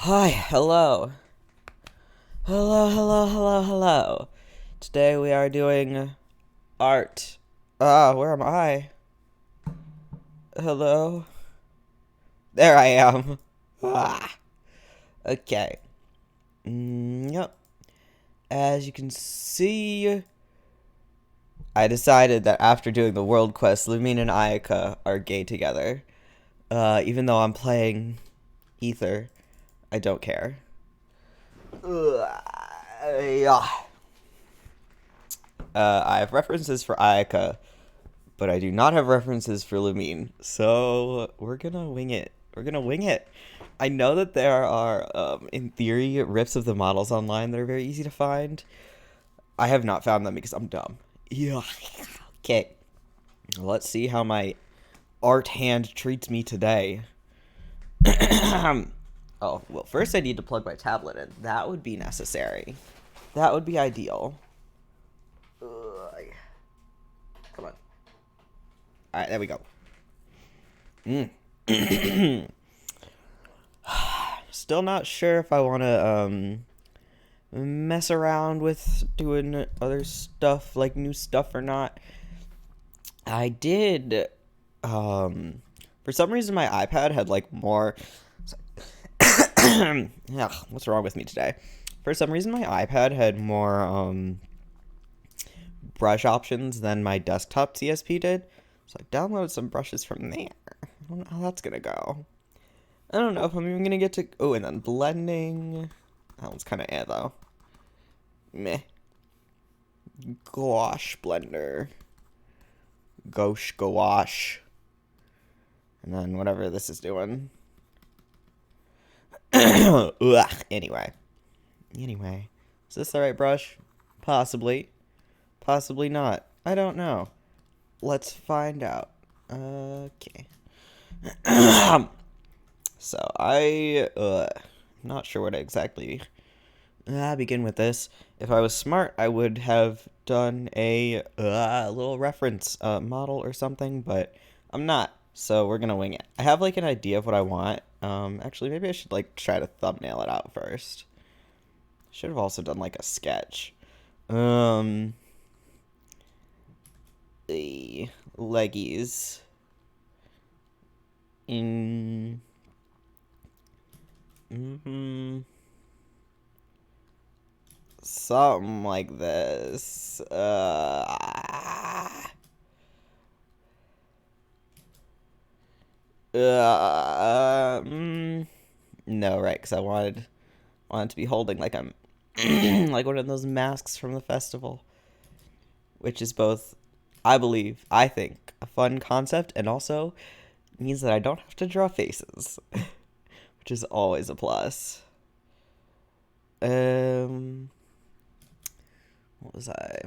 Hi, hello. Hello. Today we are doing art. Where am I? Hello? There I am. Ah, okay. Yep. As you can see, I decided that after doing the world quest, Lumine and Ayaka are gay together. Even though I'm playing Ether, I don't care. Yeah. I have references for Ayaka, but I do not have references for Lumine. So we're gonna wing it. I know that there are, in theory, rips of the models online that are very easy to find. I have not found them because I'm dumb. Yeah. Okay. Let's see how my art hand treats me today. Oh, well, first I need to plug my tablet in. That would be necessary. That would be ideal. Ugh. Come on. Alright, there we go. Still not sure if I want to mess around with doing other stuff, like new stuff or not. I did for some reason my iPad had like more yeah, what's wrong with me today? For some reason my iPad had more brush options than my desktop CSP did. So I downloaded some brushes from there. I don't know how that's gonna go. I don't know if I'm even gonna get to. Oh, and then blending. That one's kind of though. Meh. Gouache blender. Gouache. And then whatever this is doing. Ugh. Anyway. Is this the right brush? Possibly. Possibly not. I don't know. Let's find out. Okay. So I'm not sure what exactly begin with this. If I was smart, I would have done a little reference model or something, but I'm not. So we're gonna wing it. I have like an idea of what I want. Actually, maybe I should like try to thumbnail it out first. Should have also done like a sketch. The leggies in. Something like this. No, right? Because I wanted to be holding like I'm like one of those masks from the festival, which is both, I think, a fun concept and also means that I don't have to draw faces, which is always a plus. What was I?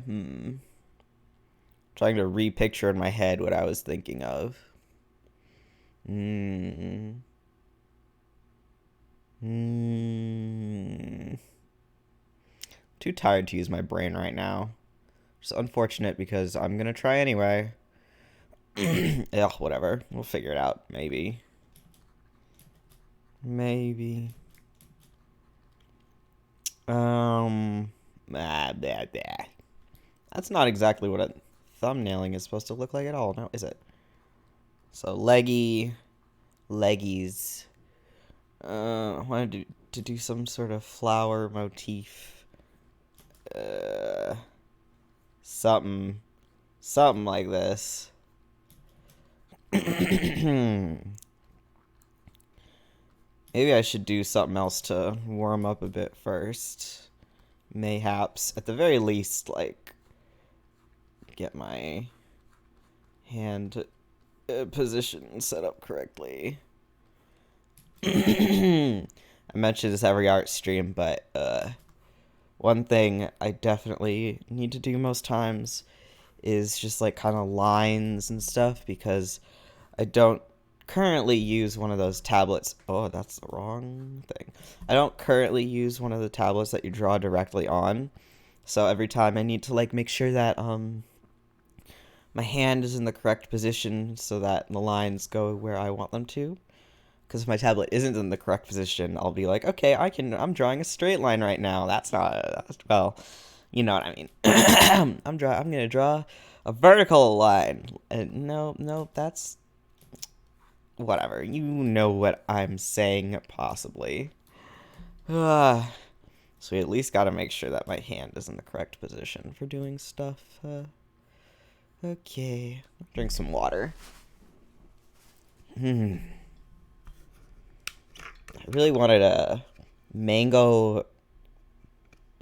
Trying to repicture in my head what I was thinking of. Too tired to use my brain right now. It's unfortunate because I'm gonna try anyway. Ugh, whatever. We'll figure it out. Maybe. Blah, blah. That's not exactly what a thumbnailing is supposed to look like at all, now is it? So leggies. I wanted to do some sort of flower motif. Something like this. Maybe I should do something else to warm up a bit first. Mayhaps, at the very least, like, get my hand position set up correctly. I mention this every art stream, but one thing I definitely need to do most times is just like kind of lines and stuff, because I don't currently use one of those tablets. Oh, that's the wrong thing. I don't currently use one of the tablets that you draw directly on. So every time I need to like make sure that my hand is in the correct position so that the lines go where I want them to. Because if my tablet isn't in the correct position, I'll be like, okay, I'm drawing a straight line right now. That's not, well, you know what I mean. I'm gonna draw a vertical line. No, that's, whatever. You know what I'm saying, possibly. So we at least gotta make sure that my hand is in the correct position for doing stuff. Okay. Drink some water. I really wanted a mango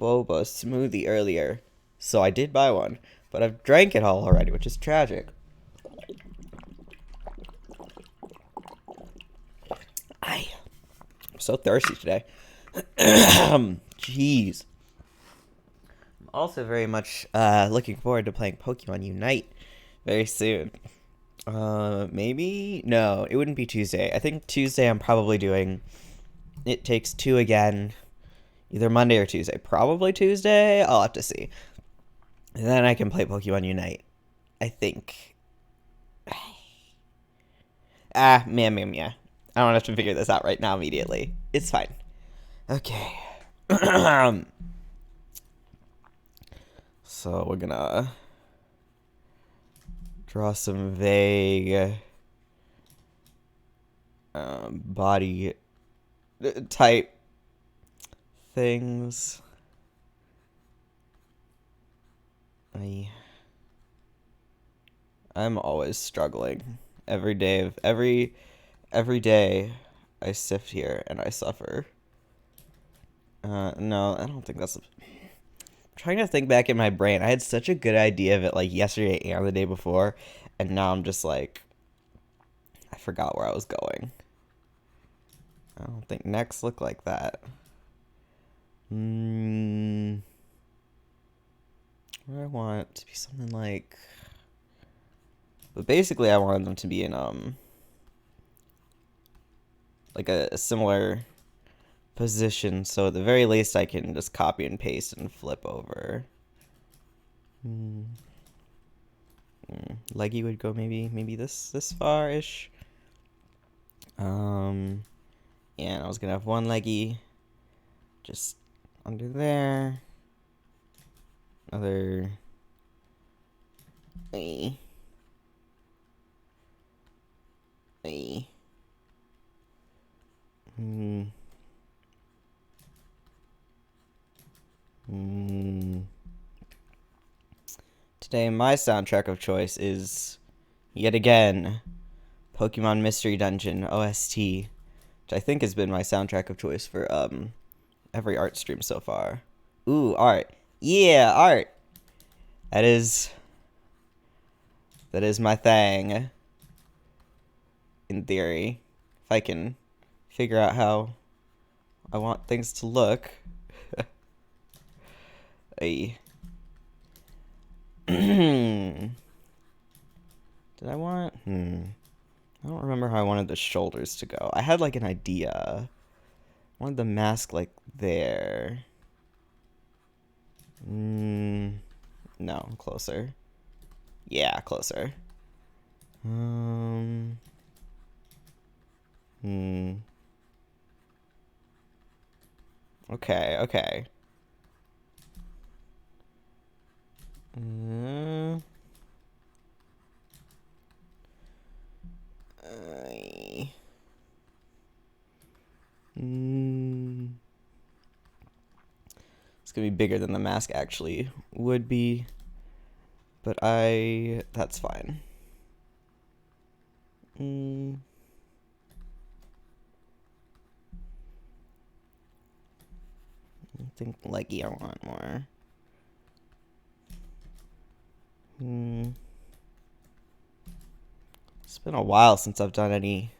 boba smoothie earlier, so I did buy one, but I've drank it all already, which is tragic. I'm so thirsty today. Jeez. I'm also very much looking forward to playing Pokemon Unite very soon. Maybe? No, it wouldn't be Tuesday. I think Tuesday I'm probably doing It Takes Two again. Either Monday or Tuesday. Probably Tuesday. I'll have to see. And then I can play Pokemon Unite. I think. Yeah. I don't have to figure this out right now immediately. It's fine. Okay. So we're gonna draw some vague body type things. I'm always struggling. Every day I sit here and I suffer. No, I don't think that's I'm trying to think back in my brain. I had such a good idea of it like yesterday and the day before, and now I'm just like I forgot where I was going. I don't think necks look like that. What I want to be something like, but basically I wanted them to be in like a similar position, so at the very least I can just copy and paste and flip over. Leggy would go maybe this far-ish. And I was gonna have one leggy just under there. Another Today, my soundtrack of choice is, yet again, Pokemon Mystery Dungeon OST, which I think has been my soundtrack of choice for every art stream so far. Ooh, art. Yeah, art. That is my thing. In theory, if I can figure out how I want things to look. Did I want? I don't remember how I wanted the shoulders to go. I had like an idea. I wanted the mask like there. No, closer. Yeah, closer. Okay. It's gonna be bigger than the mask actually would be, but that's fine. I think leggy I want more. It's been a while since I've done any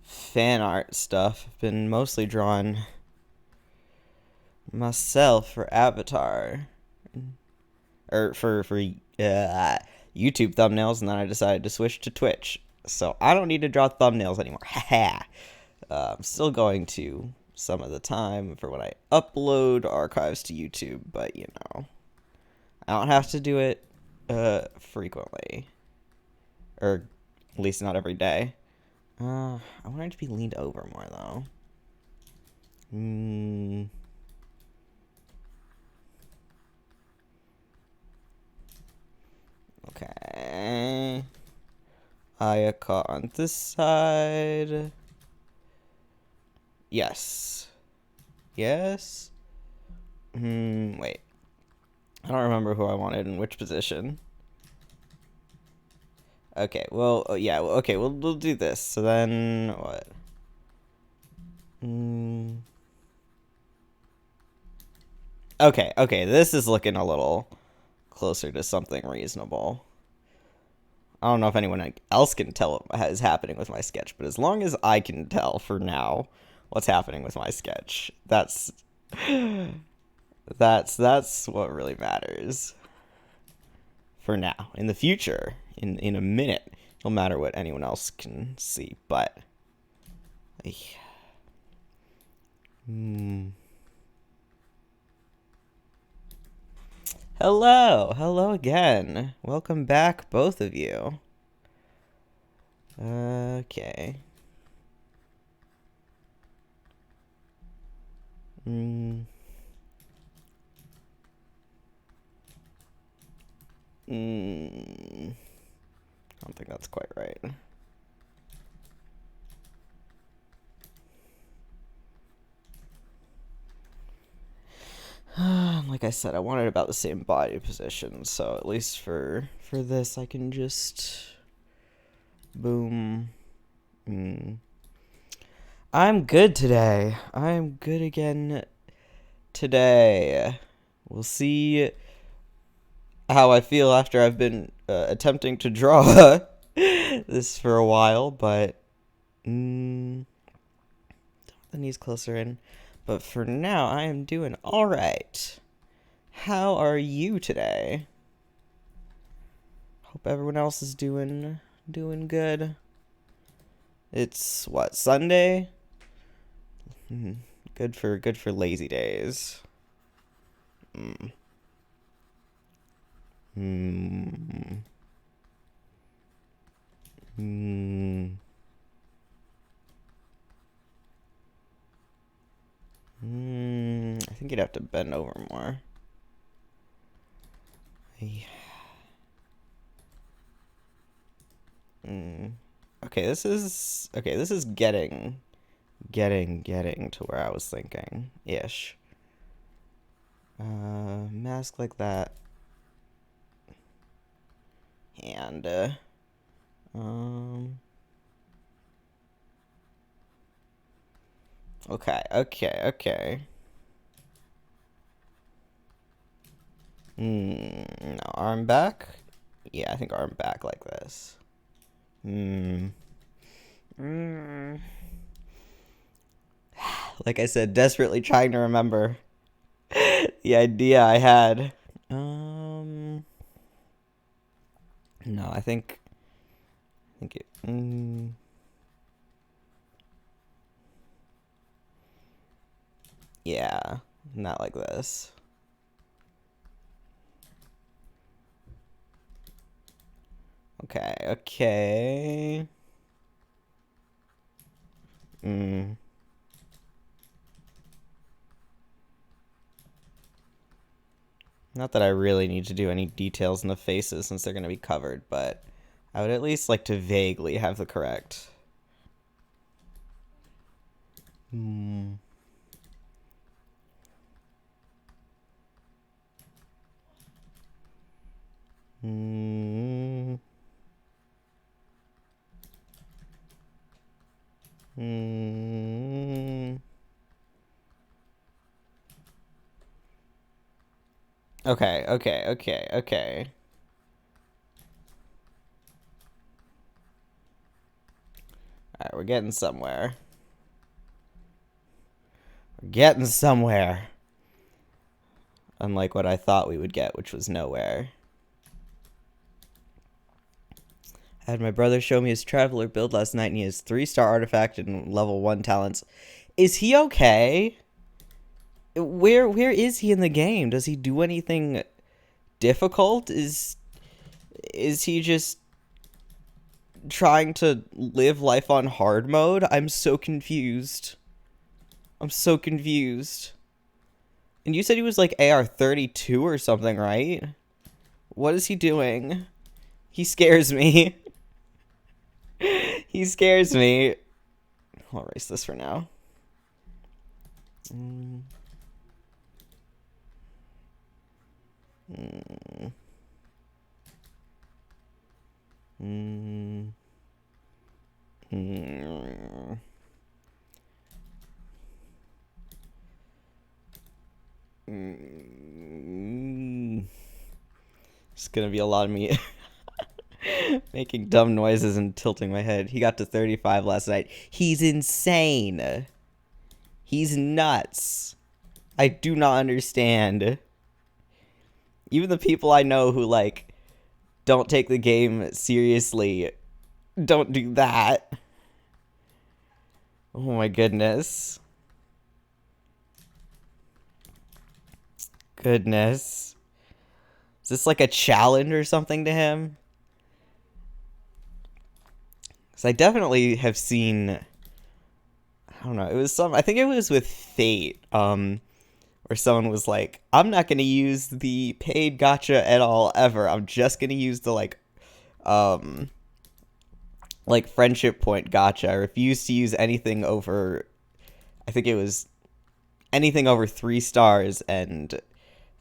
fan art stuff. I've been mostly drawn myself for Avatar, or for YouTube thumbnails, and then I decided to switch to Twitch. So I don't need to draw thumbnails anymore. Haha. I'm still going to some of the time for when I upload archives to YouTube, but you know, I don't have to do it frequently, or at least not every day. I want it to be leaned over more, though. Okay. Ayaka on this side. Yes. Yes? Wait. I don't remember who I wanted in which position. Okay, well, yeah, okay, we'll do this. So then, what? Okay, this is looking a little closer to something reasonable. I don't know if anyone else can tell what is happening with my sketch, but as long as I can tell for now what's happening with my sketch, that's what really matters. For now. In the future, in a minute, it'll matter what anyone else can see, but Hello again. Welcome back, both of you. Okay. I don't think that's quite right. Like I said, I wanted about the same body position, so at least for this, I can just boom. I'm good today. I'm good again today. We'll see how I feel after I've been attempting to draw this for a while, but the knees closer in. But for now, I am doing all right. How are you today? Hope everyone else is doing good. It's what, Sunday? Good for lazy days. I think you'd have to bend over more. Okay, this is getting to where I was thinking ish. Mask like that. And okay. No, arm back? Yeah, I think arm back like this. Like I said, desperately trying to remember the idea I had. No, I think it. Yeah, not like this. Okay. Not that I really need to do any details in the faces since they're going to be covered, but I would at least like to vaguely have the correct. Okay. Alright, we're getting somewhere. Unlike what I thought we would get, which was nowhere. I had my brother show me his traveler build last night, and he has 3-star artifact and level 1 talents. Is he okay? Where is he in the game? Does he do anything difficult? Is he just trying to live life on hard mode? I'm so confused. I'm so confused. And you said he was like AR 32 or something, right? What is he doing? He scares me. He scares me. I'll erase this for now. Mm. Mm. Mm. Mm. Mm. It's gonna be a lot of me making dumb noises and tilting my head. He got to 35 last night. He's insane. He's nuts. I do not understand. Even the people I know who, like, don't take the game seriously don't do that. Oh my goodness. Goodness. Is this like a challenge or something to him? Because I definitely have seen... I don't know. It was I think it was with Fate. Where someone was like, I'm not going to use the paid gacha at all, ever. I'm just going to use the, like friendship point gacha. I refuse to use anything over, I think it was anything over 3 stars, and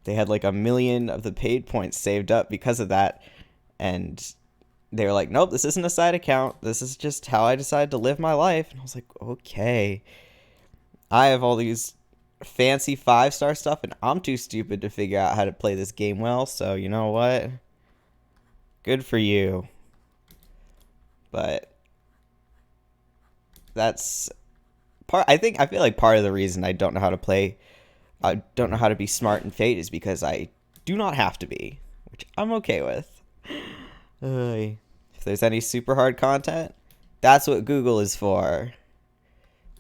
they had like 1 million of the paid points saved up because of that, and they were like, nope, this isn't a side account. This is just how I decided to live my life. And I was like, okay. I have all these fancy 5-star stuff, and I'm too stupid to figure out how to play this game well, so you know what? Good for you. But that's I feel like part of the reason I don't know how to play, I don't know how to be smart in Fate is because I do not have to be, which I'm okay with. If there's any super hard content, that's what Google is for.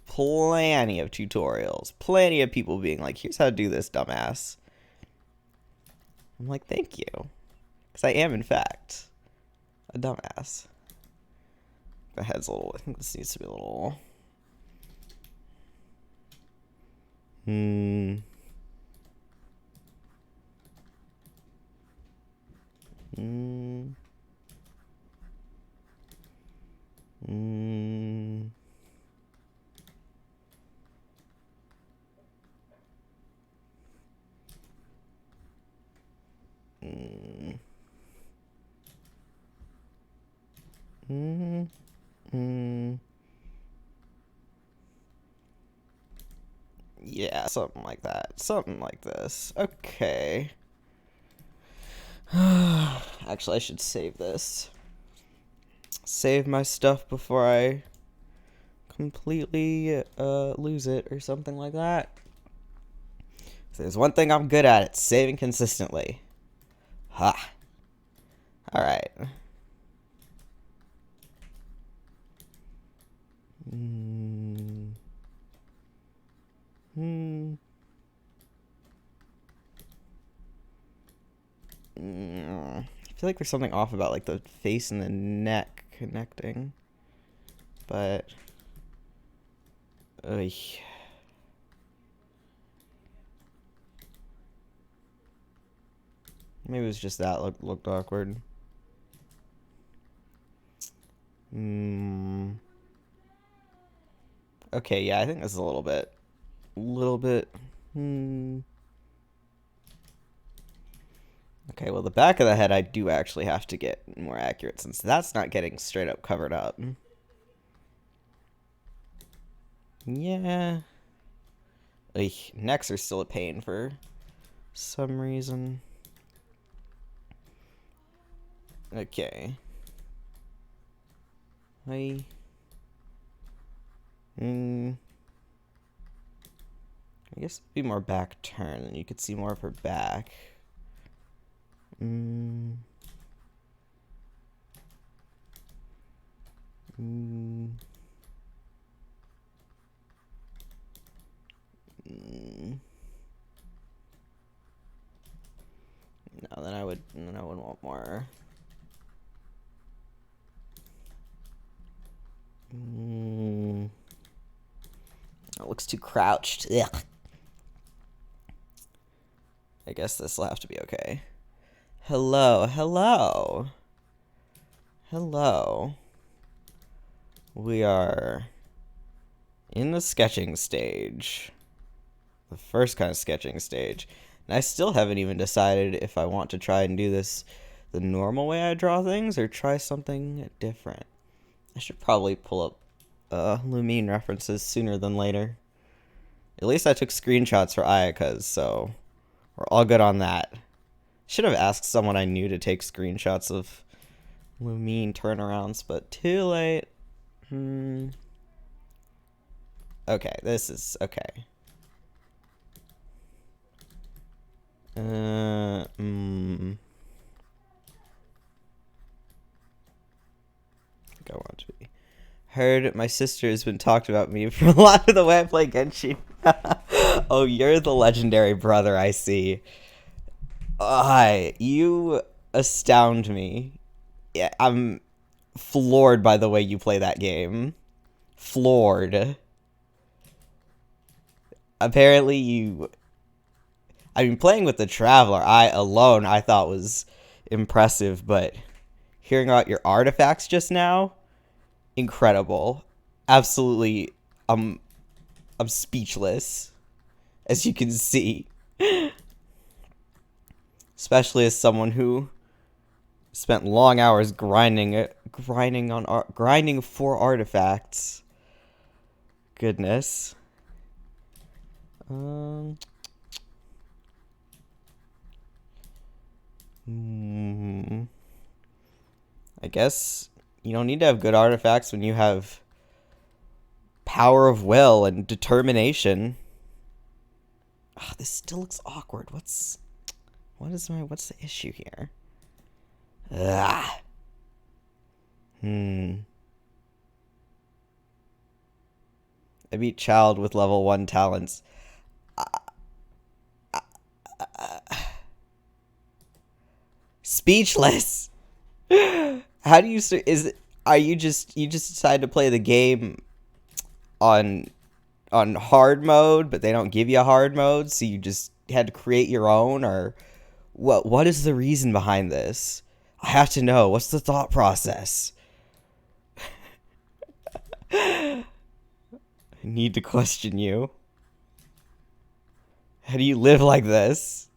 Plenty of tutorials, plenty of people being like, here's how to do this, dumbass. I'm like, thank you. Because I am, in fact, a dumbass. My head's a little, I think this needs to be a little... Hmm. Hmm. Hmm. Mm. Mm. Mm. Yeah, something like that. Something like this. Okay. Actually, I should save this. Save my stuff before I completely lose it or something like that. If there's one thing I'm good at, it's saving consistently. Ha. Alright. Hmm. Hmm. I feel like there's something off about like the face and the neck connecting. But maybe it was just that looked awkward. Okay, yeah, I think this is a little bit. Okay, well, the back of the head I do actually have to get more accurate, since that's not getting straight up covered up. Yeah. Ugh, necks are still a pain for some reason. Okay. I guess it'd be more back turn, and you could see more of her back. No, then I would want more. looks too crouched. Ugh. I guess this will have to be okay. Hello, hello. Hello. We are in the sketching stage. The first kind of sketching stage. And I still haven't even decided if I want to try and do this the normal way I draw things or try something different. I should probably pull up LUMINE references sooner than later. At least I took screenshots for Ayaka's, so we're all good on that. Should have asked someone I knew to take screenshots of LUMINE turnarounds, but too late. Okay, this is okay. I think I want to be. Heard my sister has been talked about me for a lot of the way I play Genshin. Oh, you're the legendary brother, I see. You astound me. Yeah, I'm floored by the way you play that game. Floored. Apparently I mean, playing with the Traveler, I thought was impressive, but hearing about your artifacts just now, incredible. Absolutely, I'm speechless, as you can see. Especially as someone who spent long hours grinding for artifacts. Goodness. I guess you don't need to have good artifacts when you have power of will and determination. Oh, this still looks awkward. What's the issue here? I beat Child with level 1 talents. Speechless. How do you you just decide to play the game on hard mode, but they don't give you a hard mode, so you just had to create your own, or what is the reason behind this? I have to know. What's the thought process? I need to question you. How do you live like this?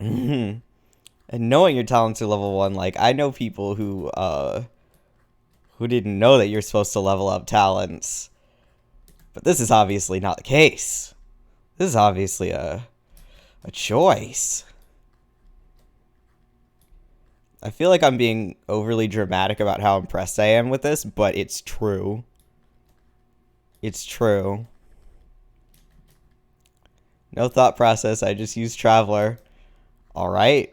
And knowing your talents are level 1, like, I know people who didn't know that you're supposed to level up talents. But this is obviously not the case. This is obviously a choice. I feel like I'm being overly dramatic about how impressed I am with this, but it's true. It's true. No thought process, I just use Traveler. Alright.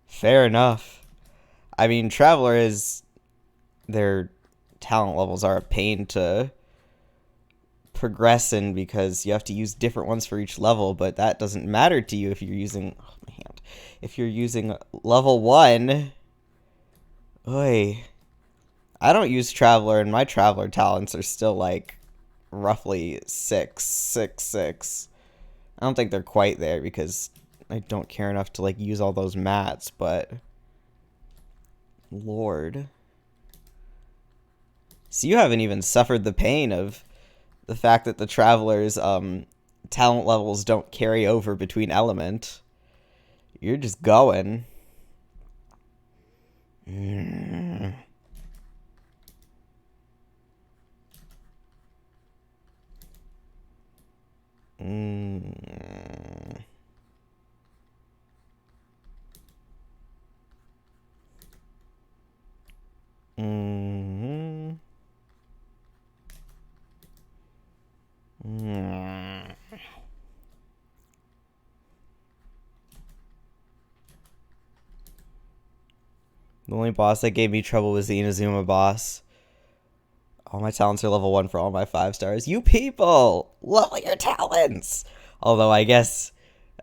Fair enough. I mean, Traveler is... their talent levels are a pain to progress in because you have to use different ones for each level, but that doesn't matter to you if you're using... oh, my hand. If you're using level 1... Oy. I don't use Traveler, and my Traveler talents are still, like, roughly 6. I don't think they're quite there because I don't care enough to, like, use all those mats, but... Lord. So you haven't even suffered the pain of the fact that the Traveler's talent levels don't carry over between element. You're just going. The only boss that gave me trouble was the Inazuma boss. All my talents are level 1 for all my 5 stars. You people! Level your talents! Although I guess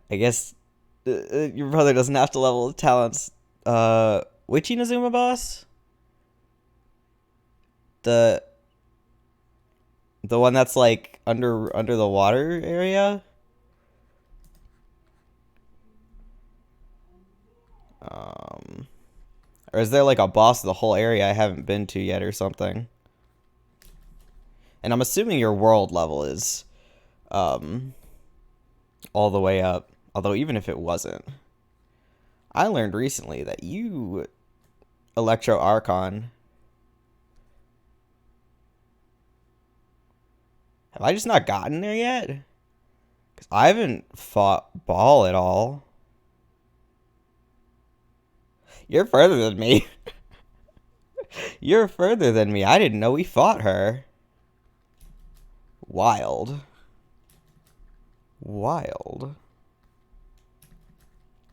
your brother doesn't have to level the talents. Which Inazuma boss? The one that's like under the water area? Or is there like a boss of the whole area I haven't been to yet or something? And I'm assuming your world level is all the way up. Although even if it wasn't, I learned recently that you Electro Archon. Have I just not gotten there yet? Because I haven't fought Ball at all. You're further than me. You're further than me. I didn't know we fought her. Wild. Wild.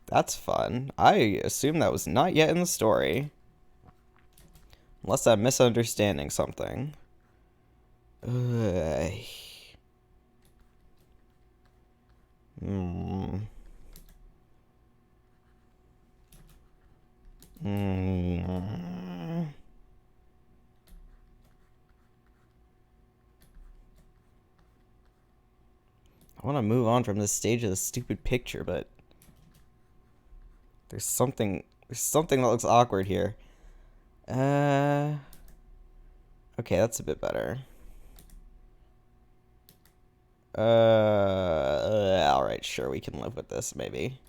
That's fun. I assume that was not yet in the story. Unless I'm misunderstanding something. Ugh. I want to move on from this stage of the stupid picture, but there's something that looks awkward here. Okay, that's a bit better. Alright, sure, we can live with this, maybe.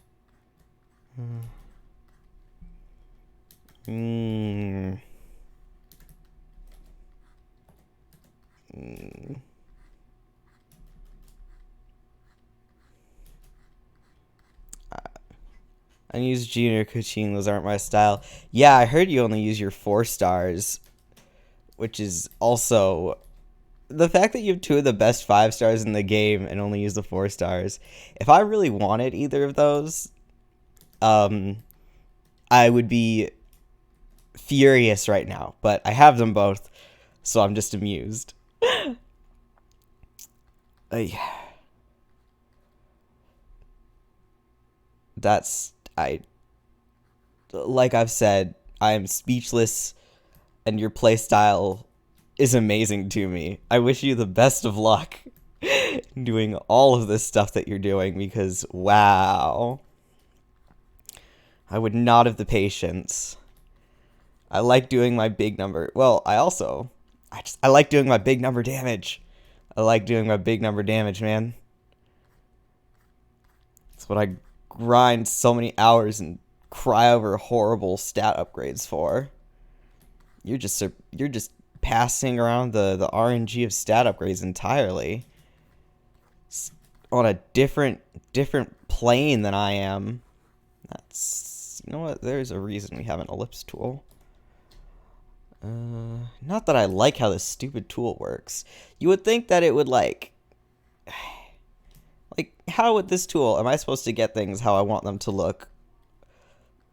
Unused junior coaching, those aren't my style. Yeah, I heard you only use your 4 stars, which is also the fact that you have 2 of the best 5 stars in the game and only use the 4 stars. If I really wanted either of those, I would be furious right now, but I have them both, so I'm just amused. Like I've said, I am speechless, and your playstyle is amazing to me. I wish you the best of luck doing all of this stuff that you're doing, because wow, I would not have the patience. I like doing my big number. Well, I like doing my big number damage. I like doing my big number damage, man. That's what I grind so many hours and cry over horrible stat upgrades for. You're just passing around the RNG of stat upgrades entirely. It's on a different plane than I am. That's, you know what? There's a reason we have an ellipse tool. Not that I like how this stupid tool works. You would think that it would like, how with this tool am I supposed to get things how I want them to look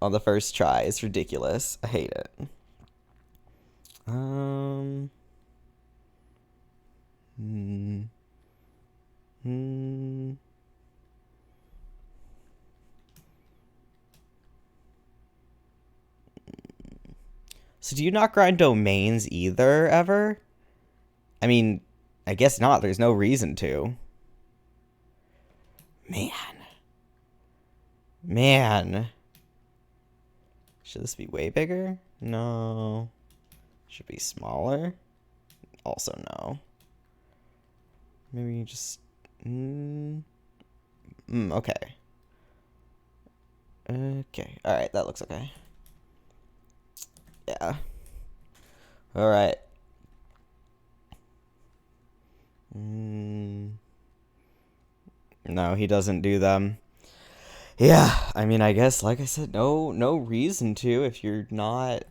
on the first try? It's ridiculous. I hate it. So do you not grind domains either, ever? I mean, I guess not. There's no reason to. Man. Should this be way bigger? No. Should be smaller? Also no. Maybe just... okay. Okay. Alright, that looks okay. Yeah. Alright. No, he doesn't do them. Yeah, I mean, I guess, like I said, no reason to if you're not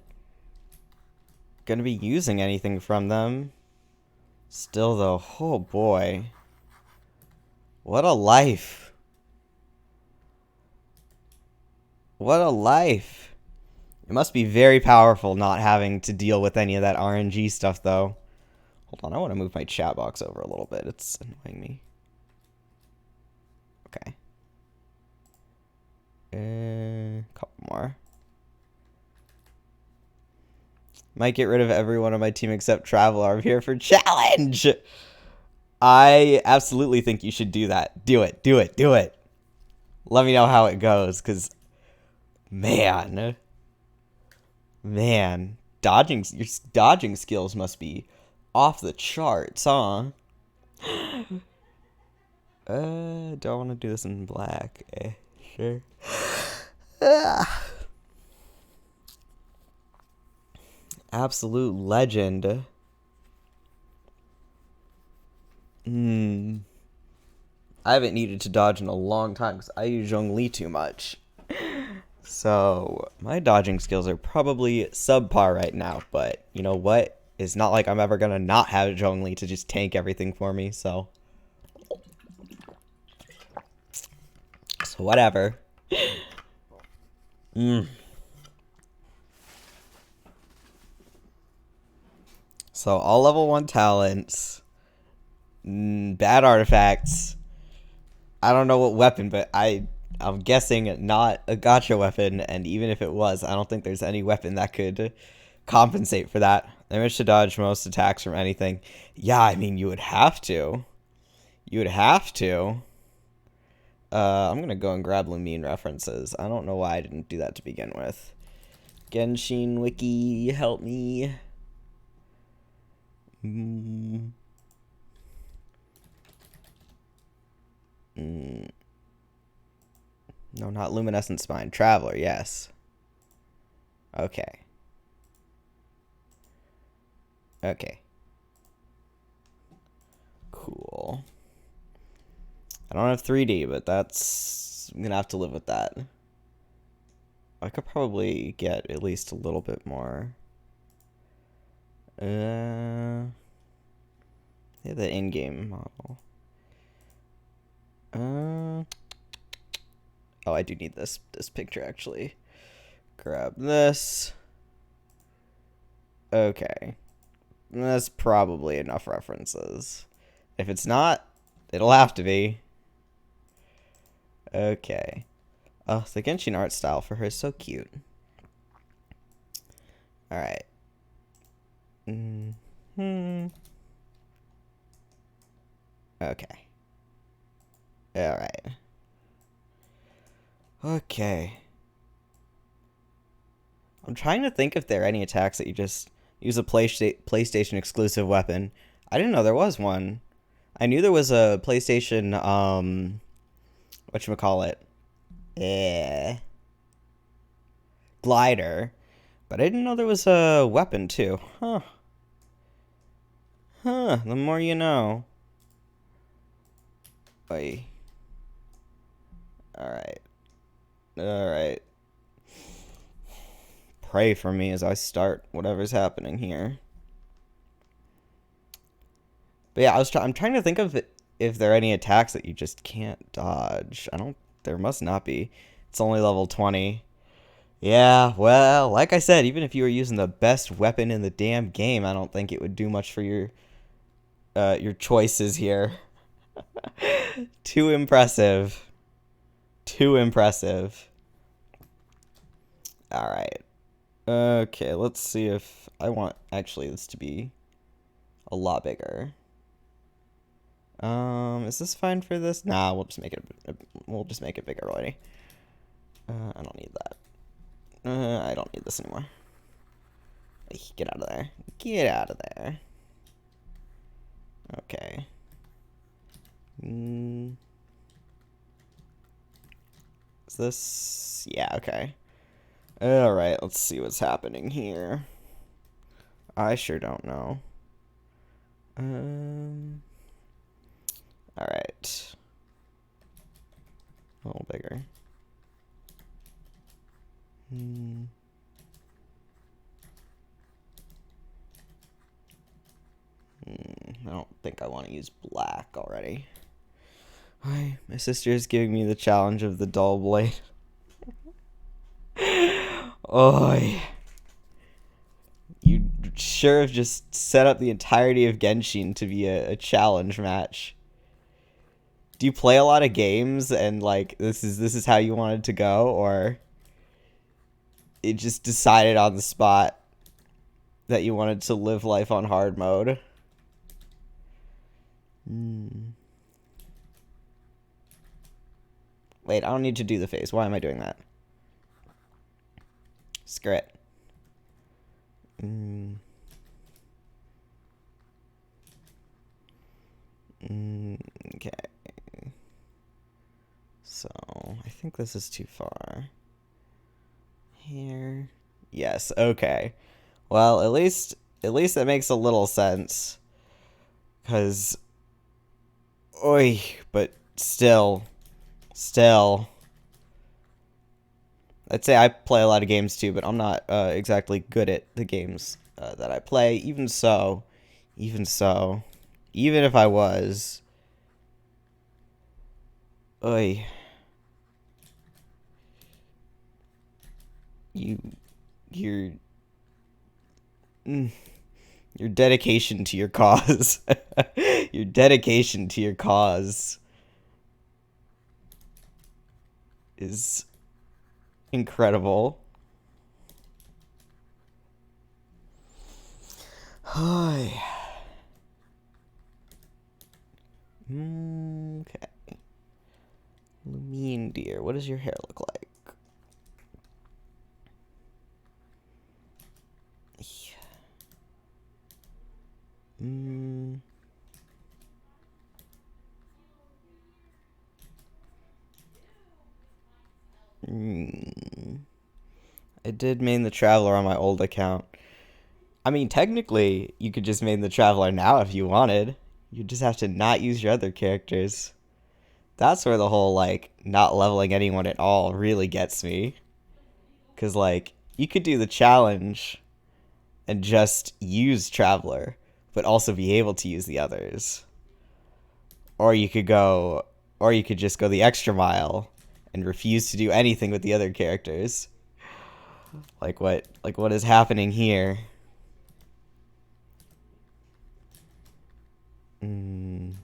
gonna be using anything from them. Still, though, oh boy. What a life. What a life. It must be very powerful not having to deal with any of that RNG stuff, though. Hold on, I want to move my chat box over a little bit. It's annoying me. Okay. Couple more. Might get rid of everyone on my team except Traveler. I'm here for challenge! I absolutely think you should do that. Do it. Do it. Do it. Let me know how it goes, because... Man. Man. Your dodging skills must be off the charts, huh? Do I want to do this in black? Sure. Absolute legend. I haven't needed to dodge in a long time because I use Zhongli too much. So, my dodging skills are probably subpar right now, but you know what? It's not like I'm ever gonna not have Zhongli to just tank everything for me, so... So, whatever. So, all level 1 talents. Bad artifacts. I don't know what weapon, but I'm guessing not a gacha weapon, and even if it was, I don't think there's any weapon that could compensate for that. I managed to dodge most attacks from anything. Yeah, I mean, you would have to. You would have to. I'm gonna go and grab LUMINE references. I don't know why I didn't do that to begin with. Genshin Wiki, help me. No, not Luminescent Spine. Traveler, yes. Okay. Okay. Cool. I don't have 3D, but that's... I'm gonna have to live with that. I could probably get at least a little bit more. Yeah, the in-game model. Oh, I do need this picture, actually. Grab this. Okay. That's probably enough references. If it's not, it'll have to be. Okay. Oh, the Genshin art style for her is so cute. Alright. Okay. Alright. Okay. I'm trying to think if there are any attacks that you just use a PlayStation exclusive weapon. I didn't know there was one. I knew there was a PlayStation, whatchamacallit? Glider. But I didn't know there was a weapon, too. Huh. Huh, the more you know. Oy. Alright. Alright. Pray for me as I start whatever's happening here. But yeah, I'm trying to think of if there are any attacks that you just can't dodge. There must not be. It's only level 20. Yeah, well, like I said, even if you were using the best weapon in the damn game, I don't think it would do much for your choices here. Too impressive. Too impressive. Alright. Okay, let's see if I want actually this to be a lot bigger. Is this fine for this? Nah, we'll just make it bigger already. I don't need that. I don't need this anymore. Get out of there. Get out of there. Okay. Is this... Yeah, okay. Alright, let's see what's happening here. I sure don't know. Alright. A little bigger. I don't think I want to use black already. Hi, my sister is giving me the challenge of the dull blade. Oi. You sure have just set up the entirety of Genshin to be a challenge match. Do you play a lot of games and like this is how you wanted to go, or it just decided on the spot? that you wanted to live life on hard mode. Wait, I don't need to do the face. Why am I doing that? Screw it. Okay. So, I think this is too far. Here. Yes, okay. Well, at least it makes a little sense. Cause oi, but still I'd say I play a lot of games too, but I'm not exactly good at the games that I play. Even if I was, oi, your your dedication to your cause, your dedication to your cause is incredible. Hi. Okay. Lumine dear, what does your hair look like? I did main the Traveler on my old account. I mean, technically, you could just main the Traveler now if you wanted. You just have to not use your other characters. That's where the whole, like, not leveling anyone at all really gets me. Because, like, you could do the challenge and just use Traveler, but also be able to use the others. Or you could just go the extra mile and refuse to do anything with the other characters. Like what is happening here? Trying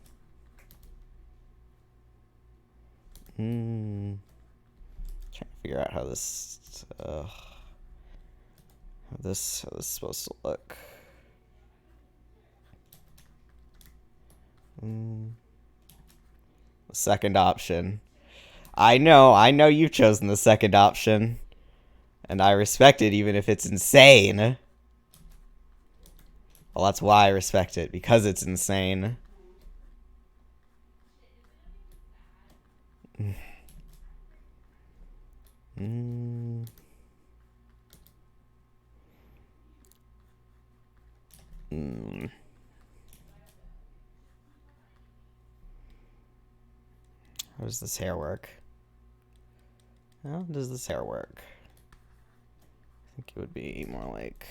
to figure out how this is supposed to look. The second option. I know you've chosen the second option. And I respect it even if it's insane. Well, that's why I respect it, because it's insane. How does this hair work? How does this hair work? I think it would be more like...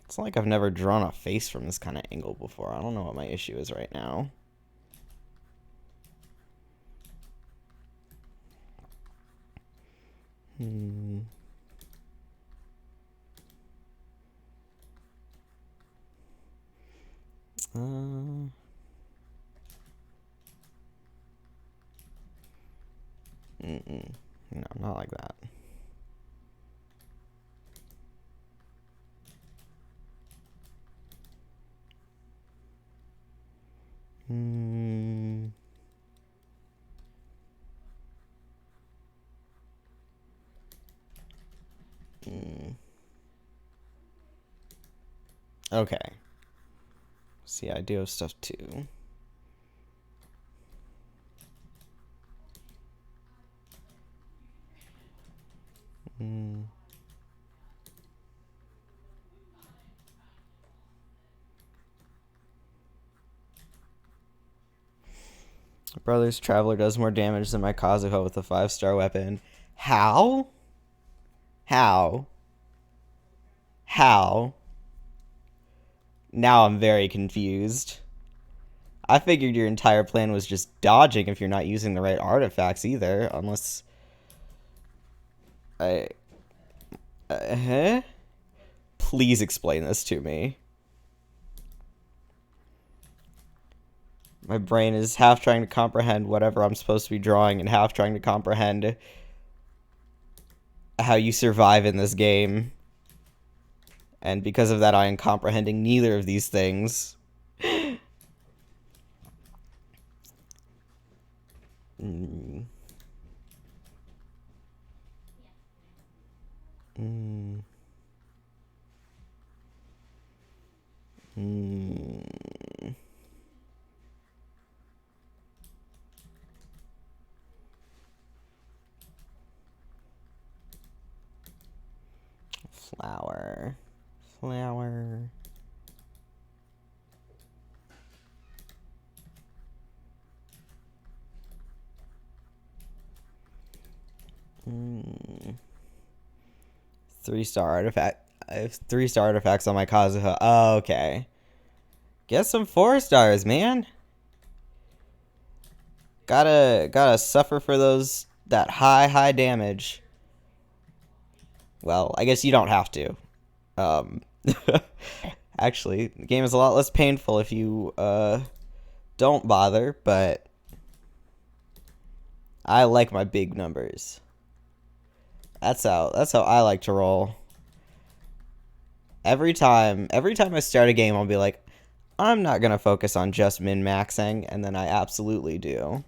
It's like I've never drawn a face from this kind of angle before. I don't know what my issue is right now. No, not like that. Okay. See, I do have stuff too. Brother's Traveler does more damage than my Kazuha with a 5-star weapon. How? How? How? Now I'm very confused. I figured your entire plan was just dodging if you're not using the right artifacts either, unless... Please explain this to me. My brain is half trying to comprehend whatever I'm supposed to be drawing and half trying to comprehend how you survive in this game. And because of that, I am comprehending neither of these things. Mm. Mm. Mm. Flower. Flower. Mm. 3-star artifact. I have 3-star artifacts on my Kazuha. Oh, okay. Get some 4-stars, man. Gotta suffer for that high damage. Well, I guess you don't have to. Actually, the game is a lot less painful if you don't bother, but I like my big numbers. That's how I like to roll. Every time I start a game, I'll be like, I'm not gonna focus on just min-maxing, and then I absolutely do.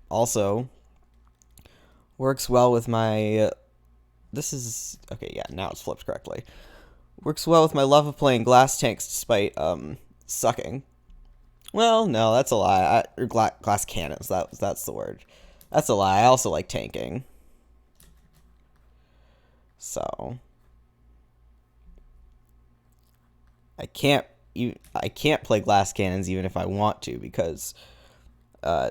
Also, works well with my. This is okay. Yeah, now it's flipped correctly. Works well with my love of playing glass tanks, despite sucking. Well, no, that's a lie. Glass cannons. That's the word. That's a lie. I also like tanking. So I can't play glass cannons even if I want to, because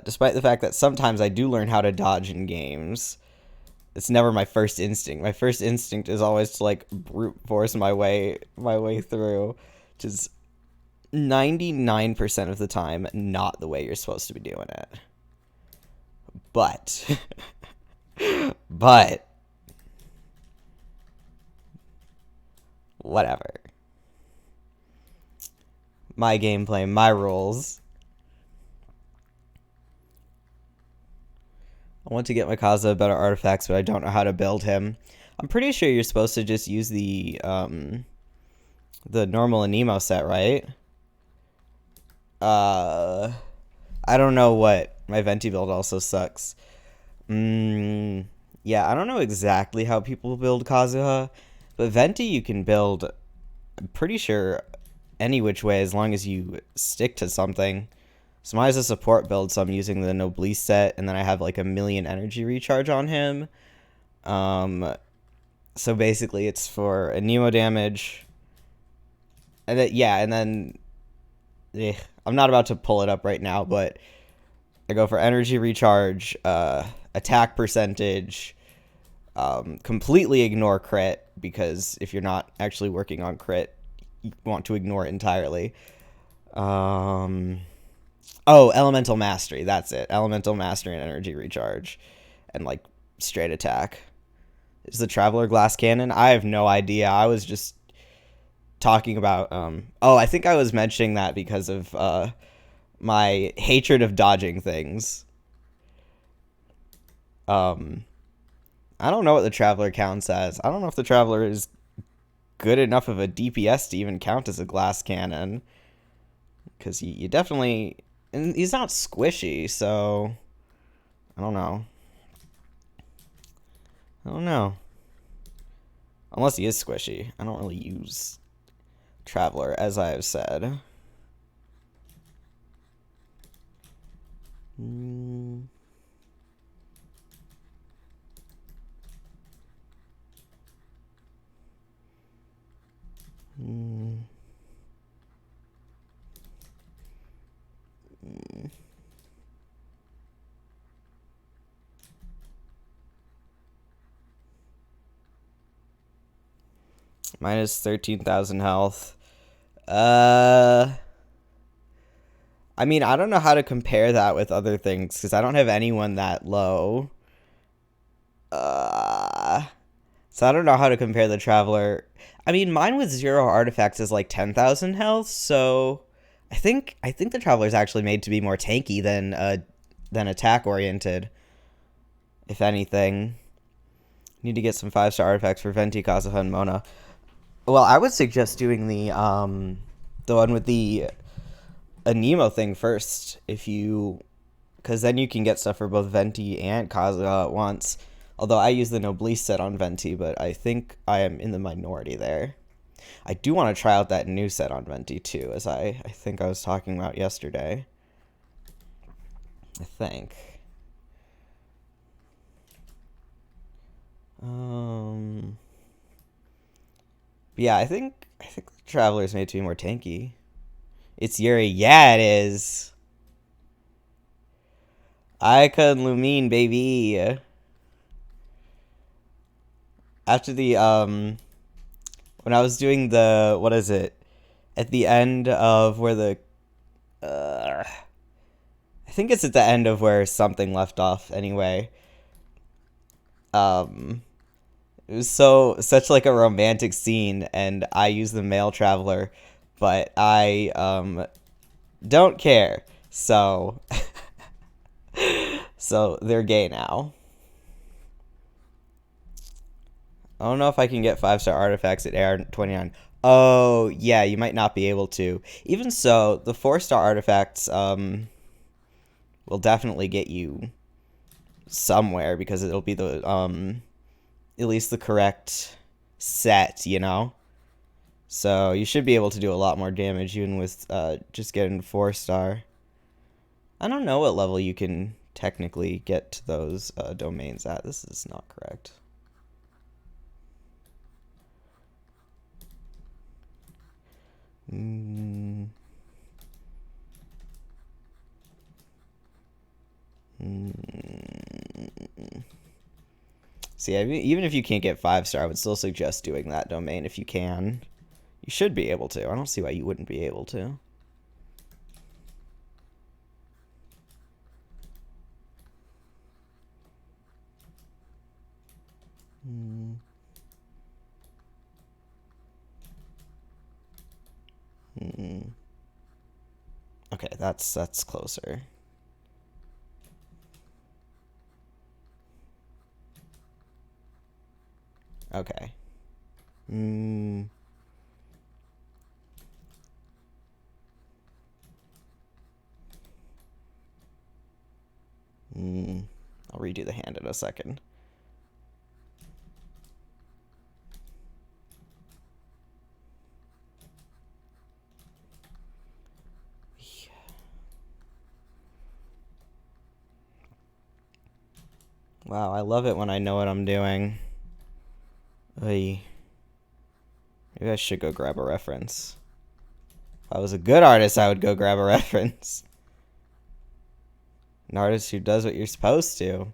despite the fact that sometimes I do learn how to dodge in games, it's never my first instinct. My first instinct is always to like brute force my way through, which is 99% of the time not the way you're supposed to be doing it. But whatever. My gameplay, my rules. I want to get my Kazuha better artifacts, but I don't know how to build him. I'm pretty sure you're supposed to just use the normal Anemo set, right? I don't know what. My Venti build also sucks. Yeah, I don't know exactly how people build Kazuha, but Venti you can build, I'm pretty sure, any which way as long as you stick to something. So mine is a support build, so I'm using the Noblesse set, and then I have like 1,000,000 energy recharge on him. So basically it's for Anemo damage. And then I'm not about to pull it up right now, but I go for energy recharge, attack percentage, completely ignore crit, because if you're not actually working on crit, you want to ignore it entirely. Elemental mastery, that's it. Elemental mastery and energy recharge, and like straight attack. Is the Traveler glass cannon? I have no idea. I was just talking about I think I was mentioning that because of my hatred of dodging things. I don't know what the Traveler counts as. I don't know if the Traveler is good enough of a DPS to even count as a glass cannon, because you definitely, and he's not squishy, so I don't know. Unless he is squishy. I don't really use Traveler, as I have said. Minus 13,000 health. I mean, I don't know how to compare that with other things, because I don't have anyone that low. So I don't know how to compare the Traveler. I mean, mine with 0 artifacts is like 10,000 health, so I think the Traveler is actually made to be more tanky than attack oriented. If anything, need to get some 5-star artifacts for Venti, Kazuha, and Mona. Well, I would suggest doing the one with the Anemo thing first, because then you can get stuff for both Venti and Kazuha at once. Although I use the Noblesse set on Venti, but I think I am in the minority there. I do want to try out that new set on Venti too, as I think I was talking about yesterday. I think. Yeah, I think the Traveler's made to be more tanky. It's Yuri. Yeah, it is. Ayaka and Lumine, baby. After the when I was doing the, what is it? At the end of where the I think it's at the end of where something left off anyway. It was such like a romantic scene, and I use the male Traveler, but I don't care. So so they're gay now. I don't know if I can get 5-star artifacts at AR-29. Oh, yeah, you might not be able to. Even so, the 4-star artifacts will definitely get you somewhere, because it'll be the at least the correct set, you know? So you should be able to do a lot more damage even with just getting 4-star. I don't know what level you can technically get to those domains at. This is not correct. See, even if you can't get 5-star, I would still suggest doing that domain if you can. You should be able to. I don't see why you wouldn't be able to. Okay, that's closer. Okay. I'll redo the hand in a second. Wow, I love it when I know what I'm doing. Maybe I should go grab a reference. If I was a good artist, I would go grab a reference. An artist who does what you're supposed to.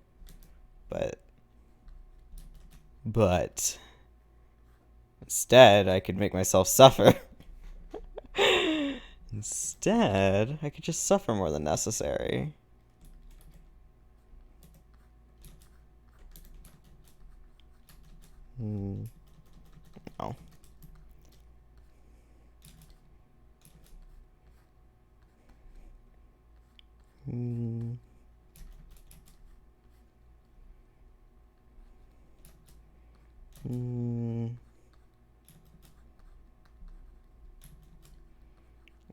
But instead, I could make myself suffer. Instead, I could just suffer more than necessary. No.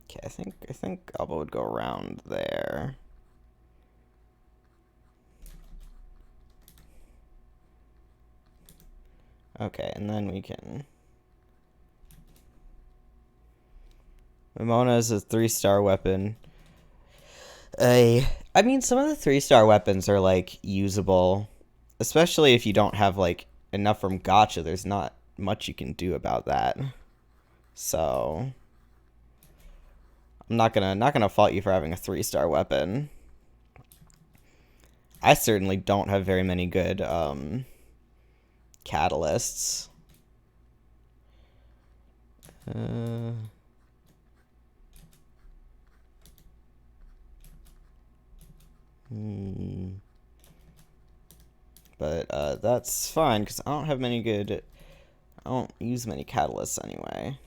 Okay, I think Alba would go around there. Okay, and then we can... Mimona is a 3-star weapon. I mean, some of the 3-star weapons are, like, usable. Especially if you don't have, like, enough from gacha. There's not much you can do about that. So... I'm not gonna fault you for having a 3-star weapon. I certainly don't have very many good, catalysts. But that's fine, because I don't have many good... I don't use many catalysts anyway.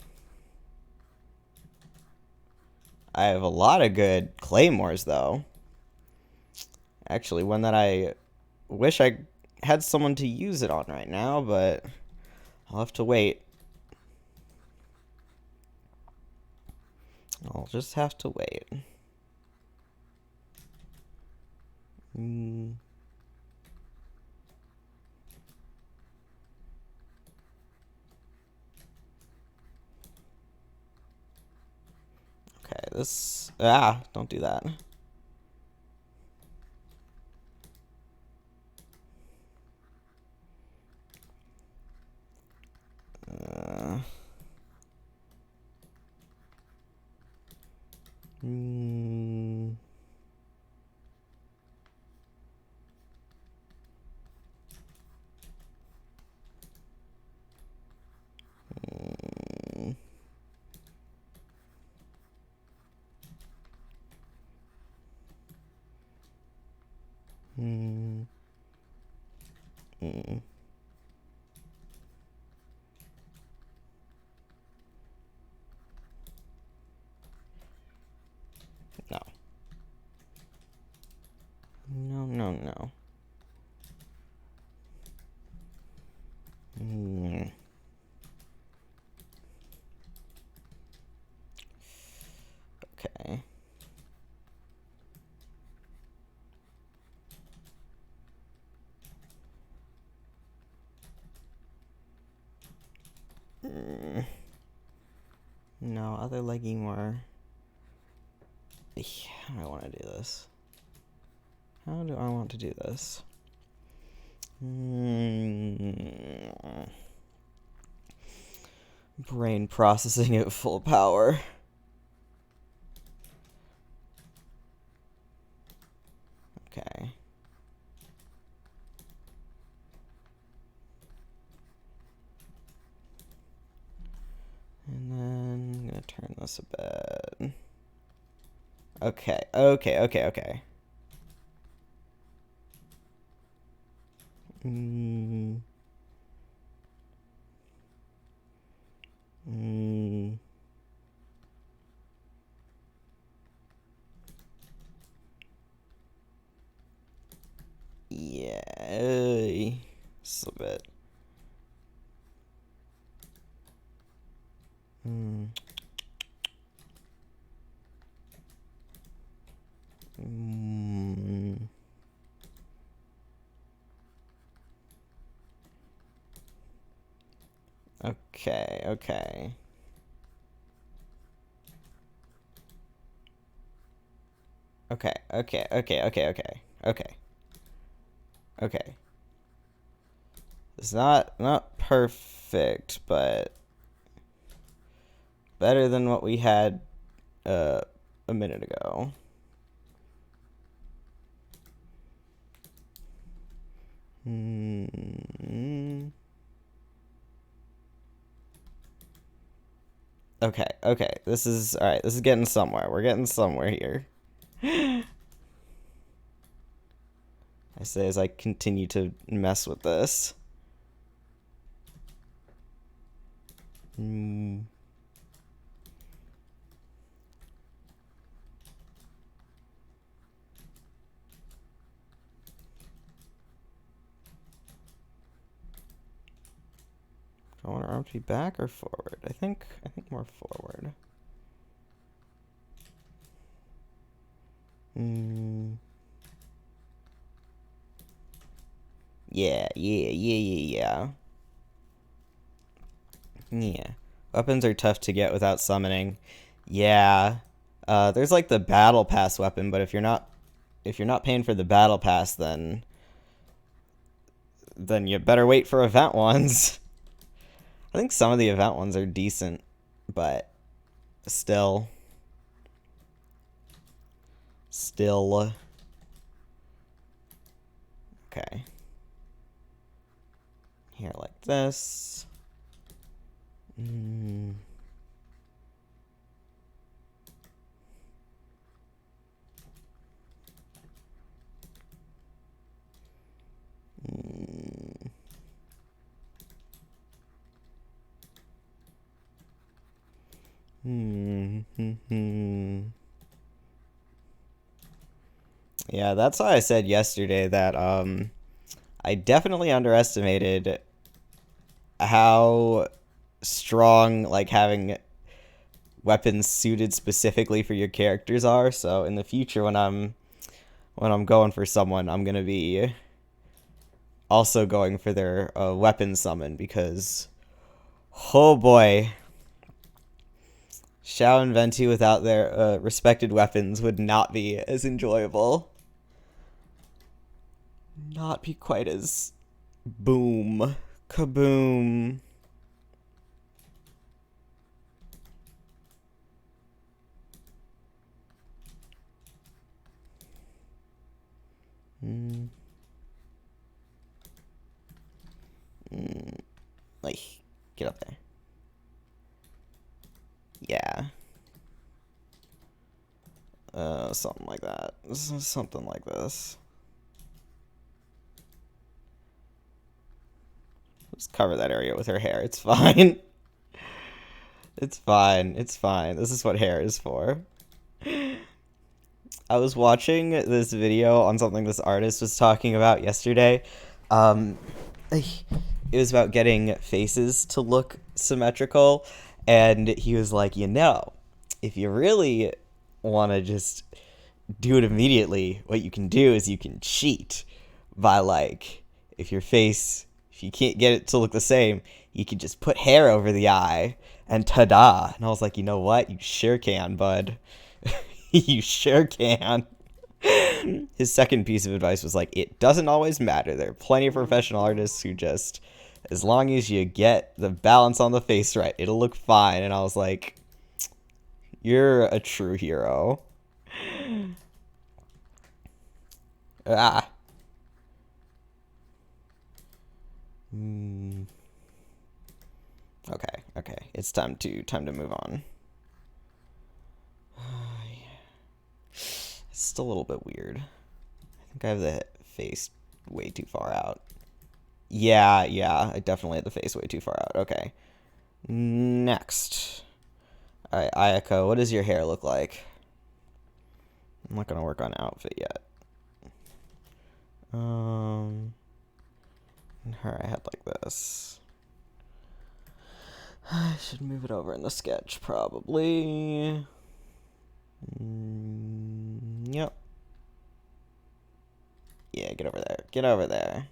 I have a lot of good claymores, though. Actually, one that I wish I had someone to use it on right now, but I'll have to wait. I'll just have to wait. Okay, this... don't do that. No. No, no, no. Okay. No, other legging more. How do I want to do this? How do I want to do this? Brain processing at full power. Okay. And then I'm gonna turn this a bit. Okay, okay, okay, okay. Yeah, just a bit. Okay, okay. Okay, okay, okay, okay, okay, okay. Okay. It's not perfect, but better than what we had a minute ago. Okay, okay. This is alright. This is getting somewhere. We're getting somewhere here. I say as I continue to mess with this. Do I want our arm to be back or forward? I think more forward. Yeah, yeah, yeah, yeah, yeah. Yeah. Weapons are tough to get without summoning. Yeah. There's like the battle pass weapon, but if you're not paying for the battle pass, then you better wait for event ones. I think some of the event ones are decent, but still. Okay. Here like this. Yeah, that's why I said yesterday that I definitely underestimated how strong like having weapons suited specifically for your characters are. So in the future when I'm going for someone, I'm gonna be also going for their weapon summon because oh boy, Xiao and Venti without their respected weapons would not be as enjoyable. Not be quite as boom. Kaboom. Like, get up there. Yeah. Something like that. Something like this. Just cover that area with her hair. It's fine. It's fine. It's fine. This is what hair is for. I was watching this video on something this artist was talking about yesterday. It was about getting faces to look symmetrical, and he was like, if you really want to just do it immediately, what you can do is you can cheat by, like, if you can't get it to look the same, you can just put hair over the eye, and ta-da. And I was like, you know what? You sure can, bud. You sure can. His second piece of advice was like, it doesn't always matter. There are plenty of professional artists who just, as long as you get the balance on the face right, it'll look fine. And I was like, you're a true hero. Ah. Okay. It's time to move on. It's still a little bit weird. I think I have the face way too far out. Yeah, I definitely had the face way too far out. Okay. Next. Alright, Ayaka, what does your hair look like? I'm not gonna work on outfit yet. Her I had like this. I should move it over in the sketch, probably. Yep. Yeah, get over there. Get over there.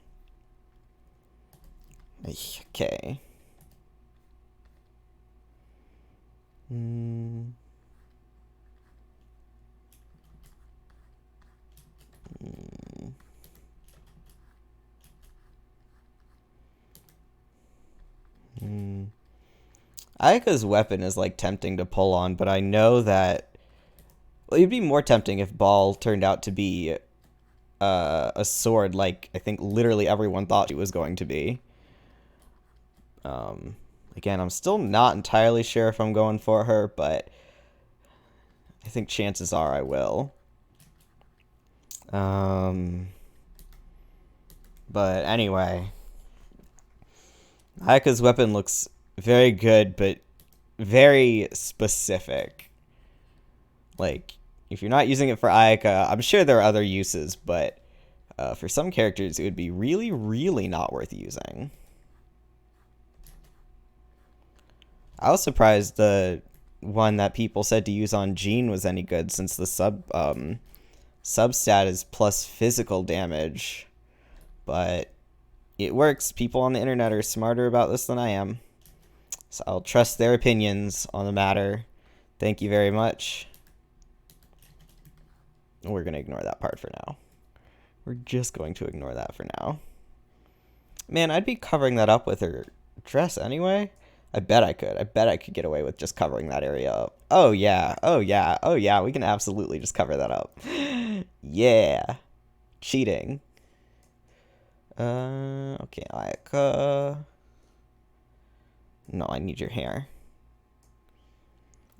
Okay. Ayaka's weapon is like tempting to pull on, but I know that, well, it'd be more tempting if Ball turned out to be a sword, like I think literally everyone thought it was going to be. Again, I'm still not entirely sure if I'm going for her, but I think chances are I will. But anyway, Ayaka's weapon looks very good, but very specific. Like, if you're not using it for Ayaka, I'm sure there are other uses, but for some characters, it would be really, really not worth using. I was surprised the one that people said to use on Jean was any good, since the substat is plus physical damage. But it works. People on the internet are smarter about this than I am. So I'll trust their opinions on the matter. Thank you very much. We're going to ignore that part for now. We're just going to ignore that for now. Man, I'd be covering that up with her dress anyway. I bet I could. I bet I could get away with just covering that area up. Oh, yeah. We can absolutely just cover that up. Yeah. Cheating. Okay, Ayaka. No, I need your hair.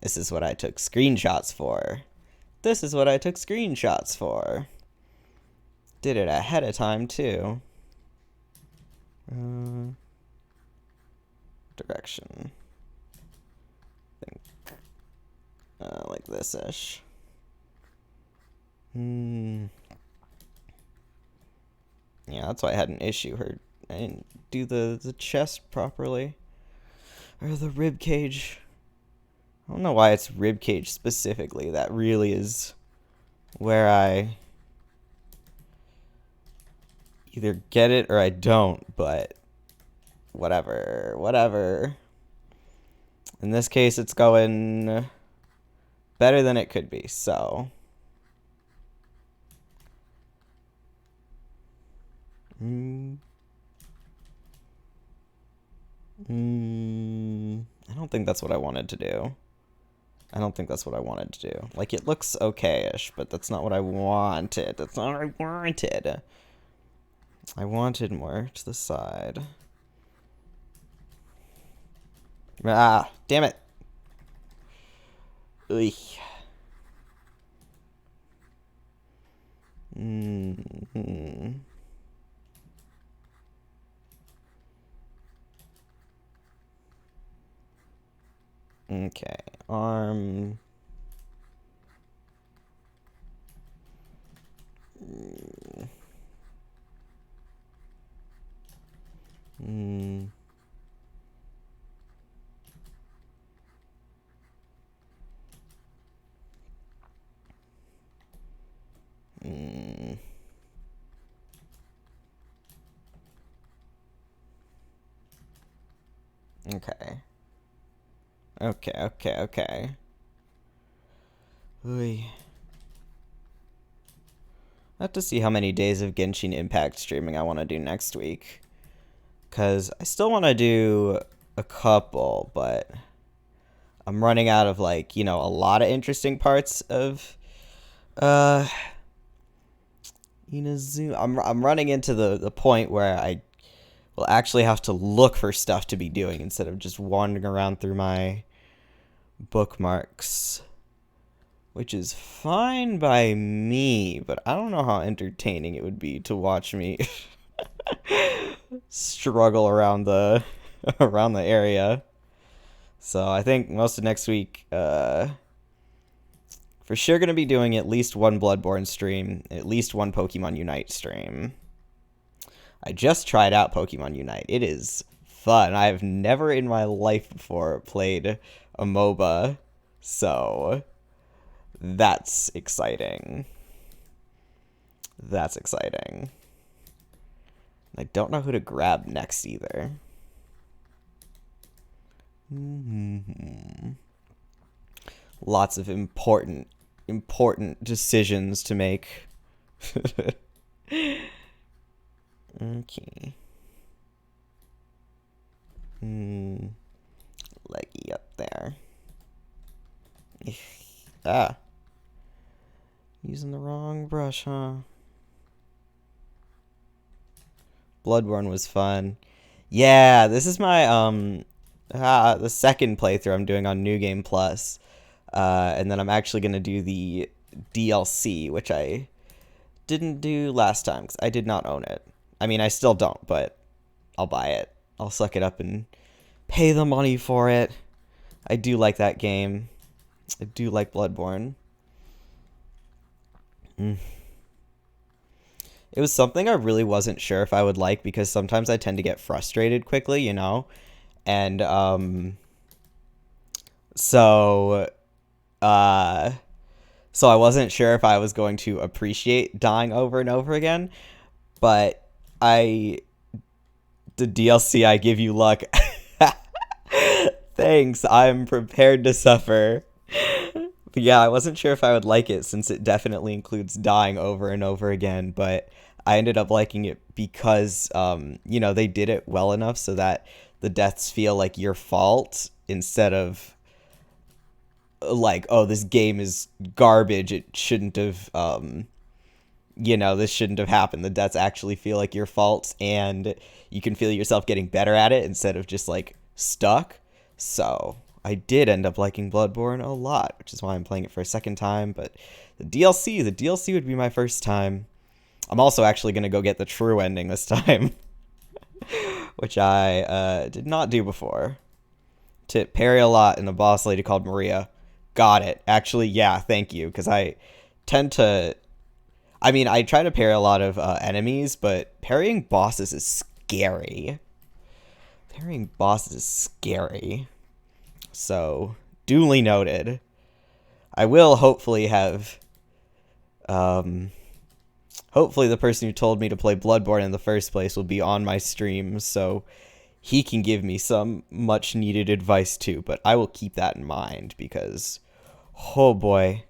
This is what I took screenshots for. Did it ahead of time, too. Direction. this-ish. Yeah, that's why I had an issue. I didn't do the chest properly. Or the rib cage. I don't know why it's rib cage specifically. That really is where I either get it or I don't, but whatever. In this case, it's going better than it could be, so. I don't think that's what I wanted to do. Like, it looks okay-ish, but that's not what I wanted. I wanted more to the side. Ah, damn it. Ugh. Okay, arm. Okay. Oy. I have to see how many days of Genshin Impact streaming I want to do next week. Because I still want to do a couple, but I'm running out of, like, you know, a lot of interesting parts of, Inazu. I'm running into the point where I will actually have to look for stuff to be doing instead of just wandering around through my bookmarks. Which is fine by me, but I don't know how entertaining it would be to watch me struggle around the area. So I think most of next week, for sure gonna be doing at least one Bloodborne stream, at least one Pokemon Unite stream. I just tried out Pokemon Unite. It is fun. I've never in my life before played a MOBA, so that's exciting. I don't know who to grab next either. Lots of important decisions to make. Okay. Leggy up there. Ah. Using the wrong brush, huh? Bloodborne was fun. Yeah, this is my, the second playthrough I'm doing on New Game Plus. And then I'm actually going to do the DLC, which I didn't do last time, because I did not own it. I mean, I still don't, but I'll buy it. I'll suck it up and pay the money for it. I do like that game. I do like Bloodborne. It was something I really wasn't sure if I would like, because sometimes I tend to get frustrated quickly, you know? And, so I wasn't sure if I was going to appreciate dying over and over again, but the DLC, I give you luck. Thanks, I'm prepared to suffer. But yeah, I wasn't sure if I would like it, since it definitely includes dying over and over again, but I ended up liking it because, you know, they did it well enough so that the deaths feel like your fault, instead of like, oh, this game is garbage, it shouldn't have, you know, this shouldn't have happened. The deaths actually feel like your fault, and you can feel yourself getting better at it instead of just, like, stuck. So I did end up liking Bloodborne a lot, which is why I'm playing it for a second time. But the DLC would be my first time. I'm also actually going to go get the true ending this time, which I did not do before. To parry a lot in a boss lady called Maria. got it. Actually, yeah, thank you, because I tend to... I mean, I try to parry a lot of enemies, but parrying bosses is scary. Parrying bosses is scary. So, duly noted. I will hopefully have... hopefully the person who told me to play Bloodborne in the first place will be on my stream, so he can give me some much-needed advice too, but I will keep that in mind, because... oh boy.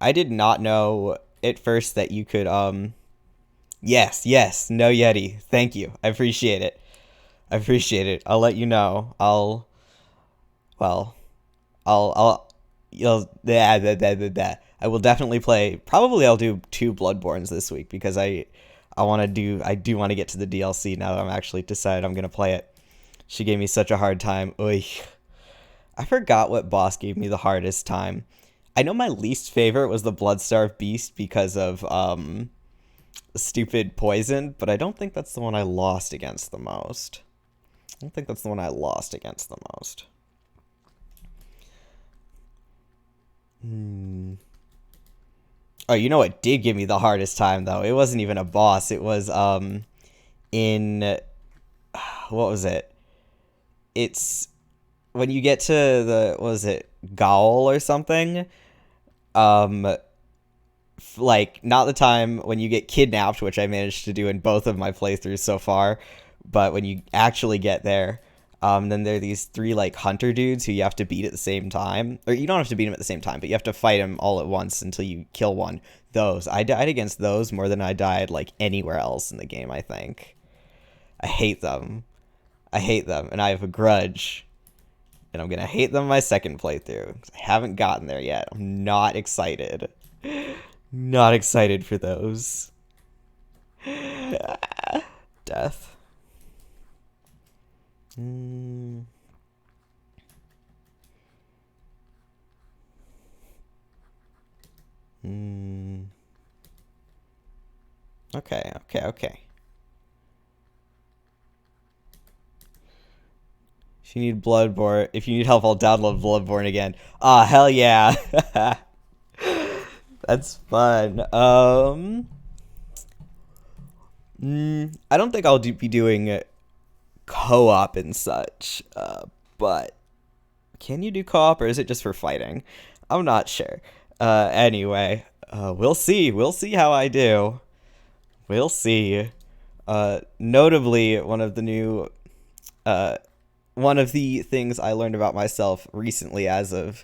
I did not know at first that you could, yes, no Yeti. Thank you. I appreciate it. I'll let you know. I will definitely play, probably I'll do 2 Bloodborns this week, because I do want to get to the DLC now that I'm actually decided I'm going to play it. She gave me such a hard time. Oy. I forgot what boss gave me the hardest time. I know my least favorite was the Bloodstarved Beast because of stupid poison, but I don't think that's the one I lost against the most. Oh, you know what did give me the hardest time, though? It wasn't even a boss. It was, in... what was it? It's... when you get to the... what was it? Gaul or something? Like, not the time when you get kidnapped, which I managed to do in both of my playthroughs so far, but when you actually get there, then there are these 3, like, hunter dudes who you have to beat at the same time. Or you don't have to beat them at the same time, but you have to fight them all at once until you kill one. Those. I died against those more than I died, like, anywhere else in the game, I think. I hate them. And I have a grudge. And I'm gonna hate them my second playthrough. I haven't gotten there yet. I'm not excited. Not excited for those. Death. Okay. If you need Bloodborne, if you need help, I'll download Bloodborne again. Ah, hell yeah. That's fun. I don't think I'll be doing co-op and such, but can you do co-op, or is it just for fighting? I'm not sure. Anyway, we'll see. We'll see how I do. We'll see. Notably, one of the things I learned about myself recently as of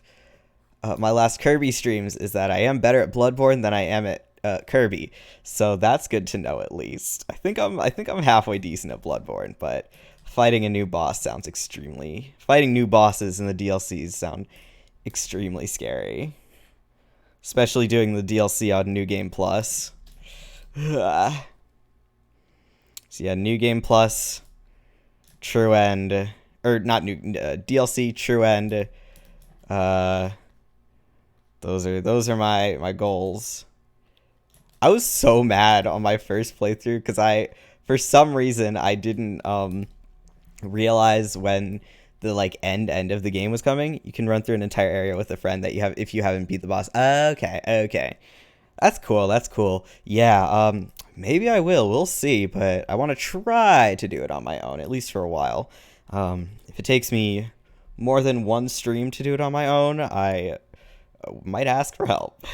my last Kirby streams is that I am better at Bloodborne than I am at Kirby. So that's good to know, at least. I think I'm halfway decent at Bloodborne, but fighting a new boss sounds fighting new bosses in the DLCs sound extremely scary. Especially doing the DLC on New Game Plus. So yeah, New Game Plus, True End, or not new DLC, True End. Those are my goals. I was so mad on my first playthrough because for some reason I didn't realize when the like end of the game was coming. You can run through an entire area with a friend that you have if you haven't beat the boss. Okay. That's cool. Yeah, maybe I will. We'll see, but I want to try to do it on my own, at least for a while. If it takes me more than one stream to do it on my own, I might ask for help.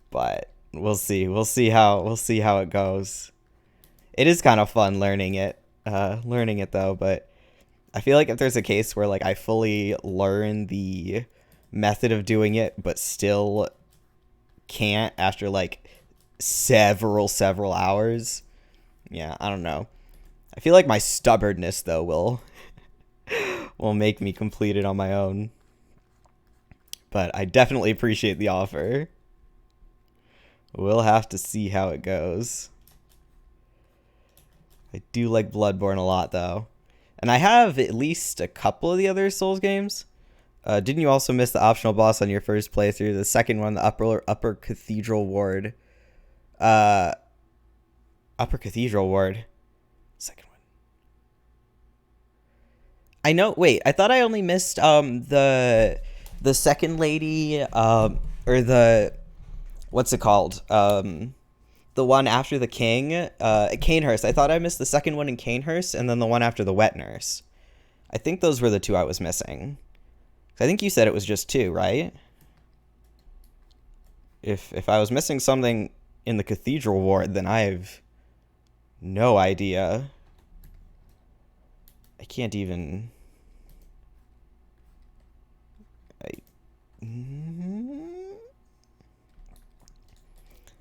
But we'll see. We'll see how it goes. It is kind of fun learning it though, but I feel like if there's a case where like I fully learn the method of doing it but still can't after like several hours, yeah, I don't know. I feel like my stubbornness though will make me complete it on my own. But I definitely appreciate the offer. We'll have to see how it goes. I do like Bloodborne a lot though. And I have at least a couple of the other Souls games. Didn't you also miss the optional boss on your first playthrough? The second one, the upper Cathedral Ward. Upper Cathedral Ward. Second one. I know. Wait, I thought I only missed the second lady or the what's it called the one after the king Canehurst. I thought I missed the second one in Canehurst and then the one after the wet nurse. I think those were the two I was missing. I think you said it was just two, right? If I was missing something in the cathedral ward, then I have no idea. I can't even.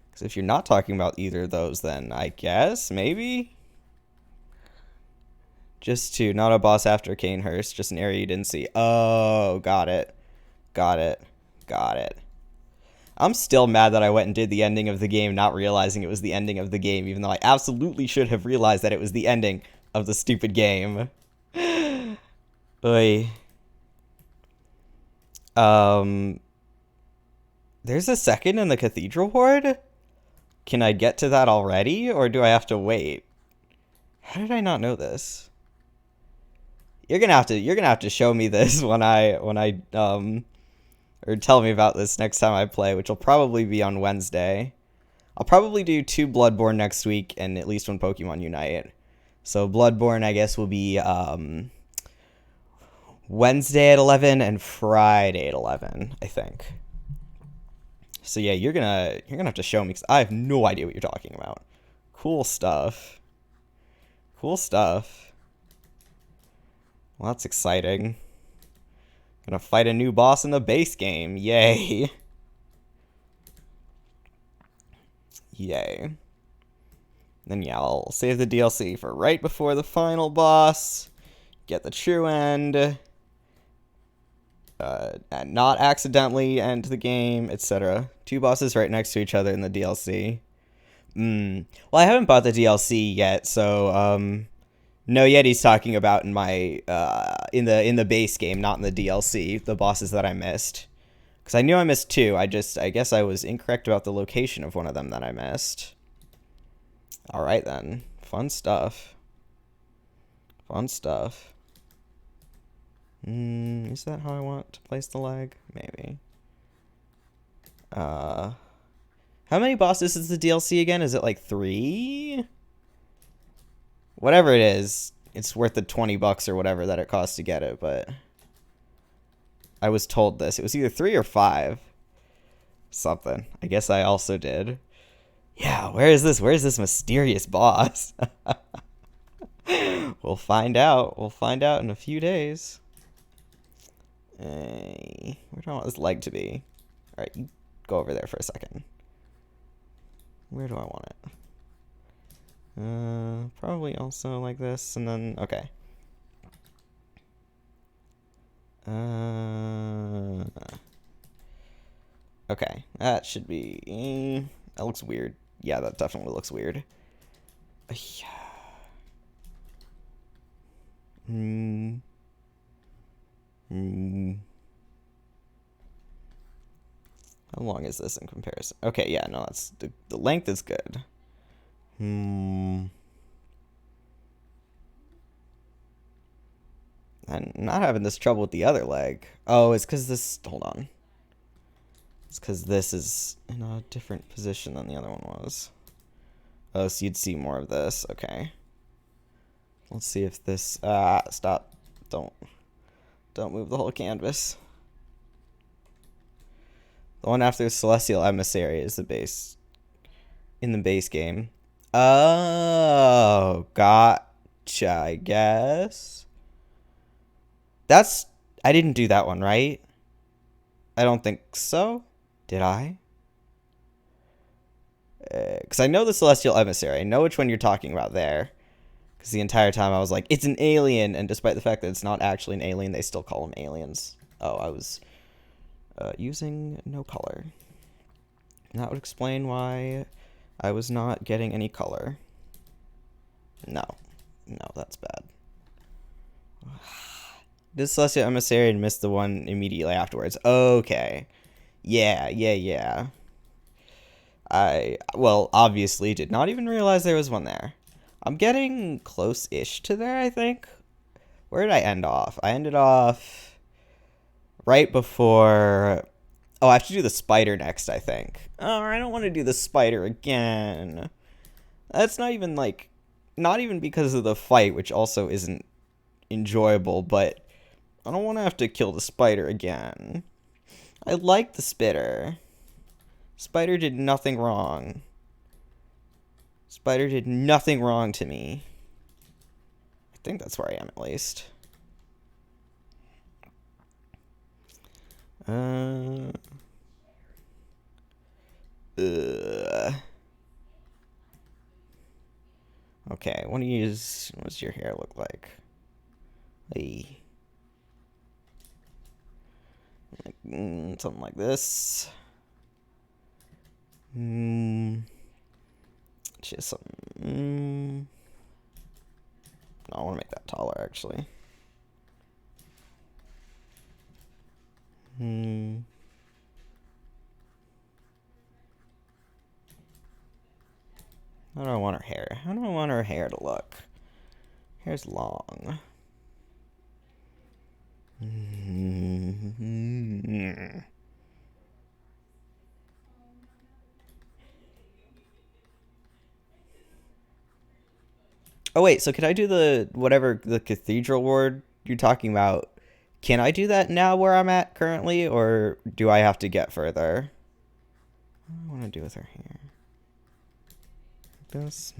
Because if you're not talking about either of those, then I guess maybe just two, not a boss after Canehurst, just an area you didn't see. Oh, got it. I'm still mad that I went and did the ending of the game not realizing it was the ending of the game, even though I absolutely should have realized that it was the ending of the stupid game. Oy. There's a second in the cathedral ward? Can I get to that already, or do I have to wait? How did I not know this? You're gonna have to show me this when I or tell me about this next time I play, which will probably be on Wednesday. I'll probably do 2 Bloodborne next week and at least 1 Pokemon Unite. So Bloodborne, I guess, will be Wednesday at 11 and Friday at 11, I think. So yeah, you're gonna have to show me because I have no idea what you're talking about. Cool stuff. Well, that's exciting. Gonna fight a new boss in the base game. Yay. Then yeah, I'll save the DLC for right before the final boss. Get the true end. And not accidentally end the game, etc. 2 bosses right next to each other in the DLC. Well, I haven't bought the DLC yet, so no Yeti's talking about in my in the base game, not in the DLC, the bosses that I missed. Because I knew I missed 2. I guess I was incorrect about the location of one of them that I missed. Alright then. Fun stuff. Is that how I want to place the leg? Maybe. How many bosses is the DLC again? Is it like 3? Whatever it is, it's worth the $20 or whatever that it costs to get it, but I was told this. It was either 3 or 5. Something. I guess I also did. Yeah, where is this? Where's this mysterious boss? We'll find out. We'll find out in a few days. Where do I want this leg to be? Alright, you go over there for a second. Where do I want it? Probably also like this, and then, okay. Okay, that should be, that looks weird. Yeah, that definitely looks weird. How long is this in comparison? Okay, yeah, no, that's the length is good. I'm not having this trouble with the other leg. Oh, it's because this, hold on. It's because this is in a different position than the other one was. Oh, so you'd see more of this. Okay. Let's see if this, stop. Don't move the whole canvas. The one after Celestial Emissary is the base. In the base game. Oh, gotcha, I guess. I didn't do that one, right? I don't think so. Did I? Because I know the Celestial Emissary. I know which one you're talking about there. Because the entire time I was like, it's an alien. And despite the fact that it's not actually an alien, they still call them aliens. Oh, I was using no color. And that would explain why I was not getting any color. No, that's bad. Did Celestial Emissary and missed the one immediately afterwards? Okay. Yeah. Well, obviously did not even realize there was one there. I'm getting close-ish to there, I think. Where did I end off? I ended off right before... Oh, I have to do the spider next, I think. Oh, I don't want to do the spider again. That's not even, like... Not even because of the fight, which also isn't enjoyable, but I don't want to have to kill the spider again. I like the spitter. Spider did nothing wrong. Spider did nothing wrong to me. I think that's where I am, at least. Okay, what does your hair look like? Hey. Like, something like this. Just something. No, I want to make that taller, actually. How do I want her hair? How do I want her hair to look? Hair's long. Oh wait, so can I do the the cathedral ward you're talking about? Can I do that now where I'm at currently, or do I have to get further? What do I want to do with her hair? Like this?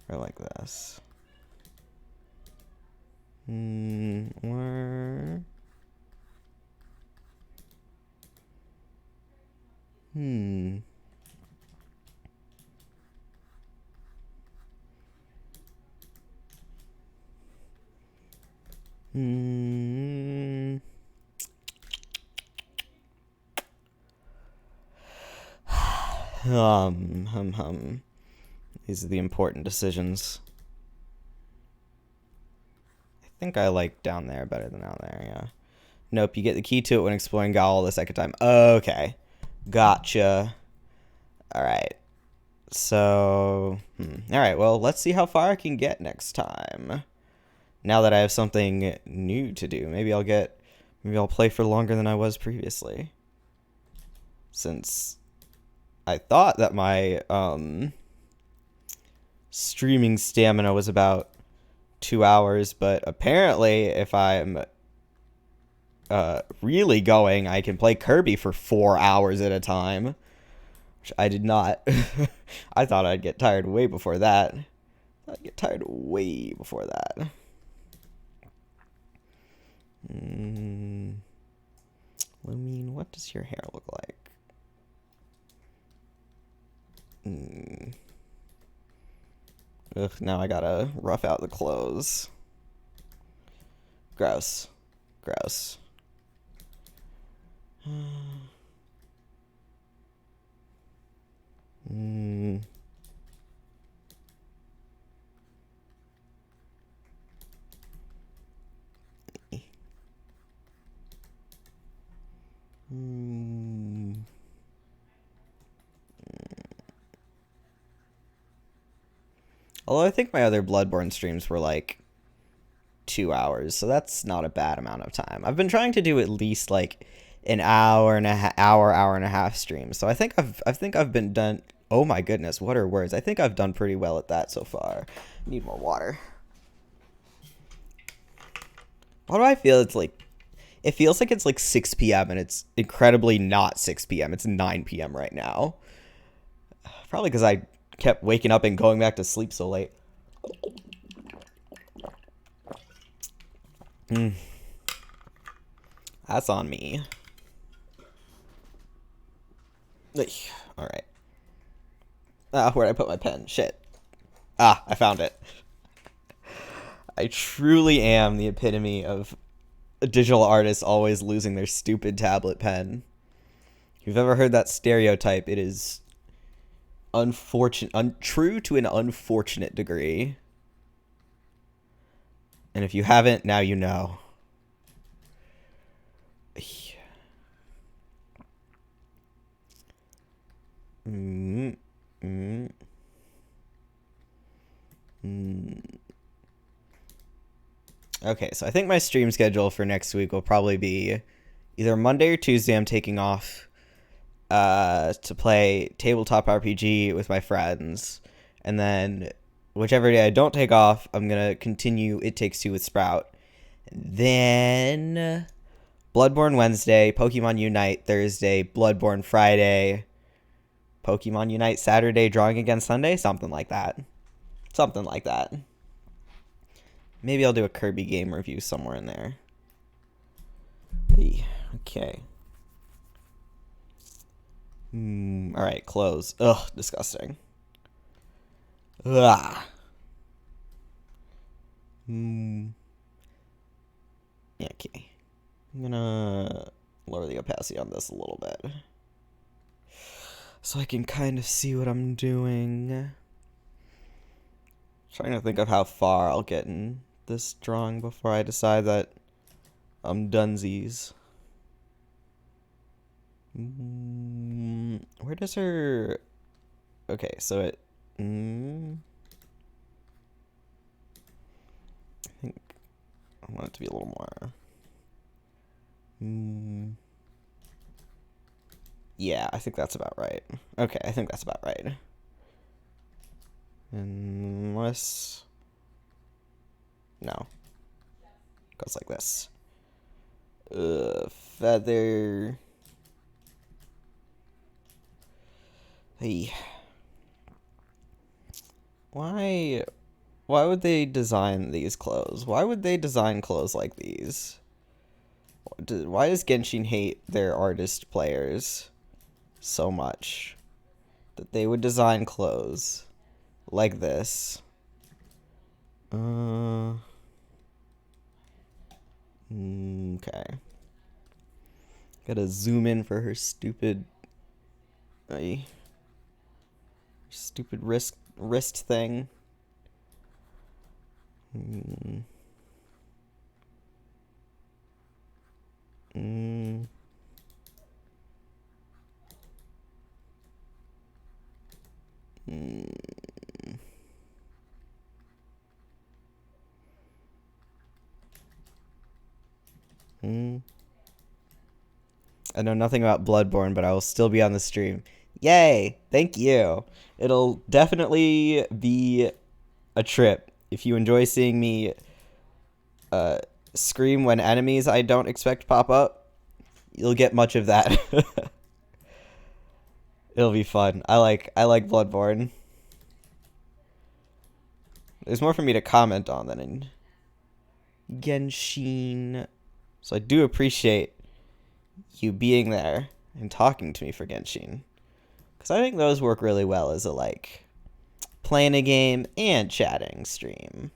Or like this? Or... These are the important decisions. I think I like down there better than down there, yeah. Nope, you get the key to it when exploring Gaul the second time. Okay. Gotcha. Alright. So... Alright, well, let's see how far I can get next time. Now that I have something new to do. Maybe I'll play for longer than I was previously. Since I thought that my streaming stamina was about 2 hours, but apparently if I'm really going, I can play Kirby for 4 hours at a time, which I did not. I thought I'd get tired way before that. Lumine, what does your hair look like? Ugh, now I gotta rough out the clothes. Gross. Gross. Although I think my other Bloodborne streams were like 2 hours, so that's not a bad amount of time. I've been trying to do at least like an hour and a half stream. So I think I've been done. Oh my goodness, what are words? I think I've done pretty well at that so far. Need more water. Why do I feel it's like... It feels like it's like 6 p.m. and it's incredibly not 6 p.m. It's 9 p.m. right now. Probably because I kept waking up and going back to sleep so late. That's on me. Alright. Where'd I put my pen? Shit. I found it. I truly am the epitome of a digital artist always losing their stupid tablet pen. If you've ever heard that stereotype, it is true to an unfortunate degree. And if you haven't, now you know. Okay, so I think my stream schedule for next week will probably be either Monday or Tuesday. I'm taking off to play tabletop RPG with my friends, and then whichever day I don't take off, I'm gonna continue It Takes Two with Sprout. Then Bloodborne Wednesday, Pokemon Unite Thursday, Bloodborne Friday, Pokemon Unite Saturday, Drawing Again Sunday, something like that. Something like that. Maybe I'll do a Kirby game review somewhere in there. Okay. Alright, close. Ugh, disgusting. Ugh. Yeah, okay. I'm gonna lower the opacity on this a little bit, so I can kind of see what I'm doing. Trying to think of how far I'll get in this drawing before I decide that I'm dunsies. Where does her... Okay, so it... I think I want it to be a little more... Yeah, I think that's about right. Okay, I think that's about right. Unless... No. Goes like this. Feather... Hey. Why would they design these clothes? Why would they design clothes like these? Why does Genshin hate their artist players so much that they would design clothes like this? Okay. Gotta zoom in for her stupid wrist thing. I know nothing about Bloodborne, but I will still be on the stream. Yay! Thank you. It'll definitely be a trip. If you enjoy seeing me scream when enemies I don't expect pop up, you'll get much of that. It'll be fun. I like Bloodborne. There's more for me to comment on than in Genshin. So I do appreciate you being there and talking to me for Genshin, because I think those work really well as a playing a game and chatting stream.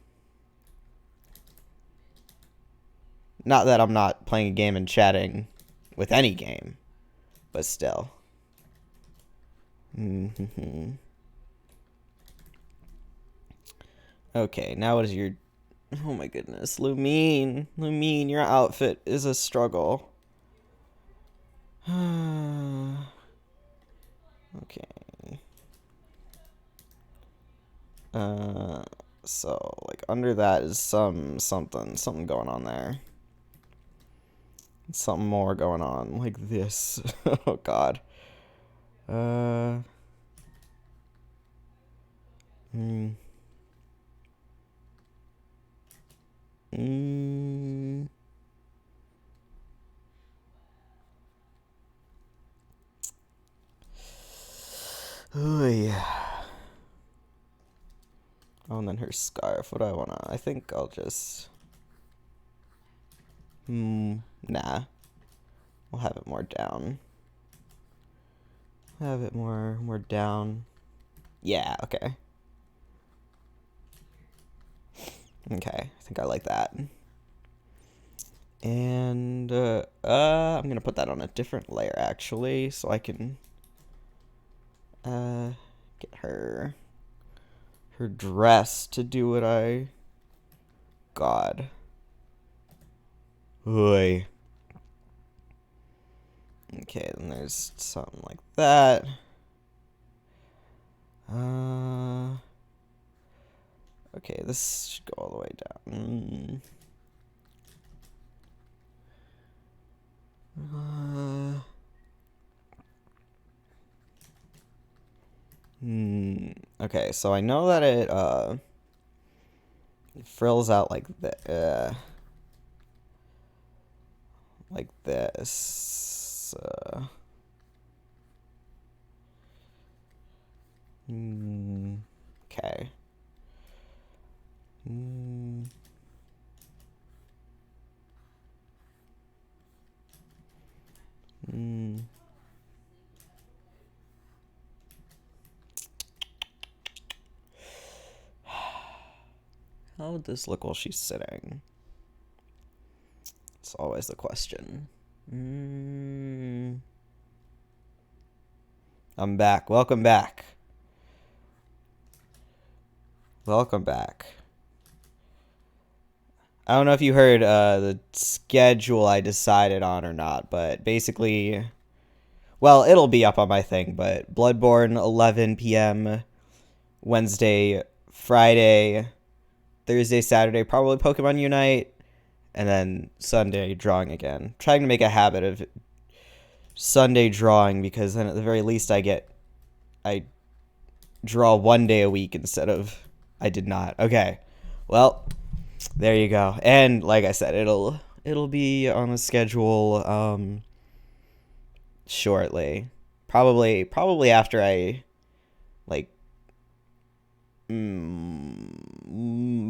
Not that I'm not playing a game and chatting with any game, but still. Okay, now what is your... Oh my goodness, Lumine, your outfit is a struggle. Okay. So under that is something going on there. Something more going on like this. Oh God. Oh yeah. Oh, and then her scarf. What do I wanna? I think I'll just... Nah. We'll have it more down. Have it more down. Yeah, okay. Okay, I think I like that. And, I'm gonna put that on a different layer, actually, so I can, get her dress to do what I... God. Oy. Okay, then there's something like that. Okay, this should go all the way down. Okay, so I know that it frills out like this. Okay. How would this look while she's sitting? It's always the question. I'm back. Welcome back. Welcome back. I don't know if you heard the schedule I decided on or not, but basically, well, it'll be up on my thing, but Bloodborne 11 p.m. Wednesday, Friday, Thursday, Saturday, probably Pokemon Unite, and then Sunday drawing again. Trying to make a habit of Sunday drawing, because then at the very least I draw 1 day a week instead of I did not. Okay. Well, there you go. And like I said, it'll be on the schedule shortly. Probably after I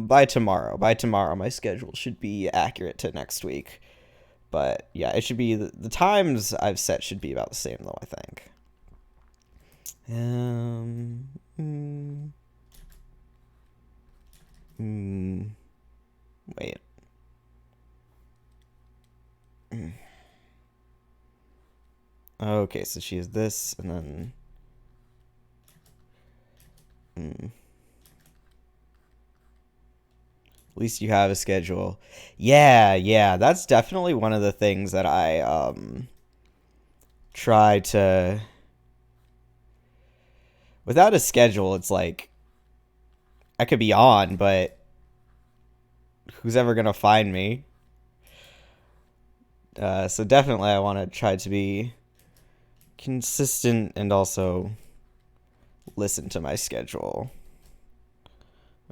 by tomorrow. By tomorrow my schedule should be accurate to next week. But yeah, it should be the times I've set should be about the same though, I think. Wait. Okay, so she has this, and then at least you have a schedule. Yeah, that's definitely one of the things that I try to. Without a schedule, it's like I could be on, but who's ever gonna find me? So definitely I want to try to be consistent and also listen to my schedule,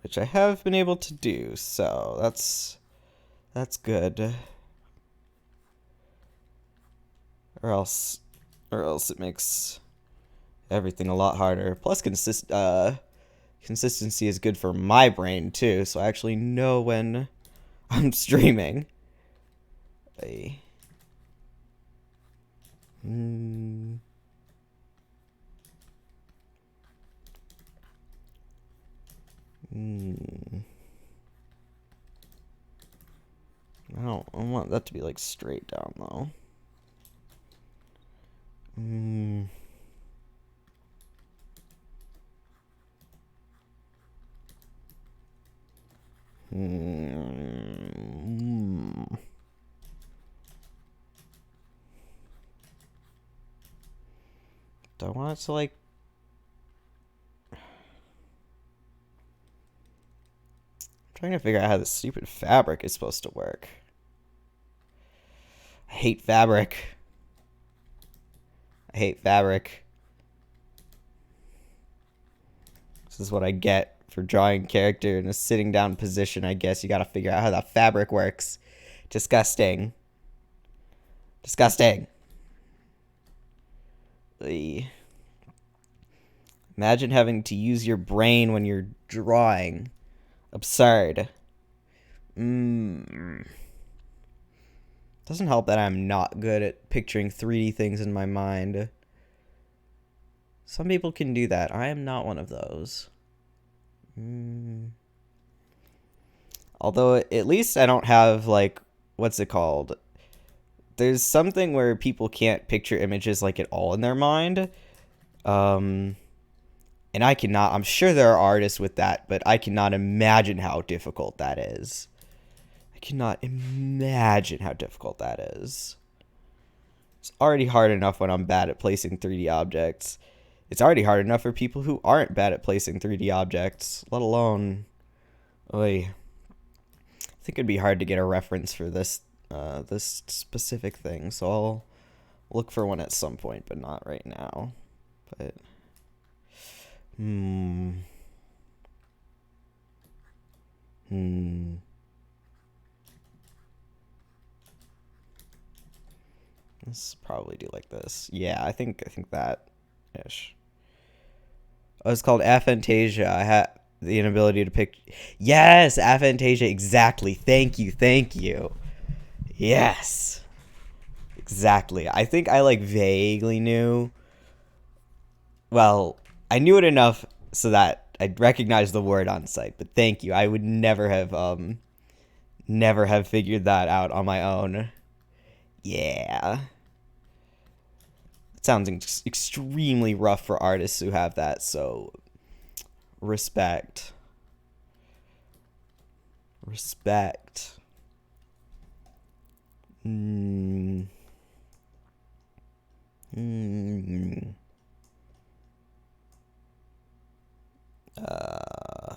which I have been able to do, so that's good. Or else it makes everything a lot harder. Plus consistency is good for my brain too, so I actually know when I'm streaming. I want that to be like straight down though. Do I want it to like... I'm trying to figure out how this stupid fabric is supposed to work. I hate fabric. This is what I get for drawing character in a sitting down position, I guess. You gotta figure out how that fabric works. Disgusting. Imagine having to use your brain when you're drawing. Absurd. Doesn't help that I'm not good at picturing 3D things in my mind. Some people can do that. I am not one of those. Although, at least I don't have, like, what's it called? There's something where people can't picture images, like, at all in their mind. And I cannot, I'm sure there are artists with that, but I cannot imagine how difficult that is. It's already hard enough when I'm bad at placing 3D objects. It's already hard enough for people who aren't bad at placing 3D objects, let alone... I think it'd be hard to get a reference for this this specific thing, so I'll look for one at some point, but not right now. But Let's probably do like this. Yeah, I think that ish. Oh, it's called aphantasia. I had the inability to pick. Yes, aphantasia. Exactly. Thank you. Thank you. Yes. Exactly. I think I like vaguely knew. Well, I knew it enough so that I'd recognize the word on sight. But thank you. I would never have figured that out on my own. Yeah. It sounds extremely rough for artists who have that, so respect. Respect.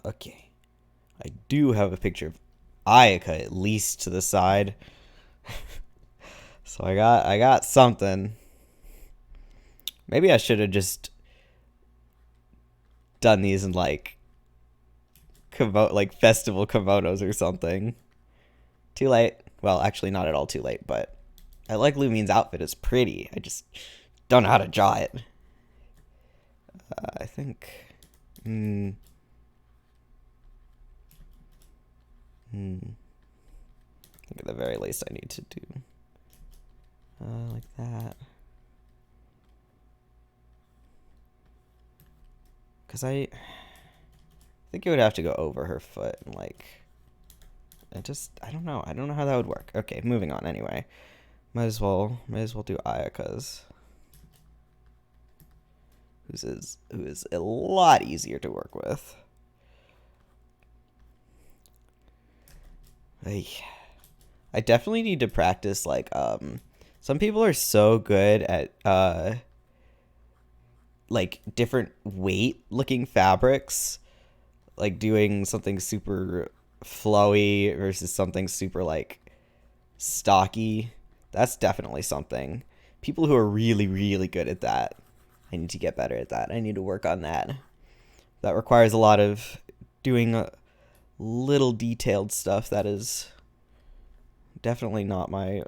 Okay. I do have a picture of Ayaka at least to the side. So I got something. Maybe I should have just done these in like festival kimonos or something. Too late. Well, actually not at all too late, but I like Lumine's outfit. It's pretty. I just don't know how to draw it. I think I think at the very least I need to do like that. Because I think it would have to go over her foot and like I don't know how that would work. Okay, moving on anyway. Might as well do Ayaka's. Who is a lot easier to work with. I definitely need to practice like some people are so good at like different weight looking fabrics, like doing something super flowy versus something super like stocky. That's definitely something. People who are really, really good at that. I need to get better at that. I need to work on that. That requires a lot of doing a little detailed stuff that is definitely not my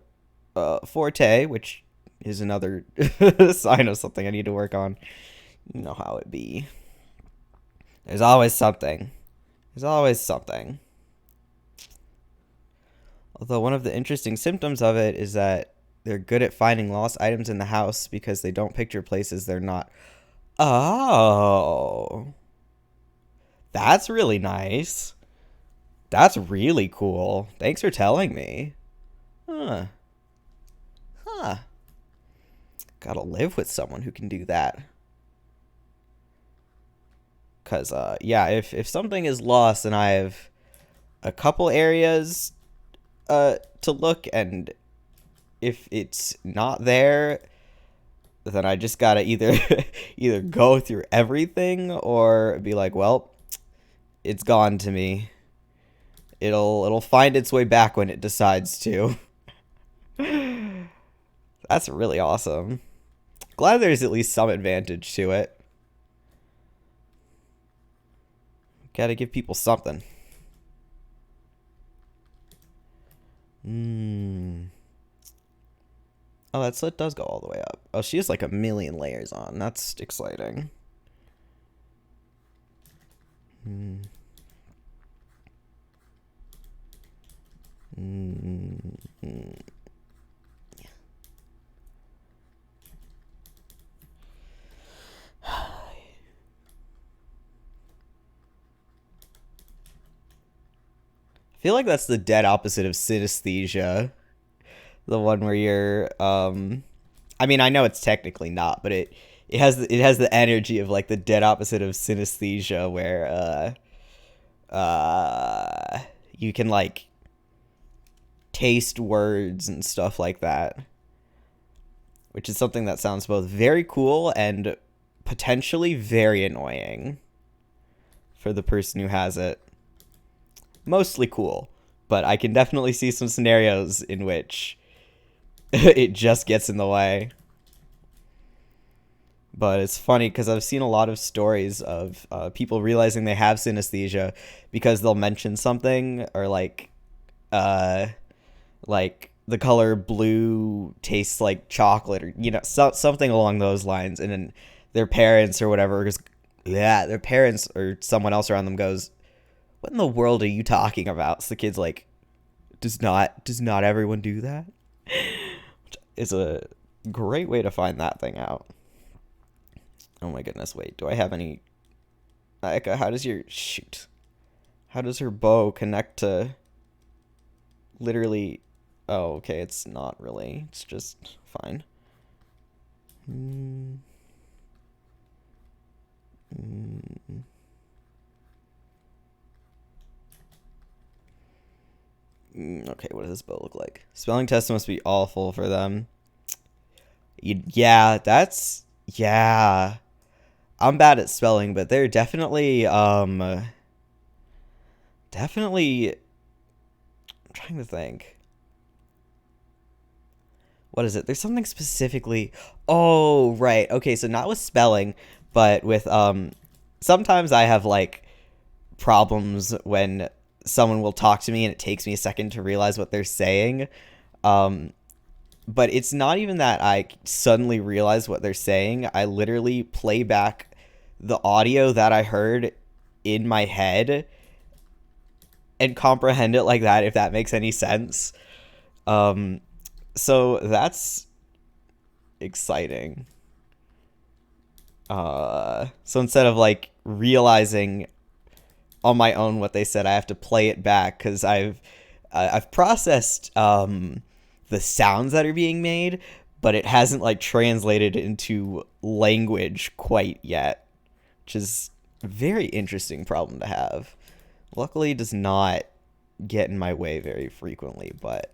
forte, which is another sign of something I need to work on. You know how it be. There's always something. There's always something. Although one of the interesting symptoms of it is that they're good at finding lost items in the house because they don't picture places they're not. Oh. That's really nice. That's really cool. Thanks for telling me. Huh. Gotta live with someone who can do that. Because, yeah, if something is lost and I have a couple areas to look, and if it's not there, then I just gotta either go through everything or be like, well, it's gone to me. It'll find its way back when it decides to. That's really awesome. Glad there's at least some advantage to it. Gotta give people something. Oh, that slit does go all the way up. Oh, she has like a million layers on. That's exciting. I feel like that's the dead opposite of synesthesia. The one where you're I mean, I know it's technically not, but it has the energy of like the dead opposite of synesthesia where you can like taste words and stuff like that. Which is something that sounds both very cool and potentially very annoying for the person who has it. Mostly cool, but I can definitely see some scenarios in which it just gets in the way. But it's funny because I've seen a lot of stories of people realizing they have synesthesia because they'll mention something, or uh, like the color blue tastes like chocolate, or something along those lines, and then their parents or whatever goes, yeah, their parents or someone else around them goes, "What in the world are you talking about?" So the kid's like, "Does not everyone do that?" Which is a great way to find that thing out. Oh my goodness, wait, do I have any... Ayaka, how does her bow connect to literally... Oh, okay, it's not really. It's just fine. Okay, what does this bow look like? Spelling test must be awful for them. Yeah, that's... Yeah. I'm bad at spelling, but they're definitely, definitely... I'm trying to think. What is it? There's something specifically... Oh, right. Okay, so not with spelling, but with, sometimes I have, like, problems when someone will talk to me and it takes me a second to realize what they're saying. But it's not even that I suddenly realize what they're saying. I literally play back the audio that I heard in my head and comprehend it like that, if that makes any sense. So that's exciting. So instead of like realizing on my own what they said, I have to play it back because I've processed the sounds that are being made, but it hasn't like translated into language quite yet, which is a very interesting problem to have. Luckily, it does not get in my way very frequently, but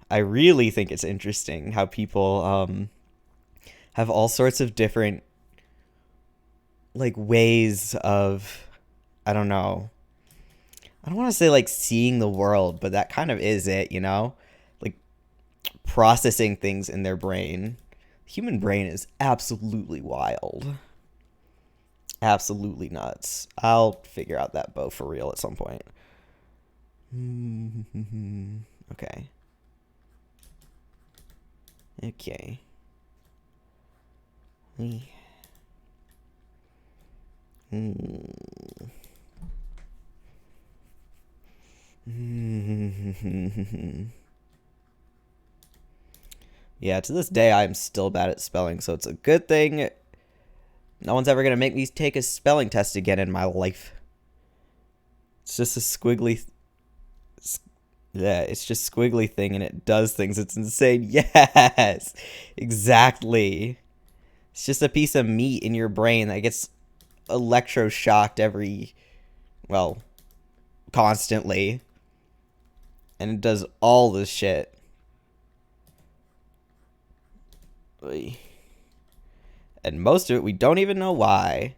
I really think it's interesting how people have all sorts of different like ways of, I don't know, I don't want to say like seeing the world, but that kind of is it, like processing things in their brain. The human brain is absolutely wild. Absolutely nuts. I'll figure out that bow for real at some point. Okay. Okay. Yeah, to this day, I'm still bad at spelling, so it's a good thing no one's ever going to make me take a spelling test again in my life. It's just a squiggly... Yeah, it's just squiggly thing, and it does things. It's insane. Yes! Exactly. It's just a piece of meat in your brain that gets electroshocked well, constantly. And it does all this shit. And most of it, we don't even know why.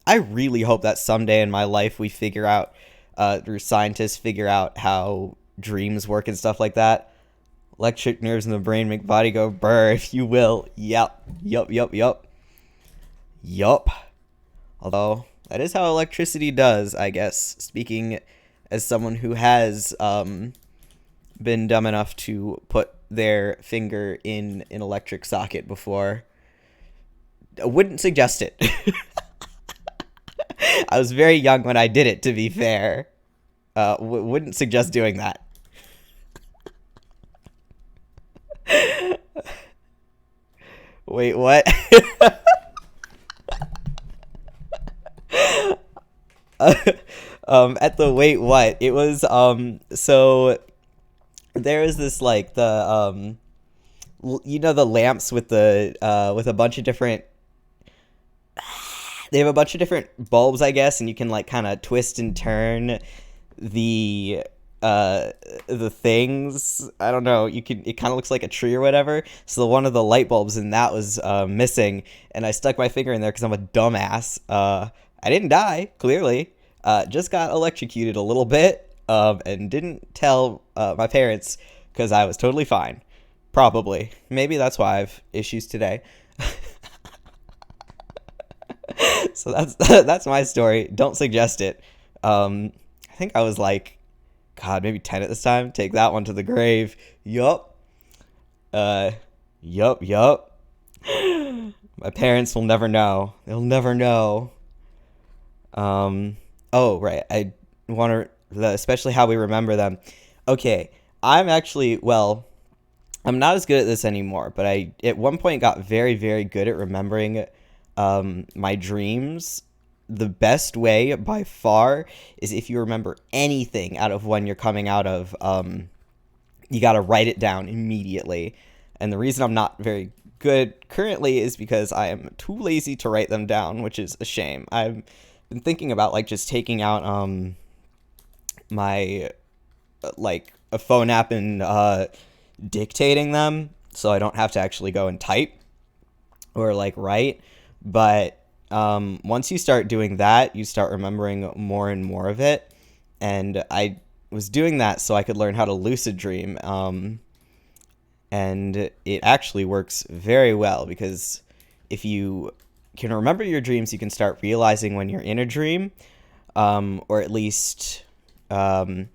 I really hope that someday in my life we figure out, or scientists figure out how dreams work and stuff like that. Electric nerves in the brain make body go brr, if you will. Yup. Although, that is how electricity does, I guess. Speaking as someone who has been dumb enough to put their finger in an electric socket before. I wouldn't suggest it. I was very young when I did it, to be fair. Wouldn't suggest doing that. Wait, what? At the wait, what? It was, so there is this, like, the, the lamps with with a bunch of different... They have a bunch of different bulbs, I guess, and you can, like, kind of twist and turn the things. I don't know. It kind of looks like a tree or whatever. So one of the light bulbs in that was missing, and I stuck my finger in there because I'm a dumbass. I didn't die, clearly. Just got electrocuted a little bit, and didn't tell my parents because I was totally fine. Probably. Maybe that's why I have issues today. So that's my story. Don't suggest it. I think I was like, God, maybe 10 at this time. Take that one to the grave. Yup. Yup. My parents will never know. They'll never know. Oh, right. I want to, especially how we remember them. Okay. I'm actually, well, I'm not as good at this anymore, but I, at one point, got very, very good at remembering my dreams. The best way by far is if you remember anything out of one you're coming out of, you got to write it down immediately. And the reason I'm not very good currently is because I am too lazy to write them down, which is a shame. I've been thinking about like just taking out my like a phone app and dictating them so I don't have to actually go and type or like write. But once you start doing that, you start remembering more and more of it. And I was doing that so I could learn how to lucid dream. And it actually works very well, because if you can remember your dreams, you can start realizing when you're in a dream, or at least I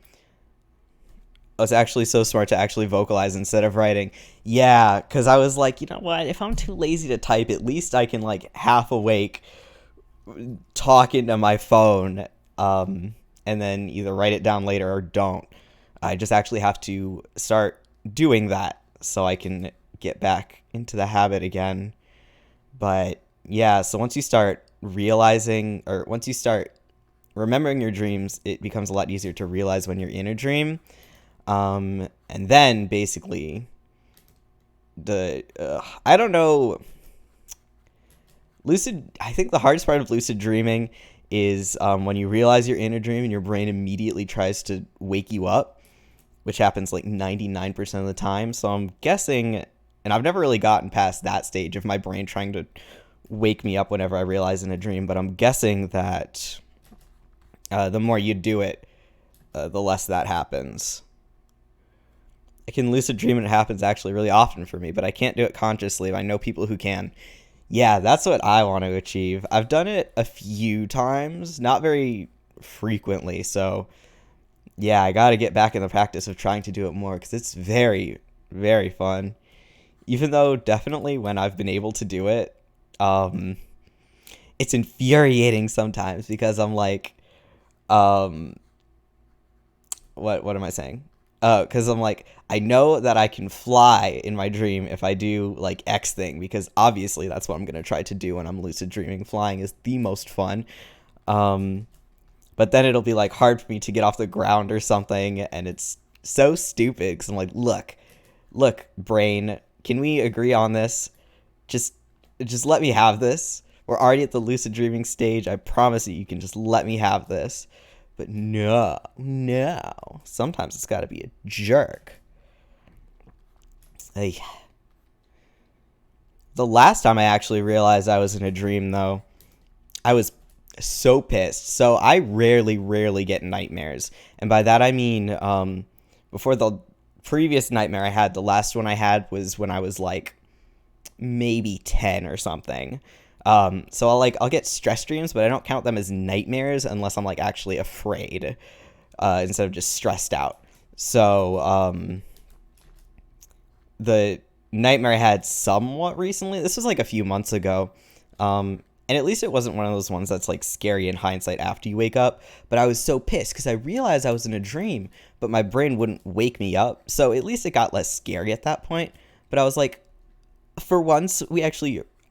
was actually so smart to actually vocalize instead of writing. Yeah, because I was like, you know what? If I'm too lazy to type, at least I can, like, half awake talk into my phone, and then either write it down later or don't. I just actually have to start doing that so I can get back into the habit again. But, yeah, so once you start realizing, or once you start remembering your dreams, it becomes a lot easier to realize when you're in a dream. And then basically I don't know, I think the hardest part of lucid dreaming is when you realize you're in a dream and your brain immediately tries to wake you up, which happens like 99% of the time. So I'm guessing, and I've never really gotten past that stage of my brain trying to wake me up whenever I realize in a dream, but I'm guessing that the more you do it, the less that happens. I can lucid dream and it happens actually really often for me, but I can't do it consciously. I know people who can. Yeah, that's what I want to achieve. I've done it a few times, not very frequently, so yeah, I got to get back in the practice of trying to do it more, because it's very, very fun. Even though definitely when I've been able to do it, it's infuriating sometimes, because I'm like, what am I saying? Because I'm like, I know that I can fly in my dream if I do, like, X thing, because obviously that's what I'm going to try to do when I'm lucid dreaming. Flying is the most fun. But then it'll be, like, hard for me to get off the ground or something, and it's so stupid, because I'm like, look, brain, can we agree on this? Just let me have this. We're already at the lucid dreaming stage. I promise you can just let me have this. But no. Sometimes it's got to be a jerk. Hey. The last time I actually realized I was in a dream, though, I was so pissed. So I rarely get nightmares. And by that I mean, before the previous nightmare I had, the last one I had was when I was like maybe 10 or something. So I'll get stress dreams, but I don't count them as nightmares unless I'm like actually afraid, instead of just stressed out. So, the nightmare I had somewhat recently, this was like a few months ago, and at least it wasn't one of those ones that's like scary in hindsight after you wake up, but I was so pissed because I realized I was in a dream, but my brain wouldn't wake me up. So at least it got less scary at that point. But I was like, for once,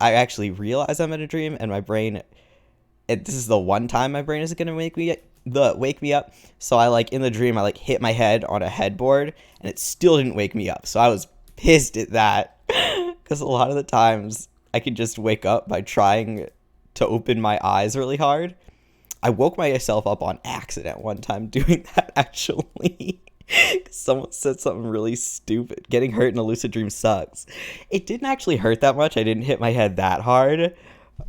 I actually realize I'm in a dream, and my brain, this is the one time my brain isn't going to wake me up. So I, like, in the dream, I, like, hit my head on a headboard, and it still didn't wake me up. So I was pissed at that, because a lot of the times I could just wake up by trying to open my eyes really hard. I woke myself up on accident one time doing that, actually. Someone said something really stupid. Getting hurt in a lucid dream sucks. It didn't actually hurt that much. I didn't hit my head that hard.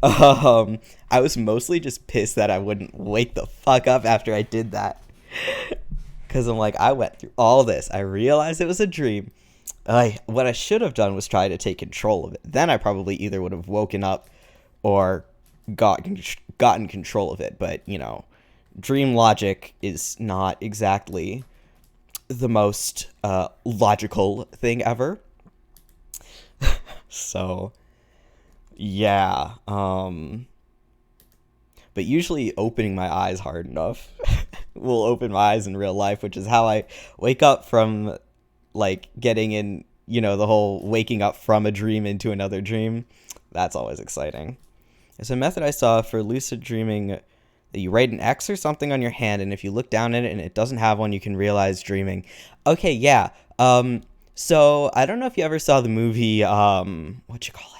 I was mostly just pissed that I wouldn't wake the fuck up after I did that. Because I'm like, I went through all this. I realized it was a dream. What I should have done was try to take control of it. Then I probably either would have woken up or gotten control of it. But, you know, dream logic is not exactly the most logical thing ever. So, yeah. But usually opening my eyes hard enough will open my eyes in real life, which is how I wake up from, like, getting in, you know, the whole waking up from a dream into another dream. That's always exciting. There's a method I saw for lucid dreaming that you write an X or something on your hand, and if you look down at it and it doesn't have one, you can realize dreaming. Okay, yeah. So I don't know if you ever saw the movie, what you call it?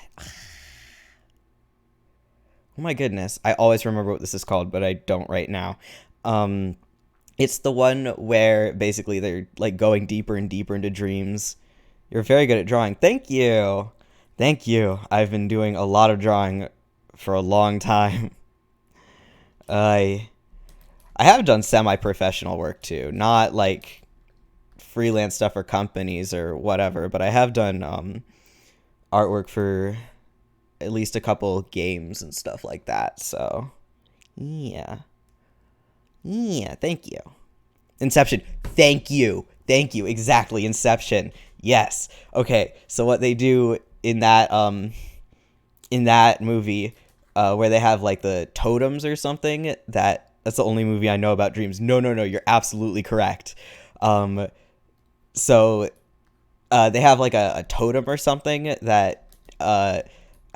Oh my goodness. I always remember what this is called, but I don't right now. It's the one where basically they're like going deeper and deeper into dreams. You're very good at drawing. Thank you. Thank you. I've been doing a lot of drawing for a long time. I have done semi-professional work too, not like freelance stuff for companies or whatever, but I have done artwork for at least a couple games and stuff like that. So, yeah. Yeah, thank you. Inception. Thank you. Thank you. Exactly, Inception. Yes. Okay, so what they do in that movie where they have like the totems or something, that's the only movie I know about dreams. No, you're absolutely correct. So they have like a totem or something that I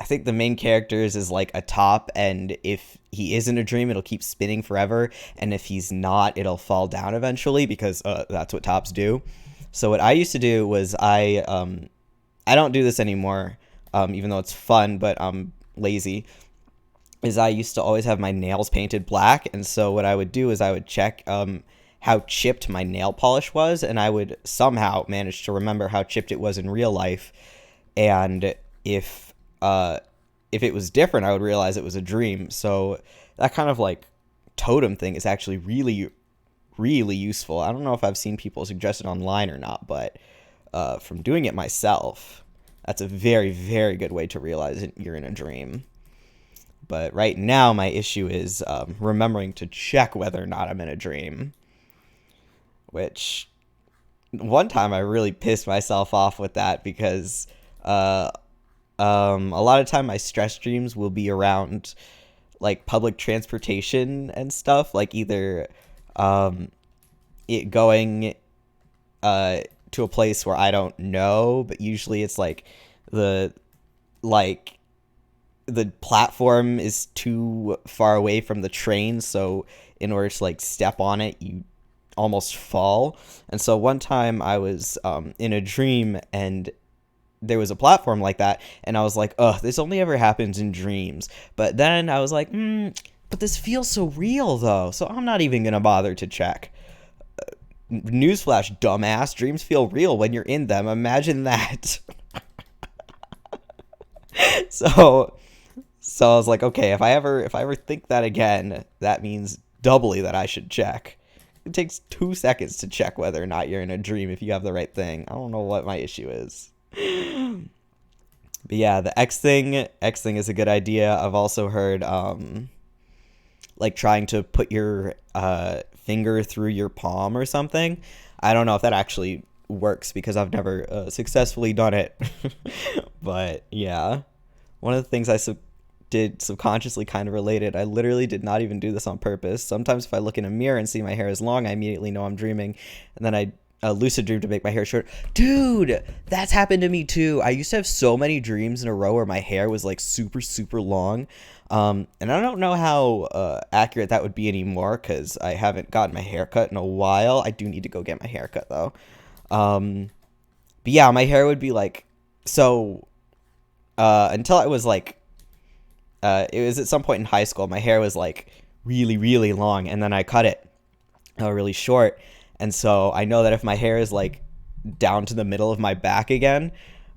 think the main character's is like a top, and if he is in a dream, it'll keep spinning forever, and if he's not, it'll fall down eventually, because that's what tops do. So what I used to do was I don't do this anymore, even though it's fun, but I'm lazy, is I used to always have my nails painted black, and so what I would do is I would check how chipped my nail polish was, and I would somehow manage to remember how chipped it was in real life, and if it was different, I would realize it was a dream. So that kind of like totem thing is actually really, really useful. I don't know if I've seen people suggest it online or not, but from doing it myself, that's a very, very good way to realize you're in a dream. But right now, my issue is remembering to check whether or not I'm in a dream. Which, one time I really pissed myself off with that, because a lot of time my stress dreams will be around like public transportation and stuff, like either it going to a place where I don't know, but usually it's like the platform is too far away from the train, so in order to like step on it, you almost fall. And so one time I was in a dream, and there was a platform like that, and I was like, ugh, this only ever happens in dreams. But then I was like, but this feels so real though, so I'm not even gonna bother to check. Newsflash, dumbass, dreams feel real when you're in them. Imagine that. So I was like, okay, if I ever think that again, that means doubly that I should check. It takes 2 seconds to check whether or not you're in a dream if you have the right thing. I don't know what my issue is. But yeah, the X thing is a good idea. I've also heard like trying to put your finger through your palm or something. I don't know if that actually works, because I've never successfully done it. But yeah, one of the things I did subconsciously kind of related. I literally did not even do this on purpose. Sometimes if I look in a mirror and see my hair is long, I immediately know I'm dreaming, and then I lucid dream to make my hair short. Dude, that's happened to me too. I used to have so many dreams in a row where my hair was like super, super long. And I don't know how accurate that would be anymore, because I haven't gotten my hair cut in a while. I do need to go get my hair cut though. But yeah, my hair would be like, so until I was like, it was at some point in high school, my hair was like really, really long, and then I cut it really short. And so I know that if my hair is like down to the middle of my back again,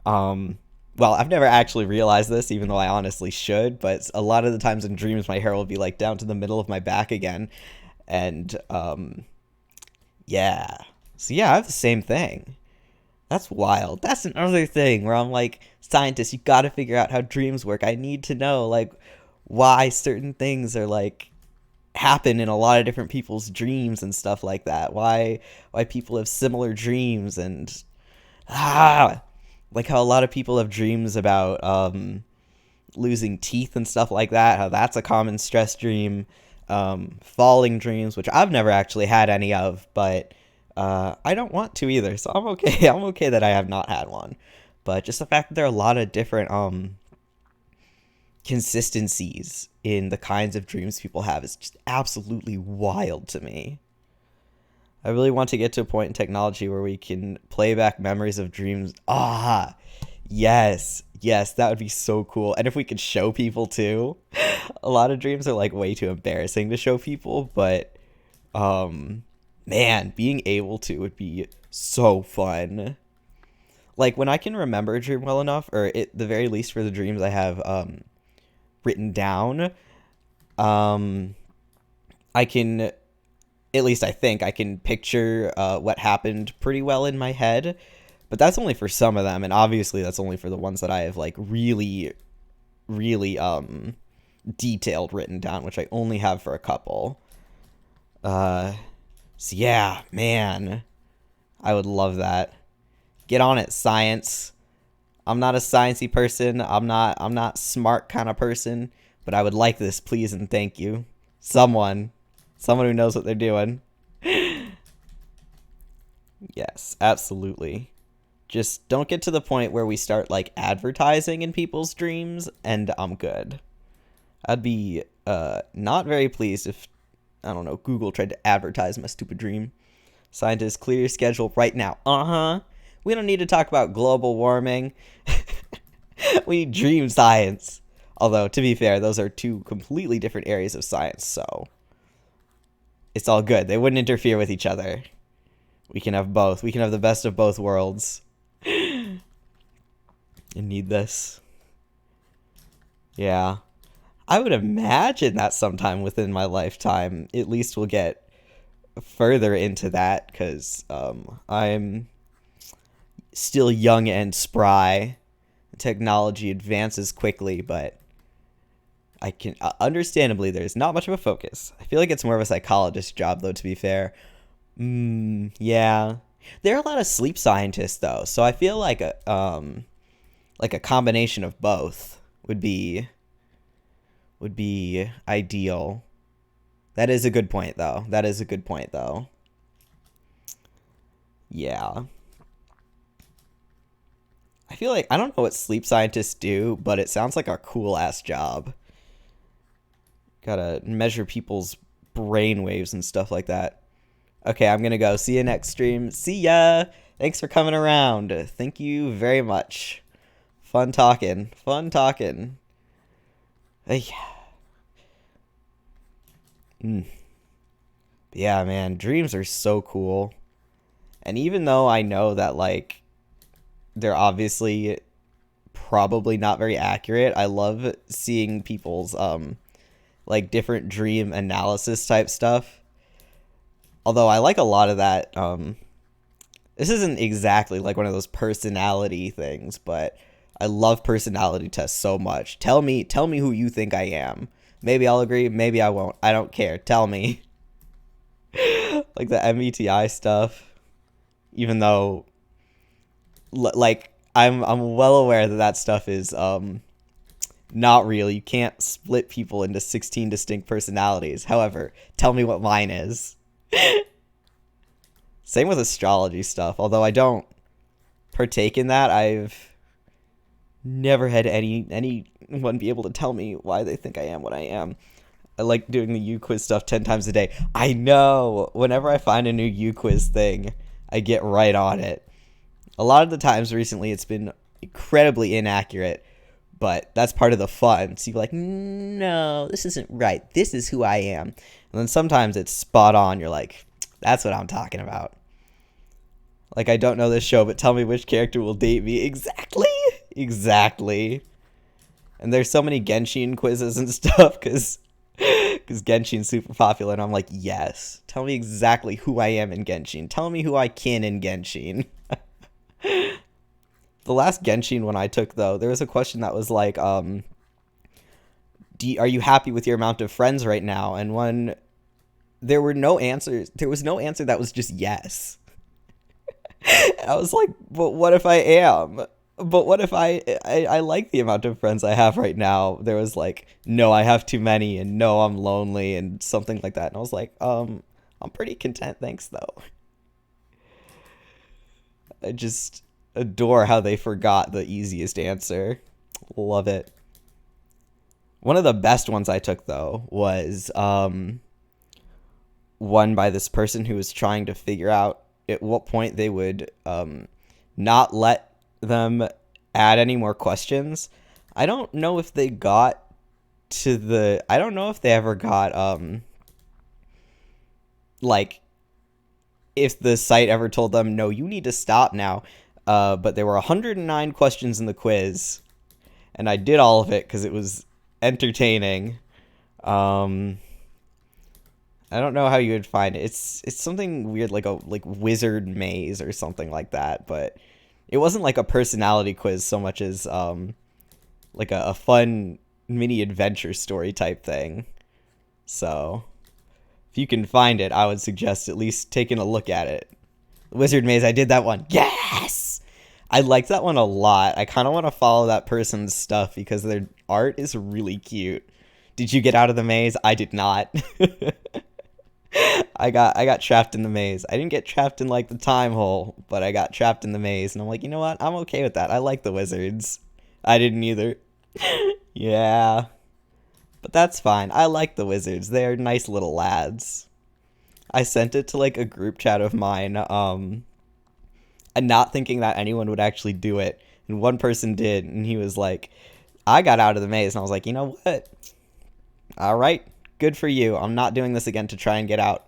well, I've never actually realized this, even though I honestly should, but a lot of the times in dreams, my hair will be like down to the middle of my back again. And yeah. So yeah, I have the same thing. That's wild. That's another thing where I'm like, scientists, you gotta figure out how dreams work. I need to know, like, why certain things are like happen in a lot of different people's dreams and stuff like that. Why people have similar dreams and like how a lot of people have dreams about losing teeth and stuff like that. How that's a common stress dream. Falling dreams, which I've never actually had any of, but I don't want to either, so I'm okay. I'm okay that I have not had one. But just the fact that there are a lot of different consistencies in the kinds of dreams people have is just absolutely wild to me. I really want to get to a point in technology where we can play back memories of dreams. Yes, that would be so cool. And if we could show people too. A lot of dreams are like way too embarrassing to show people, but man, being able to would be so fun. Like when I can remember a dream well enough, or at the very least for the dreams I have written down, I can, at least I think I can picture what happened pretty well in my head. But that's only for some of them, and obviously that's only for the ones that I have like really detailed written down, which I only have for a couple. So yeah, man, I would love that. Get on it, science. I'm not a sciencey person. I'm not smart kind of person, but I would like this, please and thank you. Someone who knows what they're doing. Yes, absolutely. Just don't get to the point where we start like advertising in people's dreams, and I'm good. I'd be not very pleased if, I don't know, Google tried to advertise my stupid dream. Scientists, clear your schedule right now. We don't need to talk about global warming. We need dream science. Although, to be fair, those are two completely different areas of science, so it's all good. They wouldn't interfere with each other. We can have both. We can have the best of both worlds. I need this. Yeah. I would imagine that sometime within my lifetime, at least we'll get further into that, because I'm still young and spry. Technology advances quickly, but I can understandably there's not much of a focus. I feel like it's more of a psychologist's job, though, to be fair. Yeah. There are a lot of sleep scientists, though, so I feel like a combination of both would be ideal. That is a good point, though. Yeah. I feel like, I don't know what sleep scientists do, but it sounds like a cool-ass job. Gotta measure people's brain waves and stuff like that. Okay, I'm gonna go. See you next stream. See ya! Thanks for coming around. Thank you very much. Fun talking. Hey. Yeah, man, dreams are so cool. And even though I know that, like, they're obviously probably not very accurate, I love seeing people's, like, different dream analysis type stuff. Although I like a lot of that, this isn't exactly like one of those personality things, but I love personality tests so much. Tell me who you think I am. Maybe I'll agree, maybe I won't. I don't care. Tell me. Like the MBTI stuff. Even though, like, I'm well aware that stuff is not real. You can't split people into 16 distinct personalities. However, tell me what mine is. Same with astrology stuff. Although I don't partake in that, I've never had anyone be able to tell me why they think I am what I am. I like doing the U-Quiz stuff 10 times a day. I know! Whenever I find a new U-Quiz thing, I get right on it. A lot of the times recently it's been incredibly inaccurate, but that's part of the fun. So you're like, no, this isn't right. This is who I am. And then sometimes it's spot on. You're like, that's what I'm talking about. Like, I don't know this show, but tell me which character will date me. Exactly. And there's so many Genshin quizzes and stuff, because Genshin's super popular, and I'm like, yes. Tell me exactly who I am in Genshin. Tell me who I can in Genshin. The last Genshin one I took, though, there was a question that was like, are you happy with your amount of friends right now? And when there were no answers, there was no answer that was just yes. I was like, but what if I am? But what if I like the amount of friends I have right now? There was like, no, I have too many, and no, I'm lonely, and something like that. And I was like, I'm pretty content, thanks, though. I just adore how they forgot the easiest answer. Love it. One of the best ones I took, though, was one by this person who was trying to figure out at what point they would not let them add any more questions. I don't know if they got to the... I don't know if they ever got, like, if the site ever told them, no, you need to stop now. But there were 109 questions in the quiz, and I did all of it because it was entertaining. I don't know how you would find it. It's something weird, like a wizard maze or something like that, but it wasn't like a personality quiz so much as like a fun mini adventure story type thing. So if you can find it, I would suggest at least taking a look at it. The wizard maze, I did that one. Yes! I liked that one a lot. I kind of want to follow that person's stuff because their art is really cute. Did you get out of the maze? I did not. I got trapped in the maze. I didn't get trapped in like the time hole, but I got trapped in the maze, and I'm like, you know what? I'm okay with that. I like the wizards. I didn't either. Yeah. But that's fine. I like the wizards. They're nice little lads. I sent it to like a group chat of mine, and not thinking that anyone would actually do it. And one person did, and he was like, I got out of the maze, and I was like, you know what? All right. Good for you. I'm not doing this again to try and get out.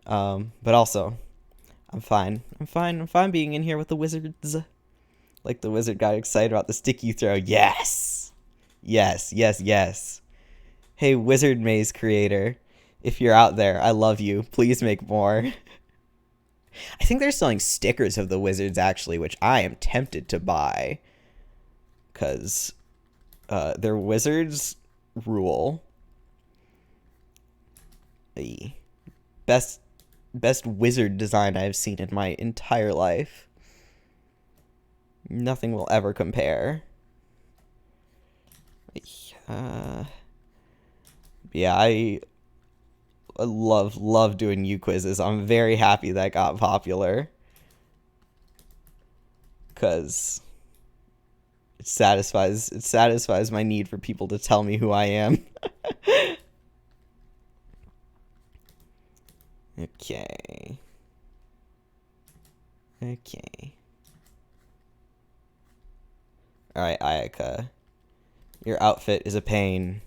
But also, I'm fine. I'm fine being in here with the wizards. Like the wizard got excited about the stick you throw. Yes! Yes, yes, yes. Hey, wizard maze creator. If you're out there, I love you. Please make more. I think they're selling stickers of the wizards, actually, which I am tempted to buy. Because their wizards rule. The best wizard design I've seen in my entire life. Nothing will ever compare. Yeah, I love doing U quizzes. I'm very happy that got popular. Because it satisfies my need for people to tell me who I am. Okay. Alright, Ayaka. Your outfit is a pain,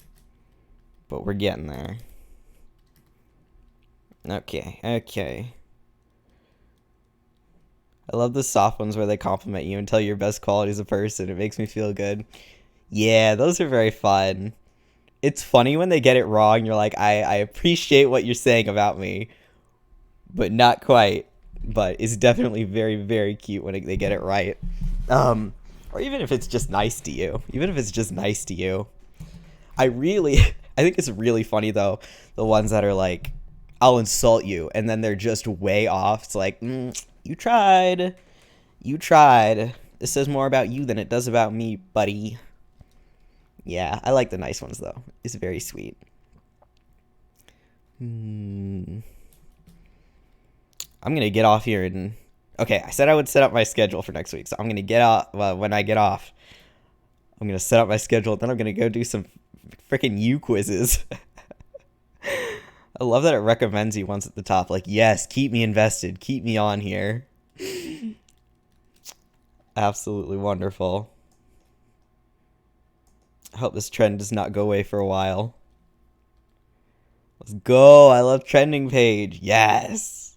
but we're getting there. Okay. I love the soft ones where they compliment you and tell you your best quality as a person. It makes me feel good. Yeah, those are very fun. It's funny when they get it wrong. You're like, I appreciate what you're saying about me, but not quite. But it's definitely very, very cute when they get it right. Or even if it's just nice to you. I think it's really funny, though, the ones that are like, I'll insult you, and then they're just way off. It's like, you tried. This says more about you than it does about me, buddy. Yeah, I like the nice ones, though. It's very sweet. I'm going to get off here and... Okay, I said I would set up my schedule for next week, so I'm going to get off... Well, when I get off, I'm going to set up my schedule, then I'm going to go do some freaking U quizzes. I love that it recommends you once at the top. Like, yes, keep me invested. Keep me on here. Absolutely wonderful. I hope this trend does not go away for a while. Let's go. I love trending page. Yes.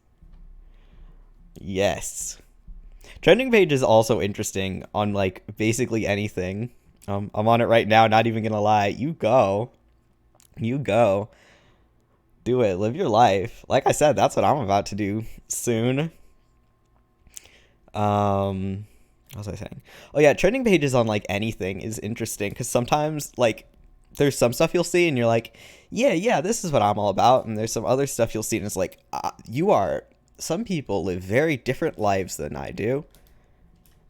Trending page is also interesting on, like, basically anything. I'm on it right now, not even gonna lie. You go. Do it. Live your life. Like I said, that's what I'm about to do soon. What was I saying? Oh yeah, trending pages on like anything is interesting because sometimes like there's some stuff you'll see and you're like, yeah, this is what I'm all about. And there's some other stuff you'll see and it's like, some people live very different lives than I do.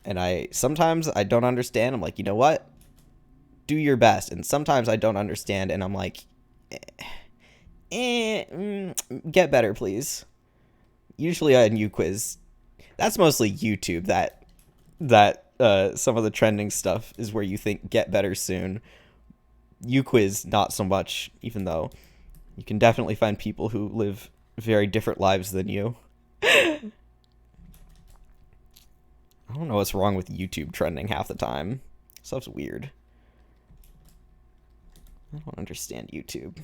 And sometimes I don't understand. I'm like, you know what? Do your best. And sometimes I don't understand and I'm like, get better, please. Usually on UQuiz, that's mostly YouTube that some of the trending stuff is where you think get better soon. UQuiz, not so much, even though you can definitely find people who live very different lives than you. I don't know what's wrong with YouTube trending half the time. Stuff's weird. I don't understand YouTube.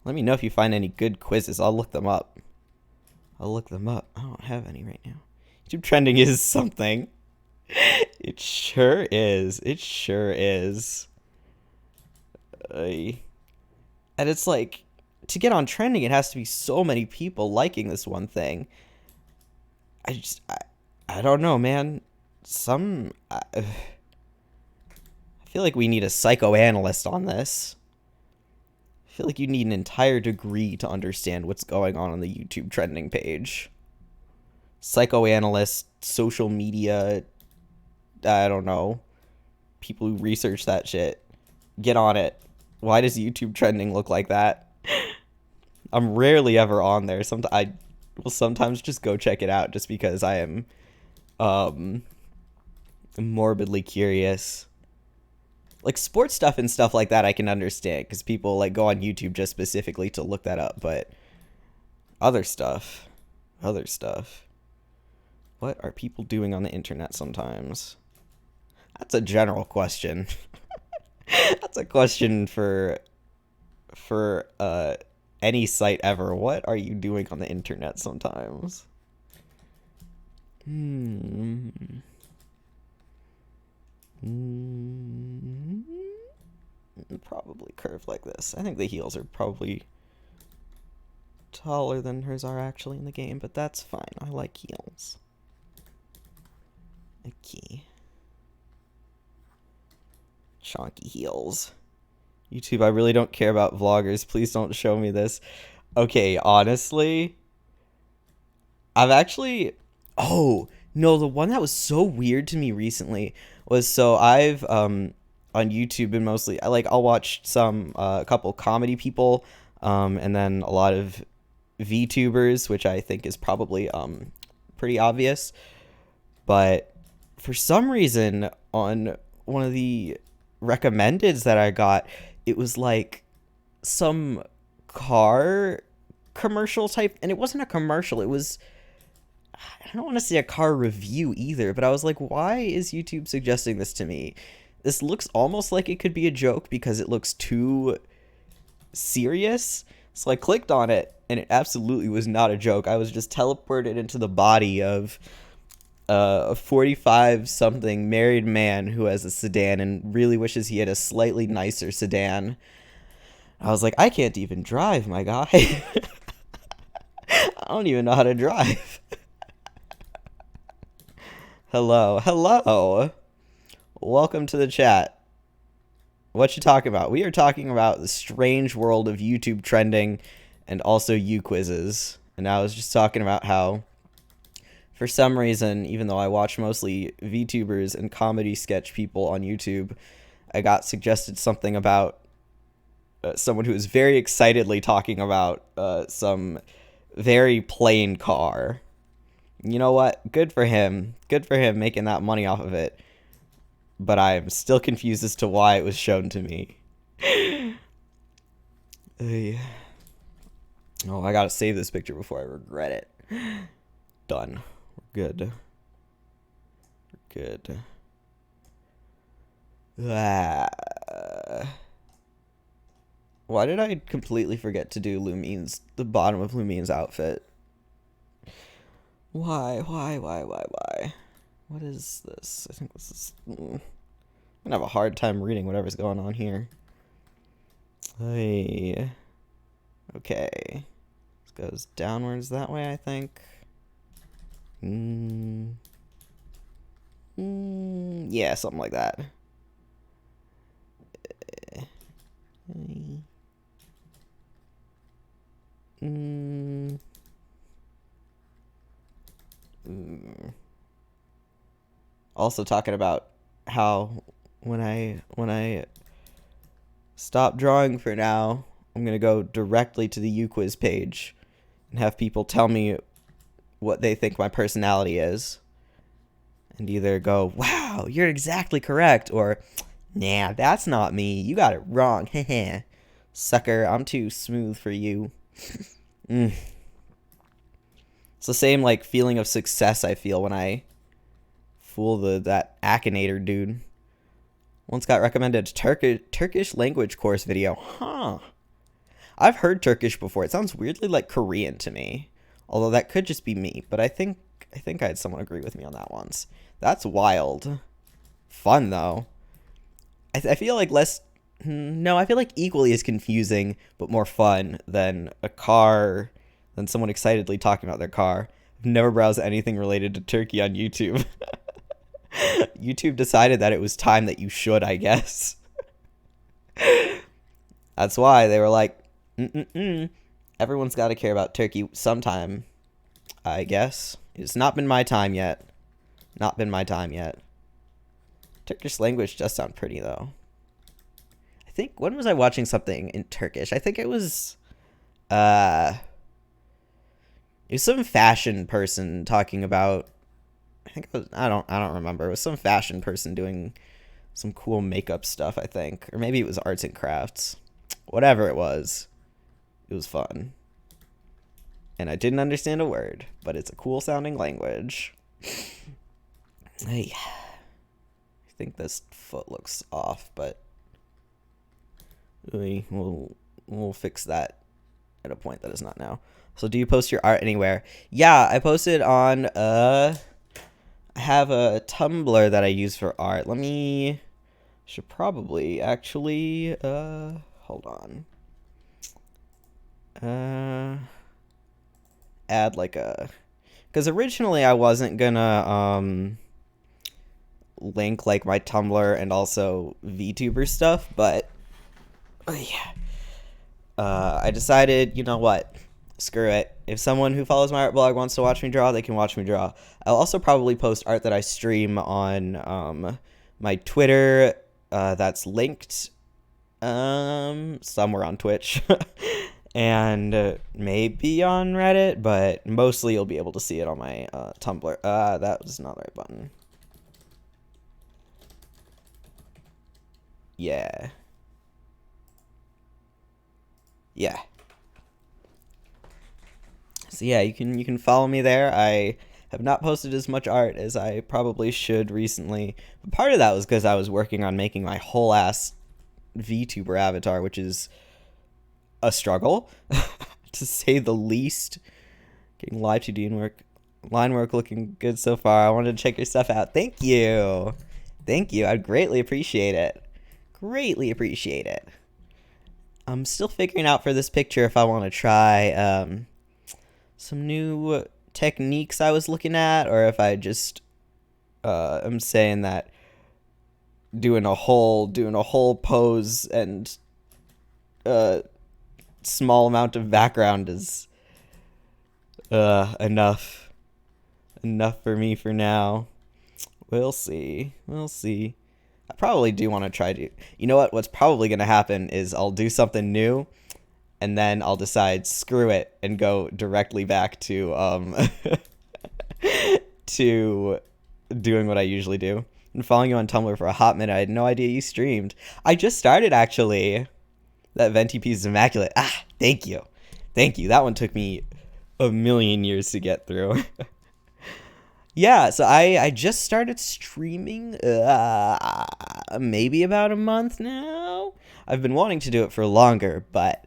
Let me know if you find any good quizzes. I'll look them up. I don't have any right now. YouTube trending is something. It sure is. And it's like, to get on trending, it has to be so many people liking this one thing. I don't know, man. I feel like we need a psychoanalyst on this. I feel like you need an entire degree to understand what's going on the YouTube trending page. Psychoanalyst, social media, I don't know. People who research that shit. Get on it. Why does YouTube trending look like that? I'm rarely ever on there. I will sometimes just go check it out just because I am morbidly curious. Like sports stuff and stuff like that I can understand because people like go on YouTube just specifically to look that up, but other stuff. What are people doing on the internet sometimes? That's a general question. That's a question for any site ever. What are you doing on the internet sometimes? Probably curved like this. I think the heels are probably taller than hers are actually in the game, but that's fine. I like heels. Okay. Chonky heels. YouTube, I really don't care about vloggers. Please don't show me this. Okay, honestly, I've actually... Oh, no, the one that was so weird to me recently was, so I've, on YouTube been mostly... I'll watch a couple comedy people, and then a lot of VTubers, which I think is probably, pretty obvious. But for some reason, on one of the recommendeds that I got, it was like some car commercial type, and it wasn't a commercial, it was, I don't want to say a car review either, but I was like, why is YouTube suggesting this to me? This looks almost like it could be a joke because it looks too serious. So I clicked on it and it absolutely was not a joke. I was just teleported into the body of a 45-something married man who has a sedan and really wishes he had a slightly nicer sedan. I was like, I can't even drive, my guy. I don't even know how to drive. Hello. Welcome to the chat. What you talking about? We are talking about the strange world of YouTube trending and also UQuizzes. And I was just talking about how, for some reason, even though I watch mostly VTubers and comedy sketch people on YouTube, I got suggested something about someone who was very excitedly talking about some very plain car. You know what? Good for him. Good for him making that money off of it. But I am still confused as to why it was shown to me. Oh, I gotta save this picture before I regret it. Done. Good. Why did I completely forget to do the bottom of Lumine's outfit? Why? What is this? I think this is... I'm gonna have a hard time reading whatever's going on here. Hey. Okay. This goes downwards that way, I think. Yeah, something like that. Also talking about how when I stop drawing for now, I'm gonna go directly to the UQuiz page and have people tell me what they think my personality is, and either go, "Wow, you're exactly correct," or "Nah, that's not me. You got it wrong. Heh, sucker. I'm too smooth for you." It's the same like feeling of success I feel when I fool that Akinator dude. Once got recommended a Turkish language course video. Huh. I've heard Turkish before. It sounds weirdly like Korean to me. Although that could just be me, but I think I had someone agree with me on that once. That's wild. Fun though. I feel like less. No, I feel like equally as confusing, but more fun than than someone excitedly talking about their car. I've never browsed anything related to Turkey on YouTube. YouTube decided that it was time that you should, I guess. That's why they were like, everyone's got to care about Turkey sometime, I guess. It's not been my time yet. Not been my time yet. Turkish language does sound pretty, though. I think, when was I watching something in Turkish? I think it was some fashion person talking about, I think it was, I don't remember. It was some fashion person doing some cool makeup stuff, I think. Or maybe it was arts and crafts. Whatever it was fun. And I didn't understand a word, but it's a cool sounding language. Hey, I think this foot looks off, but we'll fix that at a point that is not now. So do you post your art anywhere? Yeah, I posted on I have a Tumblr that I use for art. Should probably actually hold on. Add like because originally I wasn't gonna link like my Tumblr and also VTuber stuff, but I decided, you know what? Screw it. If someone who follows my art blog wants to watch me draw, they can watch me draw. I'll also probably post art that I stream on my Twitter. That's linked somewhere on Twitch. And maybe on Reddit, but mostly you'll be able to see it on my Tumblr. That was not the right button. Yeah. So yeah, you can follow me there. I have not posted as much art as I probably should recently. But part of that was because I was working on making my whole ass VTuber avatar, which is a struggle, to say the least. Getting live 2D line work looking good so far. I wanted to check your stuff out. Thank you. I'd greatly appreciate it. I'm still figuring out for this picture if I want to try some new techniques I was looking at, or if I just am saying that doing a whole pose and small amount of background is enough for me for now. We'll see. I probably do want to try to, you know what's probably going to happen is I'll do something new and then I'll decide screw it and go directly back to to doing what I usually do. And following you on Tumblr for a hot minute, I had no idea you streamed. I just started, actually. That venti piece is immaculate. Thank you. That one took me a million years to get through. Yeah, so I just started streaming maybe about a month now. I've been wanting to do it for longer, but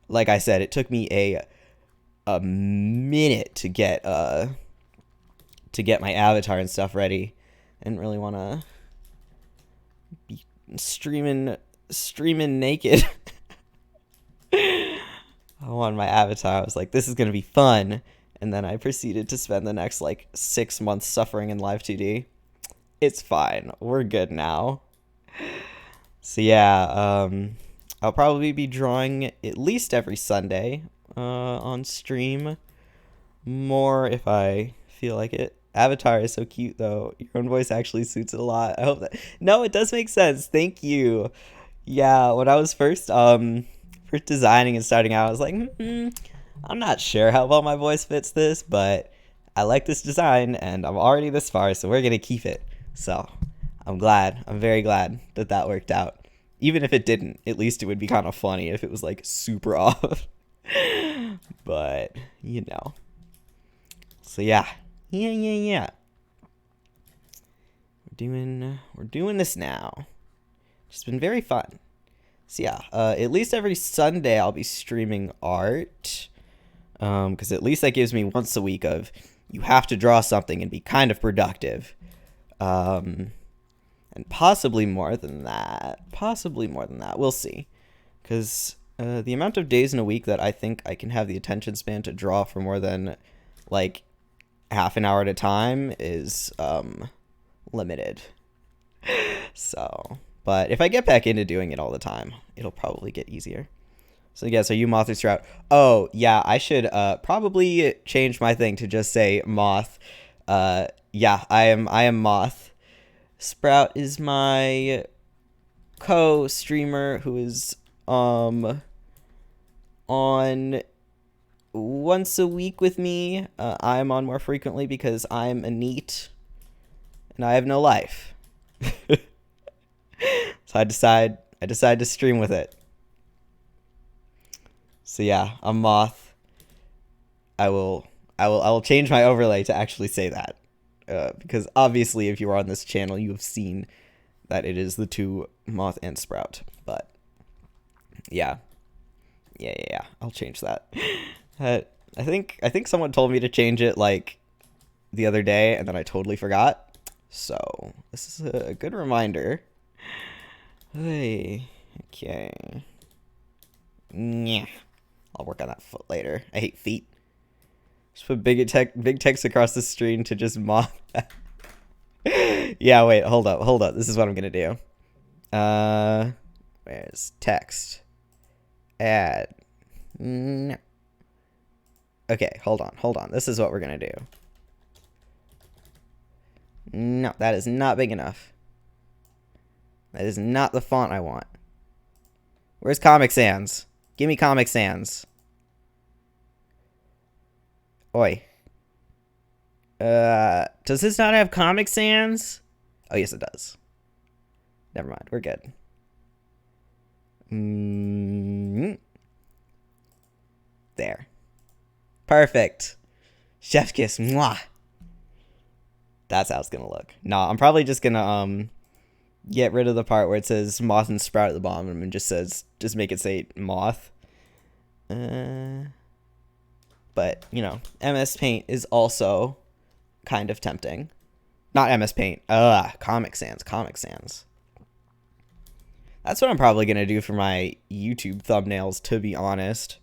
like I said, it took me a minute to get my avatar and stuff ready. I didn't really want to be streaming naked. I wanted my avatar. I was like, this is gonna be fun, and then I proceeded to spend the next like 6 months suffering in Live 2D. It's fine. We're good now. So yeah, I'll probably be drawing at least every Sunday on stream. More if I feel like it. Avatar is so cute though. Your own voice actually suits it a lot. I hope that. No, it does make sense. Thank you. Yeah, when I was first designing and starting out, I was like, I'm not sure how well my voice fits this, but I like this design and I'm already this far, so we're gonna keep it. So I'm glad. I'm very glad that that worked out. Even if it didn't, at least it would be kind of funny if it was like super off. But you know. So yeah. Yeah. We're doing this now. It's been very fun. So yeah, at least every Sunday I'll be streaming art. Because at least that gives me once a week of you have to draw something and be kind of productive. And possibly more than that. We'll see. Because the amount of days in a week that I think I can have the attention span to draw for more than like half an hour at a time is limited. So, but if I get back into doing it all the time, it'll probably get easier. So yeah, so you moth or sprout? Oh yeah, I should probably change my thing to just say moth. Yeah, I am moth. Sprout is my co-streamer who is on once a week with me. I'm on more frequently because I'm a NEET and I have no life. So I decide to stream with it. So yeah, I'm moth. I will change my overlay to actually say that. Because obviously if you are on this channel, you have seen that it is the two moth and sprout. But yeah. I'll change that. I think someone told me to change it like the other day, and then I totally forgot. So this is a good reminder. Hey, okay. Yeah, I'll work on that foot later. I hate feet. Just put big text across the screen to just moth. Yeah, wait, hold up. This is what I'm gonna do. Where's text? Add. No. Okay, hold on. This is what we're gonna do. No, that is not big enough. That is not the font I want. Where's Comic Sans? Give me Comic Sans. Oi. Does this not have Comic Sans? Oh, yes, it does. Never mind. We're good. There. Perfect. Chef's kiss. Mwah. That's how it's gonna look. Nah, I'm probably just gonna get rid of the part where it says moth and sprout at the bottom and just make it say moth. But you know, MS Paint is also kind of tempting. Not MS Paint. Comic Sans. That's what I'm probably gonna do for my YouTube thumbnails, to be honest.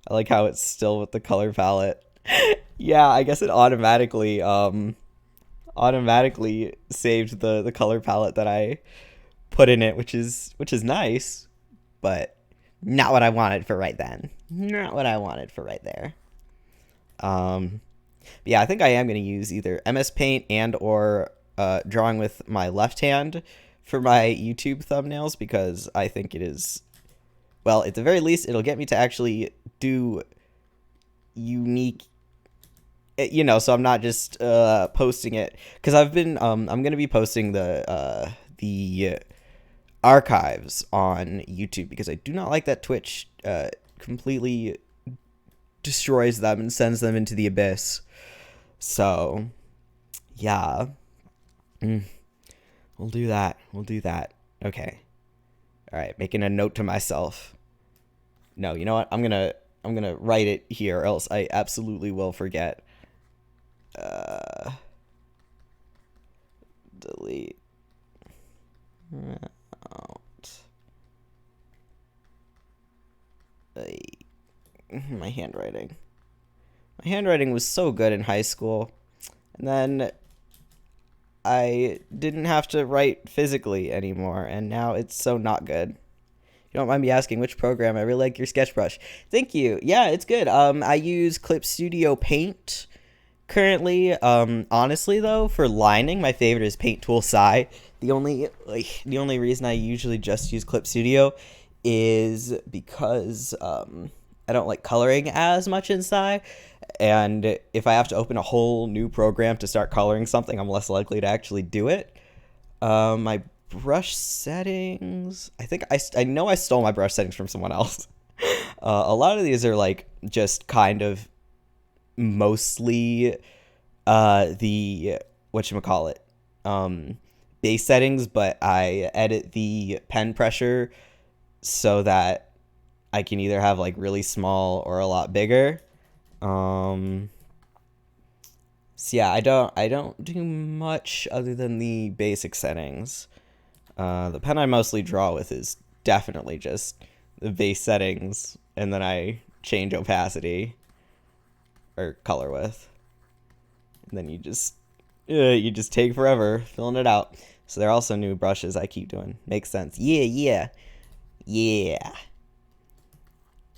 I like how it's still with the color palette. Yeah, I guess it automatically saved the color palette that I put in it, which is nice, but not what I wanted for right then. Not what I wanted for right there. But yeah, I think I am going to use either MS Paint and or drawing with my left hand for my YouTube thumbnails, because I think it is, well, at the very least, it'll get me to actually do unique, you know, so I'm not just posting it, because I've been I'm gonna be posting the archives on YouTube, because I do not like that Twitch completely destroys them and sends them into the abyss. So yeah, we'll do that. Okay, all right, making a note to myself. No, you know what, I'm gonna write it here, or else I absolutely will forget. Delete out. My handwriting. My handwriting was so good in high school, and then I didn't have to write physically anymore, and now it's so not good. You don't mind me asking which program? I really like your sketch brush. Thank you. Yeah, it's good. I use Clip Studio Paint currently. Honestly though, for lining, my favorite is Paint Tool Sci. The only reason I usually just use Clip Studio is because I don't like coloring as much in Sci, and if I have to open a whole new program to start coloring something, I'm less likely to actually do it. My brush settings, I know I stole my brush settings from someone else. A lot of these are like just kind of mostly the whatchamacallit, base settings, but I edit the pen pressure so that I can either have like really small or a lot bigger. So yeah, I don't do much other than the basic settings. The pen I mostly draw with is definitely just the base settings, and then I change opacity or color with, and then you just take forever filling it out. So there are also new brushes I keep doing. Makes sense. Yeah.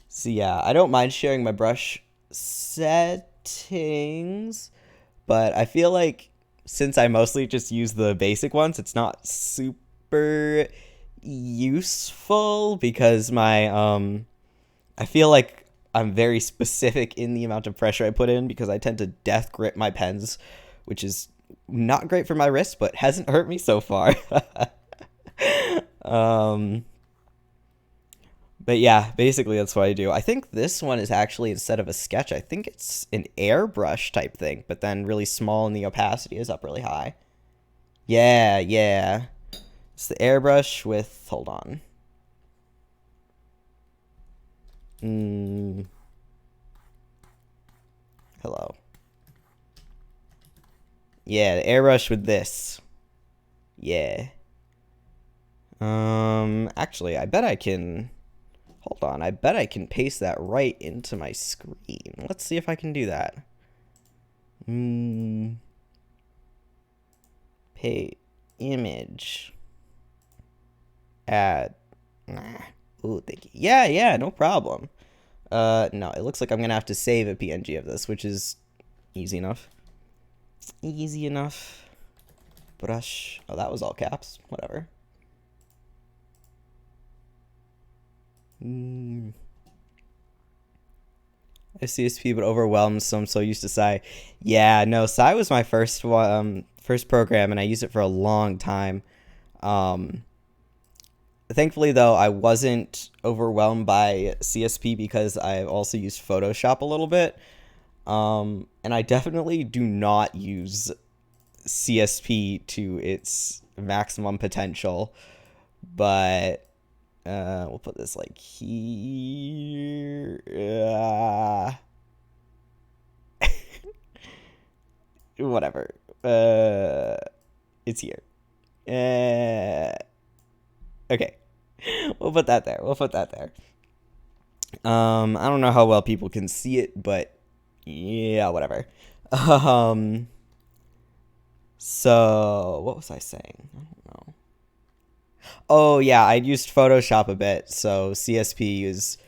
So yeah, I don't mind sharing my brush settings, but I feel like since I mostly just use the basic ones, it's not super useful because my I feel like I'm very specific in the amount of pressure I put in because I tend to death grip my pens, which is not great for my wrist, but hasn't hurt me so far. But yeah, basically that's what I do. I think this one is actually, instead of a sketch, I think it's an airbrush type thing, but then really small and the opacity is up really high. Yeah. It's the airbrush with, hold on. Hello. Yeah, the airbrush with this. Yeah. Actually, I bet I can... Hold on, I bet I can paste that right into my screen. Let's see if I can do that. Pay image. Add. Ooh, thank you. Yeah, no problem. No, it looks like I'm gonna have to save a PNG of this, which is easy enough. Easy enough. Brush. Oh, that was all caps. Whatever. I CSP but overwhelmed, so I'm so used to Sci. Yeah, no, Sci was my first program, and I used it for a long time. Thankfully, though, I wasn't overwhelmed by CSP because I also used Photoshop a little bit. And I definitely do not use CSP to its maximum potential, but we'll put this like here. Whatever. It's here. Okay. We'll put that there. I don't know how well people can see it, but yeah, whatever. So what was I saying? I don't know. Oh yeah, I used Photoshop a bit, so CSP is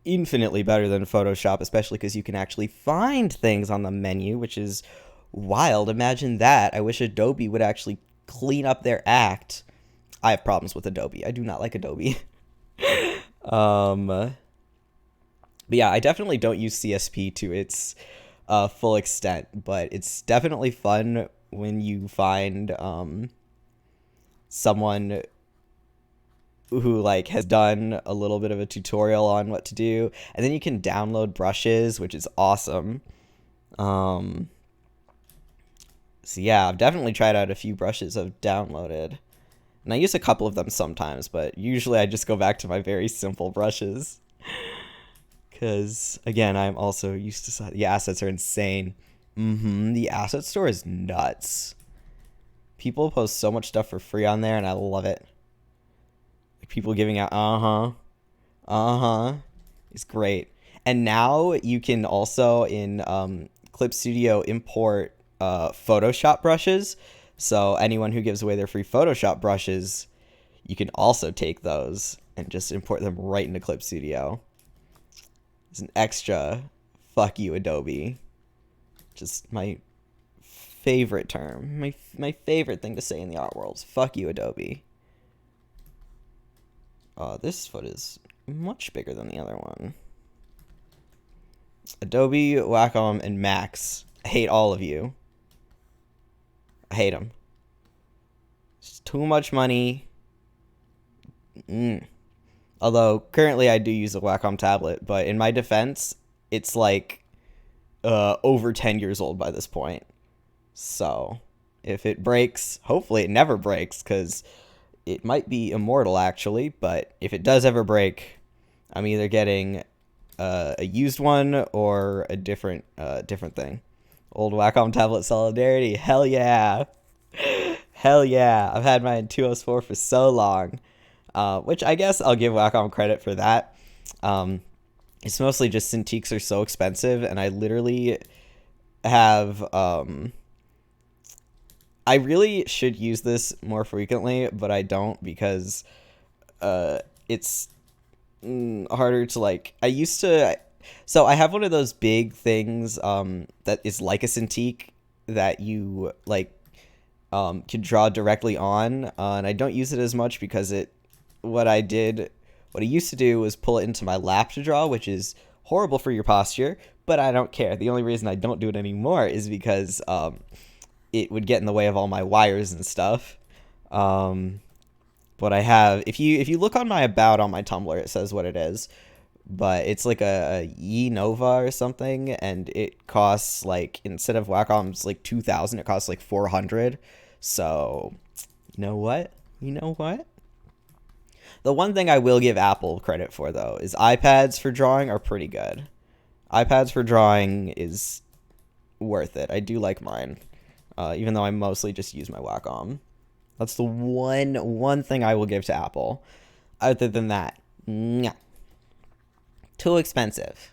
infinitely better than Photoshop, especially because you can actually find things on the menu, which is wild. Imagine that. I wish Adobe would actually clean up their act. I have problems with Adobe. I do not like Adobe. But yeah, I definitely don't use CSP to its full extent, but it's definitely fun when you find someone who like has done a little bit of a tutorial on what to do, and then you can download brushes, which is awesome. So yeah, I've definitely tried out a few brushes I've downloaded, and I use a couple of them sometimes, but usually I just go back to my very simple brushes because again, I'm also used to the assets are insane. The asset store is nuts. People post so much stuff for free on there, and I love it. Like people giving out, it's great. And now you can also in Clip Studio import Photoshop brushes. So anyone who gives away their free Photoshop brushes, you can also take those and just import them right into Clip Studio. It's an extra fuck you, Adobe. Just my favorite term. My favorite thing to say in the art world is fuck you, Adobe. This foot is much bigger than the other one. Adobe, Wacom, and Max. I hate all of you. I hate them. It's too much money. Although, currently I do use a Wacom tablet, but in my defense, it's like over 10 years old by this point. So, if it breaks, hopefully it never breaks, because it might be immortal, actually, but if it does ever break, I'm either getting a used one or a different thing. Old Wacom tablet solidarity, hell yeah. Hell yeah. I've had my 204 for so long, which I guess I'll give Wacom credit for that. It's mostly just Cintiqs are so expensive, and I literally have... I really should use this more frequently, but I don't because it's harder to, like... I used to... So I have one of those big things that is like a Cintiq that you, like, can draw directly on, and I don't use it as much because what I used to do was pull it into my lap to draw, which is horrible for your posture, but I don't care. The only reason I don't do it anymore is because it would get in the way of all my wires and stuff. But I have, if you look on my about on my Tumblr, it says what it is, but it's like a Nova or something, and it costs, like, instead of Wacom's like 2,000, it costs like 400. So, you know what? The one thing I will give Apple credit for, though, is iPads for drawing are pretty good. iPads for drawing is worth it. I do like mine, even though I mostly just use my Wacom. That's the one thing I will give to Apple. Other than that, nah. Too expensive.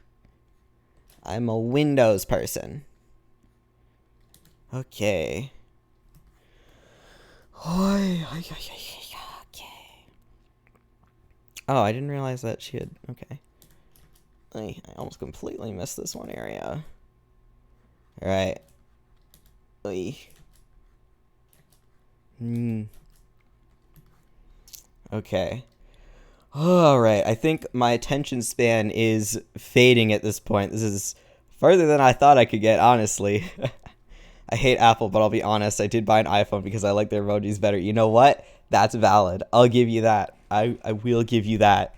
I'm a Windows person. Okay. Okay. Oh, I didn't realize that she had... Okay. I almost completely missed this one area. Alright. Okay. Alright, I think my attention span is fading at this point. This is further than I thought I could get, honestly. I hate Apple, but I'll be honest, I did buy an iPhone because I like their emojis better. You know what? That's valid. I'll give you that. I will give you that.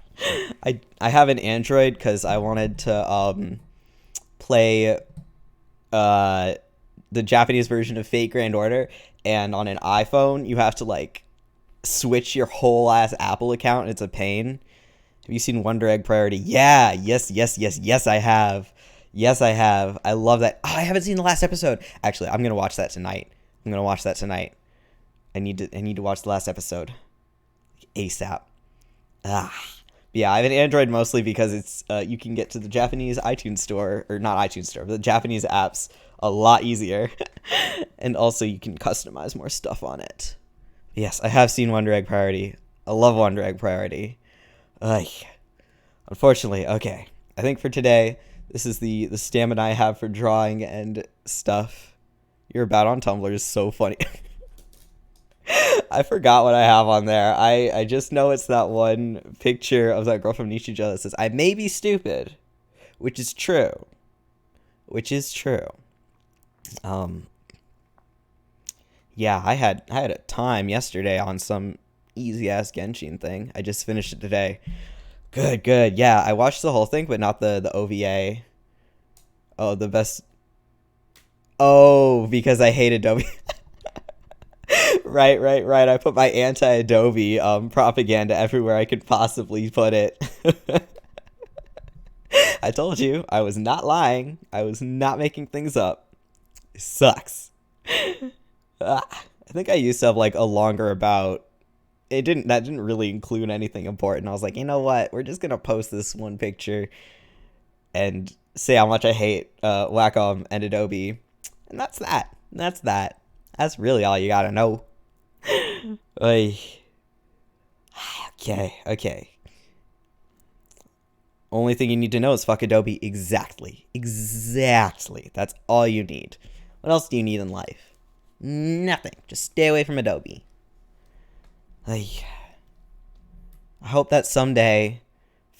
I have an Android because I wanted to play the Japanese version of Fate Grand Order, and on an iPhone, you have to, like, switch your whole ass Apple account, and it's a pain. Have you seen Wonder Egg Priority? Yeah, yes, I have. Yes, I have. I love that. Oh, I haven't seen the last episode. Actually, I'm gonna watch that tonight. I need to watch the last episode ASAP. Yeah, I have an Android mostly because it's you can get to the Japanese iTunes store, or not iTunes store, but the Japanese apps a lot easier, and also you can customize more stuff on it. Yes, I have seen Wonder Egg Priority. I love Wonder Egg Priority. Unfortunately, okay. I think for today, this is the stamina I have for drawing and stuff. Your about on Tumblr is so funny. I forgot what I have on there. I just know it's that one picture of that girl from Nishijou that says, I may be stupid, which is true. Yeah, I had a time yesterday on some easy-ass Genshin thing. I just finished it today. Good. Yeah, I watched the whole thing, but not the OVA. Oh, the best... Oh, because I hate Adobe. Right. I put my anti-Adobe propaganda everywhere I could possibly put it. I told you, I was not lying. I was not making things up. It sucks. I think I used to have like a longer about. That didn't really include anything important. I was like, you know what? We're just gonna post this one picture. and say how much I hate Wacom and Adobe. And that's that. That's that. That's really all you gotta know. Oy. Okay. Only thing you need to know is fuck Adobe. Exactly. That's all you need. What else do you need in life? Nothing. Just stay away from Adobe. Oy. I hope that someday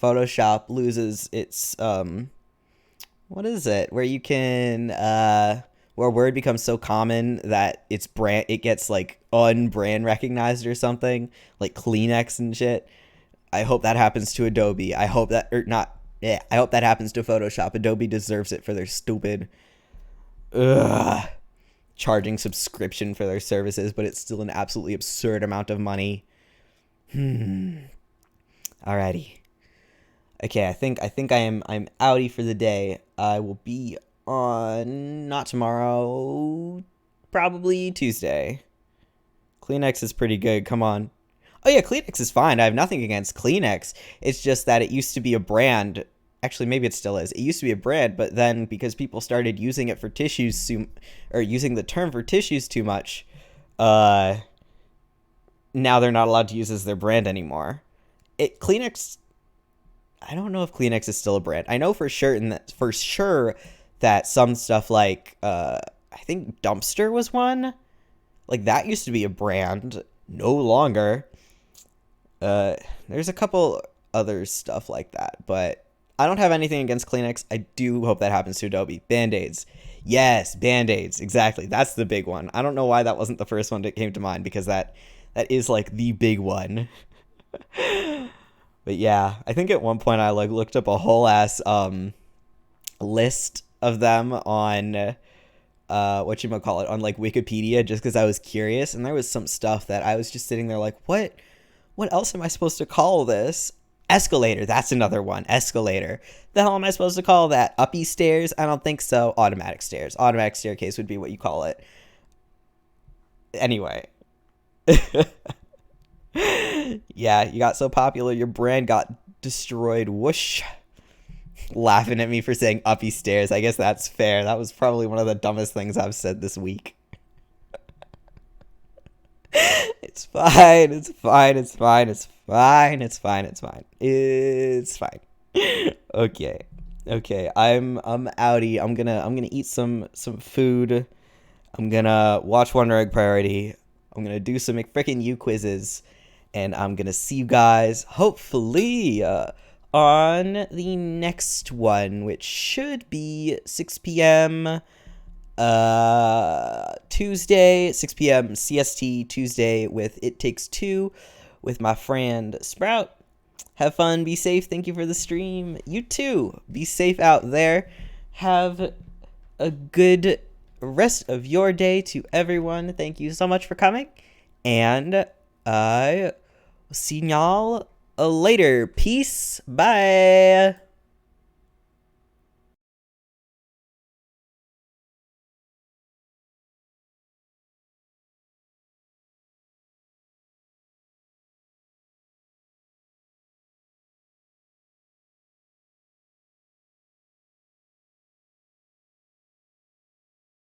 Photoshop loses its what is it? Where you can where Word becomes so common that it gets like unbrand recognized or something, like Kleenex and shit. I hope that happens to Adobe. I hope that I hope that happens to Photoshop. Adobe deserves it for their stupid charging subscription for their services, but it's still an absolutely absurd amount of money. Alrighty. Okay, I think I'm outie for the day. I will be on not tomorrow, probably Tuesday. Kleenex is pretty good. Come on. Oh yeah, Kleenex is fine. I have nothing against Kleenex. It's just that it used to be a brand. Actually, maybe it still is. It used to be a brand, but then because people started using it for tissues or using the term for tissues too much, now they're not allowed to use it as their brand anymore. Kleenex, I don't know if Kleenex is still a brand. I know for sure that some stuff like I think Dumpster was one. Like that used to be a brand, no longer. There's a couple other stuff like that, but I don't have anything against Kleenex. I do hope that happens to Adobe. Band-Aids. Yes, Band-Aids. Exactly. That's the big one. I don't know why that wasn't the first one that came to mind, because that is like the big one. But yeah, I think at one point I like looked up a whole ass list of them on whatchamacallit, on like Wikipedia, just because I was curious, and there was some stuff that I was just sitting there like, what else am I supposed to call this? Escalator, that's another one. Escalator. The hell am I supposed to call that? Uppy stairs? I don't think so. Automatic stairs. Automatic staircase would be what you call it. Anyway. Yeah, you got so popular, your brand got destroyed. Whoosh. Laughing at me for saying uppy stairs. I guess that's fair. That was probably one of the dumbest things I've said this week. It's fine. It's fine. It's fine. It's fine. It's fine. It's fine. It's fine. Okay. I'm outie. I'm gonna eat some food. I'm gonna watch Wonder Egg Priority. I'm gonna do some frickin' U quizzes, and I'm gonna see you guys hopefully on the next one, which should be 6 p.m. Tuesday, 6 p.m. CST Tuesday with It Takes Two with my friend Sprout. Have fun, be safe. Thank you for the stream. You too. Be safe out there. Have a good rest of your day to everyone. Thank you so much for coming. And I will see y'all later. Peace. Bye.